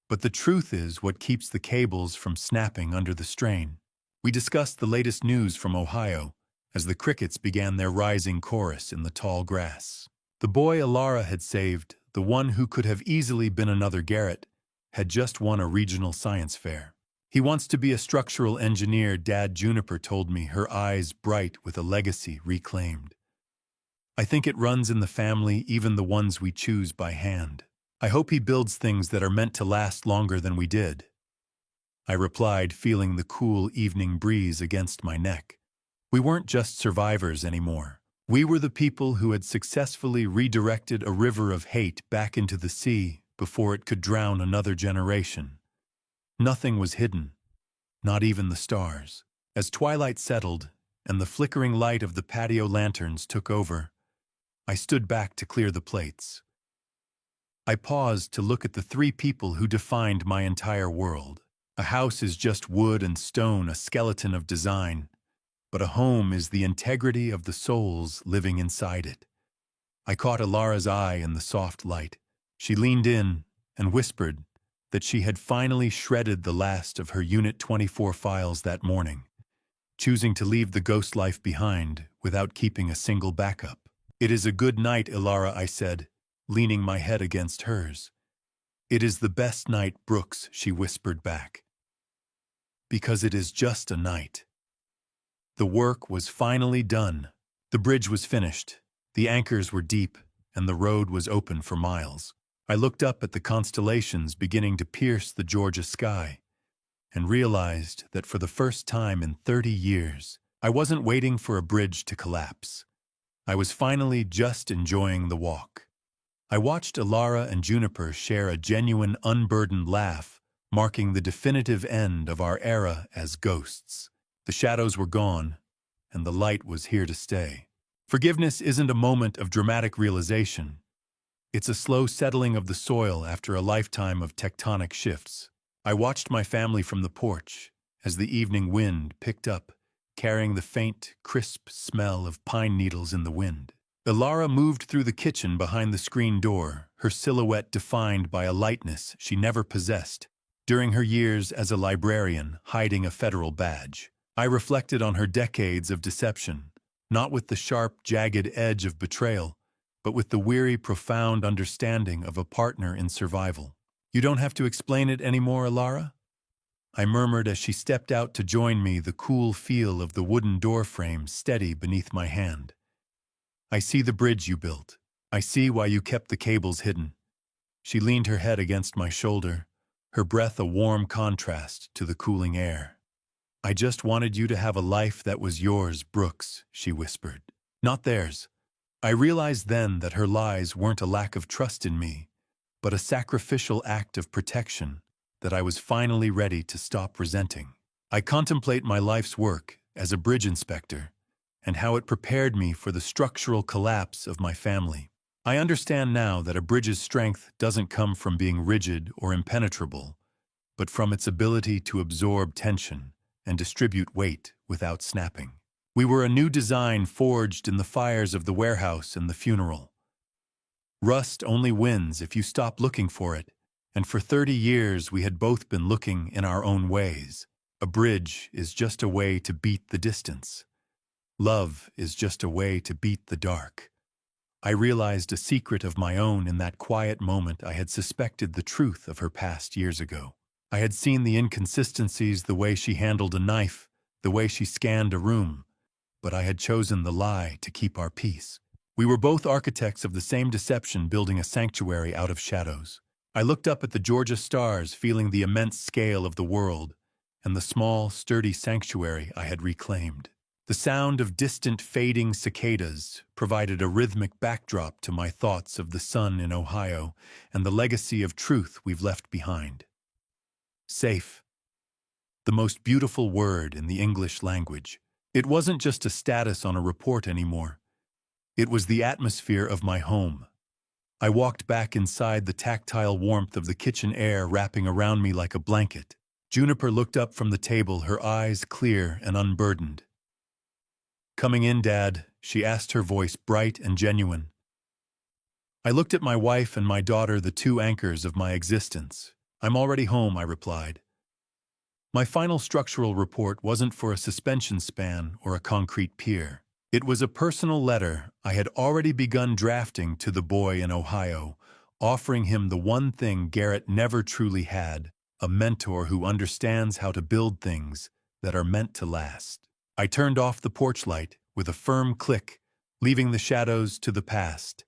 but the truth is what keeps the cables from snapping under the strain." We discussed the latest news from Ohio as the crickets began their rising chorus in the tall grass. The boy Alara had saved, the one who could have easily been another Garrett, had just won a regional science fair. "He wants to be a structural engineer," Dad Juniper told me, her eyes bright with a legacy reclaimed. "I think it runs in the family, even the ones we choose by hand. I hope he builds things that are meant to last longer than we did," I replied, feeling the cool evening breeze against my neck. We weren't just survivors anymore. We were the people who had successfully redirected a river of hate back into the sea before it could drown another generation. Nothing was hidden, not even the stars. As twilight settled and the flickering light of the patio lanterns took over, I stood back to clear the plates. I paused to look at the three people who defined my entire world. A house is just wood and stone, a skeleton of design, but a home is the integrity of the souls living inside it. I caught Alara's eye in the soft light. She leaned in and whispered that she had finally shredded the last of her Unit 24 files that morning, choosing to leave the ghost life behind without keeping a single backup. "It is a good night, Alara," I said, leaning my head against hers. "It is the best night, Brooks," she whispered back. "Because it is just a night." The work was finally done. The bridge was finished, the anchors were deep, and the road was open for miles. I looked up at the constellations beginning to pierce the Georgia sky, and realized that for the first time in 30 years, I wasn't waiting for a bridge to collapse. I was finally just enjoying the walk. I watched Alara and Juniper share a genuine, unburdened laugh, marking the definitive end of our era as ghosts. The shadows were gone, and the light was here to stay. Forgiveness isn't a moment of dramatic realization. It's a slow settling of the soil after a lifetime of tectonic shifts. I watched my family from the porch as the evening wind picked up, carrying the faint, crisp smell of pine needles in the wind. Ilara moved through the kitchen behind the screen door, her silhouette defined by a lightness she never possessed during her years as a librarian hiding a federal badge. I reflected on her decades of deception, not with the sharp, jagged edge of betrayal, but with the weary, profound understanding of a partner in survival. "You don't have to explain it anymore, Ilara?" I murmured as she stepped out to join me, the cool feel of the wooden door frame steady beneath my hand. "I see the bridge you built. I see why you kept the cables hidden." She leaned her head against my shoulder, her breath a warm contrast to the cooling air. "I just wanted you to have a life that was yours, Brooks," she whispered. "Not theirs." I realized then that her lies weren't a lack of trust in me, but a sacrificial act of protection that I was finally ready to stop resenting. I contemplate my life's work as a bridge inspector and how it prepared me for the structural collapse of my family. I understand now that a bridge's strength doesn't come from being rigid or impenetrable, but from its ability to absorb tension and distribute weight without snapping. We were a new design forged in the fires of the warehouse and the funeral. Rust only wins if you stop looking for it, and for 30 years we had both been looking in our own ways. A bridge is just a way to beat the distance. Love is just a way to beat the dark. I realized a secret of my own in that quiet moment. I had suspected the truth of her past years ago. I had seen the inconsistencies, the way she handled a knife, the way she scanned a room, but I had chosen the lie to keep our peace. We were both architects of the same deception, building a sanctuary out of shadows. I looked up at the Georgia stars, feeling the immense scale of the world and the small, sturdy sanctuary I had reclaimed. The sound of distant, fading cicadas provided a rhythmic backdrop to my thoughts of the sun in Ohio and the legacy of truth we've left behind. Safe. The most beautiful word in the English language. It wasn't just a status on a report anymore. It was the atmosphere of my home. I walked back inside, the tactile warmth of the kitchen air wrapping around me like a blanket. Juniper looked up from the table, her eyes clear and unburdened. "Coming in, Dad?" she asked, her voice bright and genuine. I looked at my wife and my daughter, the two anchors of my existence. "I'm already home," I replied. My final structural report wasn't for a suspension span or a concrete pier. It was a personal letter I had already begun drafting to the boy in Ohio, offering him the one thing Garrett never truly had, a mentor who understands how to build things that are meant to last. I turned off the porch light with a firm click, leaving the shadows to the past,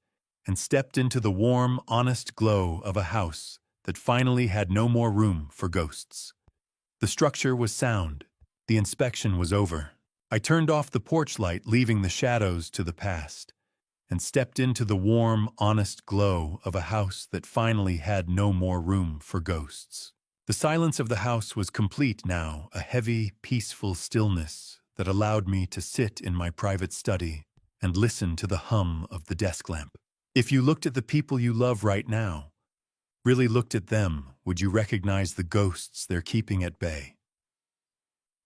and stepped into the warm, honest glow of a house that finally had no more room for ghosts. The structure was sound. The inspection was over. I turned off the porch light, leaving the shadows to the past, and stepped into the warm, honest glow of a house that finally had no more room for ghosts. The silence of the house was complete now, a heavy, peaceful stillness that allowed me to sit in my private study and listen to the hum of the desk lamp. If you looked at the people you love right now, really looked at them, would you recognize the ghosts they're keeping at bay?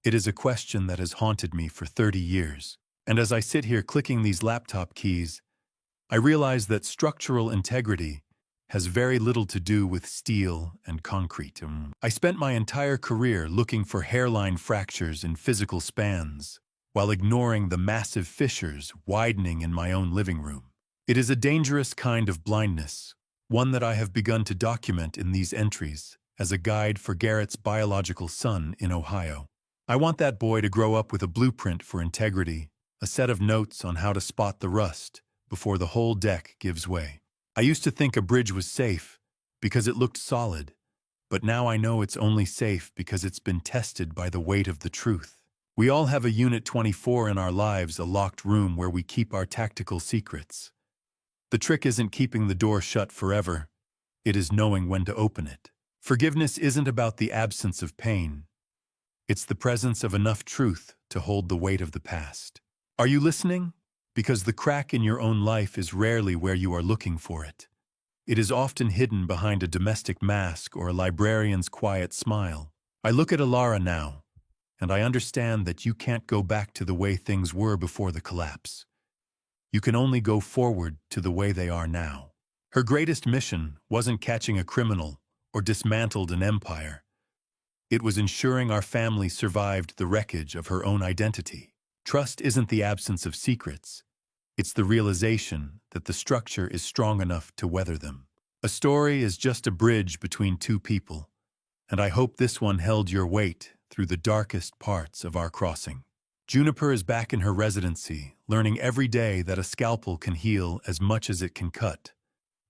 It is a question that has haunted me for 30 years, and as I sit here clicking these laptop keys, I realize that structural integrity has very little to do with steel and concrete. I spent my entire career looking for hairline fractures in physical spans, while ignoring the massive fissures widening in my own living room. It is a dangerous kind of blindness, one that I have begun to document in these entries as a guide for Garrett's biological son in Ohio. I want that boy to grow up with a blueprint for integrity, a set of notes on how to spot the rust before the whole deck gives way. I used to think a bridge was safe because it looked solid, but now I know it's only safe because it's been tested by the weight of the truth. We all have a Unit 24 in our lives, a locked room where we keep our tactical secrets. The trick isn't keeping the door shut forever. It is knowing when to open it. Forgiveness isn't about the absence of pain. It's the presence of enough truth to hold the weight of the past. Are you listening? Because the crack in your own life is rarely where you are looking for it. It is often hidden behind a domestic mask or a librarian's quiet smile. I look at Ilara now, and I understand that you can't go back to the way things were before the collapse. You can only go forward to the way they are now. Her greatest mission wasn't catching a criminal or dismantled an empire. It was ensuring our family survived the wreckage of her own identity. Trust isn't the absence of secrets. It's the realization that the structure is strong enough to weather them. A story is just a bridge between two people, and I hope this one held your weight through the darkest parts of our crossing. Juniper is back in her residency, learning every day that a scalpel can heal as much as it can cut,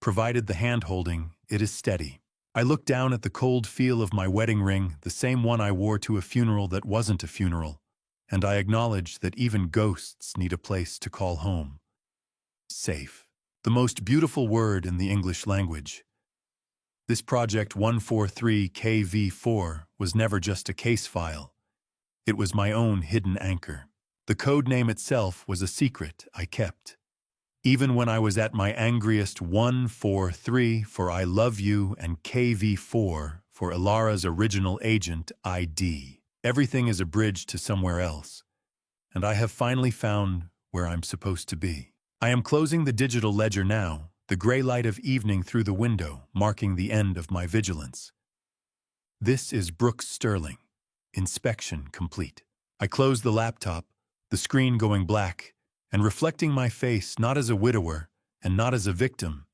provided the hand-holding, it is steady. I look down at the cold feel of my wedding ring, the same one I wore to a funeral that wasn't a funeral, and I acknowledge that even ghosts need a place to call home. Safe. The most beautiful word in the English language. This Project 143KV4 was never just a case file. It was my own hidden anchor. The code name itself was a secret I kept. Even when I was at my angriest, 143 for I love you and KV4 for Ilara's original agent ID. Everything is a bridge to somewhere else, and I have finally found where I'm supposed to be. I am closing the digital ledger now, the gray light of evening through the window, marking the end of my vigilance. This is Brooks Sterling. Inspection complete. I close the laptop, the screen going black, and reflecting my face not as a widower and not as a victim,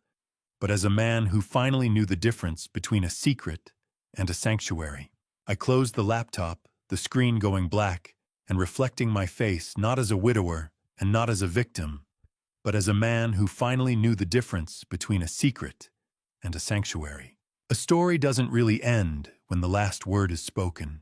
but as a man who finally knew the difference between a secret and a sanctuary. I close the laptop, the screen going black, and reflecting my face not as a widower and not as a victim, but as a man who finally knew the difference between a secret and a sanctuary. A story doesn't really end when the last word is spoken.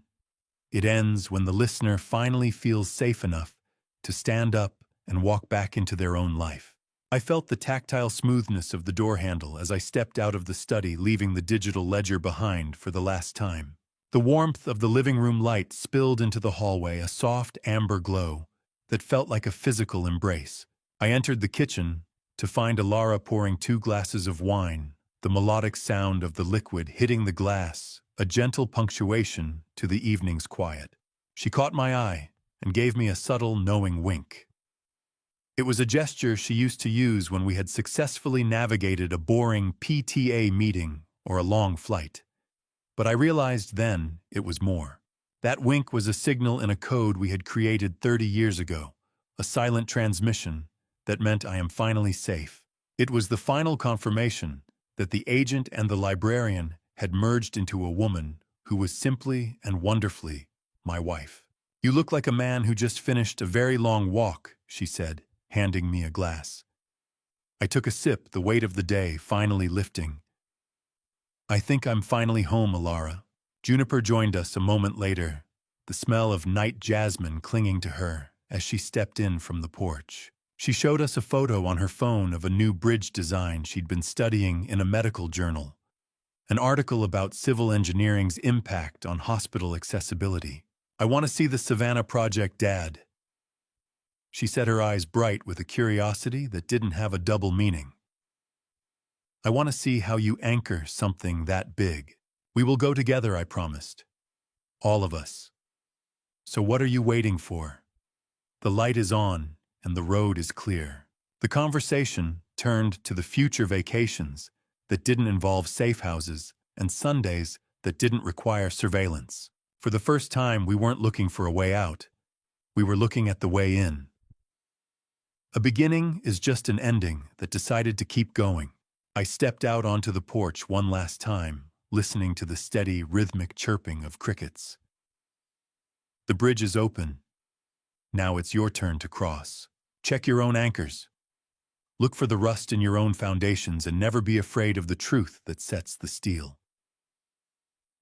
It ends when the listener finally feels safe enough to stand up and walk back into their own life. I felt the tactile smoothness of the door handle as I stepped out of the study, leaving the digital ledger behind for the last time. The warmth of the living room light spilled into the hallway, a soft amber glow that felt like a physical embrace. I entered the kitchen to find Ilara pouring 2 glasses of wine, the melodic sound of the liquid hitting the glass, a gentle punctuation to the evening's quiet. She caught my eye and gave me a subtle, knowing wink. It was a gesture she used to use when we had successfully navigated a boring PTA meeting or a long flight. But I realized then it was more. That wink was a signal in a code we had created 30 years ago, a silent transmission that meant I am finally safe. It was the final confirmation that the agent and the librarian had merged into a woman who was simply and wonderfully my wife. "You look like a man who just finished a very long walk," she said, handing me a glass. I took a sip, the weight of the day finally lifting. "I think I'm finally home, Ilara." Juniper joined us a moment later, the smell of night jasmine clinging to her as she stepped in from the porch. She showed us a photo on her phone of a new bridge design she'd been studying in a medical journal, an article about civil engineering's impact on hospital accessibility. "I want to see the Savannah project, Dad." She said, her eyes bright with a curiosity that didn't have a double meaning. "I want to see how you anchor something that big. We will go together," I promised. "All of us. So what are you waiting for?" The light is on, and the road is clear. The conversation turned to the future vacations that didn't involve safe houses and Sundays that didn't require surveillance. For the first time, we weren't looking for a way out. We were looking at the way in. A beginning is just an ending that decided to keep going. I stepped out onto the porch one last time, listening to the steady, rhythmic chirping of crickets. The bridge is open. Now it's your turn to cross. Check your own anchors. Look for the rust in your own foundations and never be afraid of the truth that sets the steel.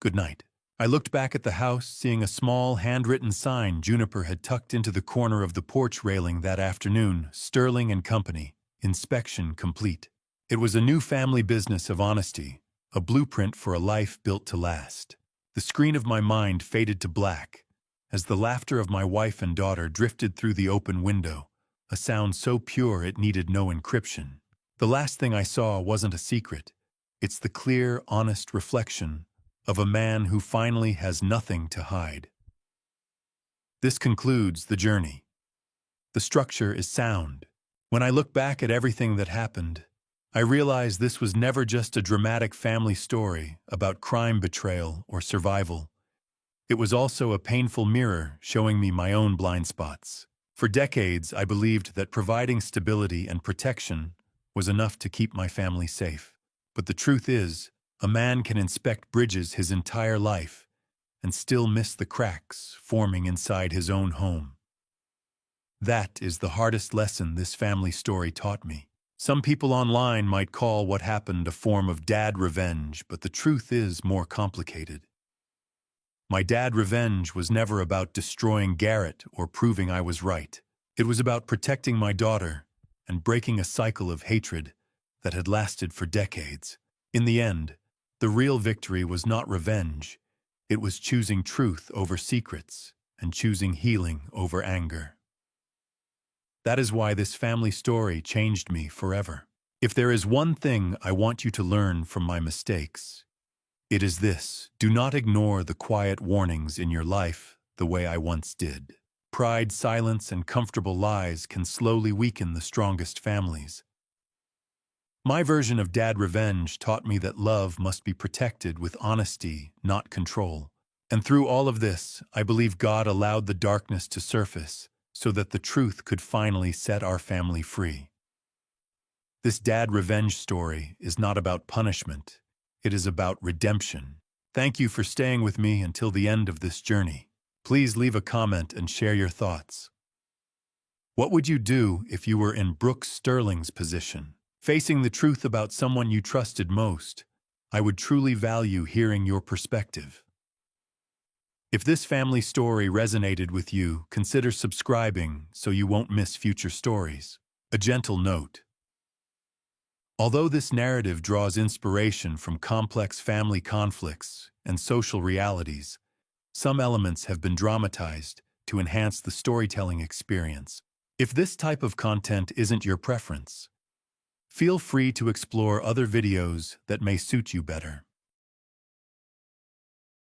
Good night. I looked back at the house, seeing a small, handwritten sign Juniper had tucked into the corner of the porch railing that afternoon, Sterling and Company, inspection complete. It was a new family business of honesty, a blueprint for a life built to last. The screen of my mind faded to black as the laughter of my wife and daughter drifted through the open window, a sound so pure it needed no encryption. The last thing I saw wasn't a secret. It's the clear, honest reflection of a man who finally has nothing to hide. This concludes the journey. The structure is sound. When I look back at everything that happened, I realize this was never just a dramatic family story about crime, betrayal, or survival. It was also a painful mirror showing me my own blind spots. For decades, I believed that providing stability and protection was enough to keep my family safe. But the truth is, a man can inspect bridges his entire life and still miss the cracks forming inside his own home. That is the hardest lesson this family story taught me. Some people online might call what happened a form of dad revenge, but the truth is more complicated. My dad revenge was never about destroying Garrett or proving I was right. It was about protecting my daughter and breaking a cycle of hatred that had lasted for decades. In the end, the real victory was not revenge. It was choosing truth over secrets and choosing healing over anger. That is why this family story changed me forever. If there is one thing I want you to learn from my mistakes, it is this: do not ignore the quiet warnings in your life the way I once did. Pride, silence, and comfortable lies can slowly weaken the strongest families. My version of dad revenge taught me that love must be protected with honesty, not control. And through all of this, I believe God allowed the darkness to surface so that the truth could finally set our family free. This dad revenge story is not about punishment. It is about redemption. Thank you for staying with me until the end of this journey. Please leave a comment and share your thoughts. What would you do if you were in Brooke Sterling's position, facing the truth about someone you trusted most? I would truly value hearing your perspective. If this family story resonated with you, consider subscribing so you won't miss future stories. A gentle note: although this narrative draws inspiration from complex family conflicts and social realities, some elements have been dramatized to enhance the storytelling experience. If this type of content isn't your preference, feel free to explore other videos that may suit you better.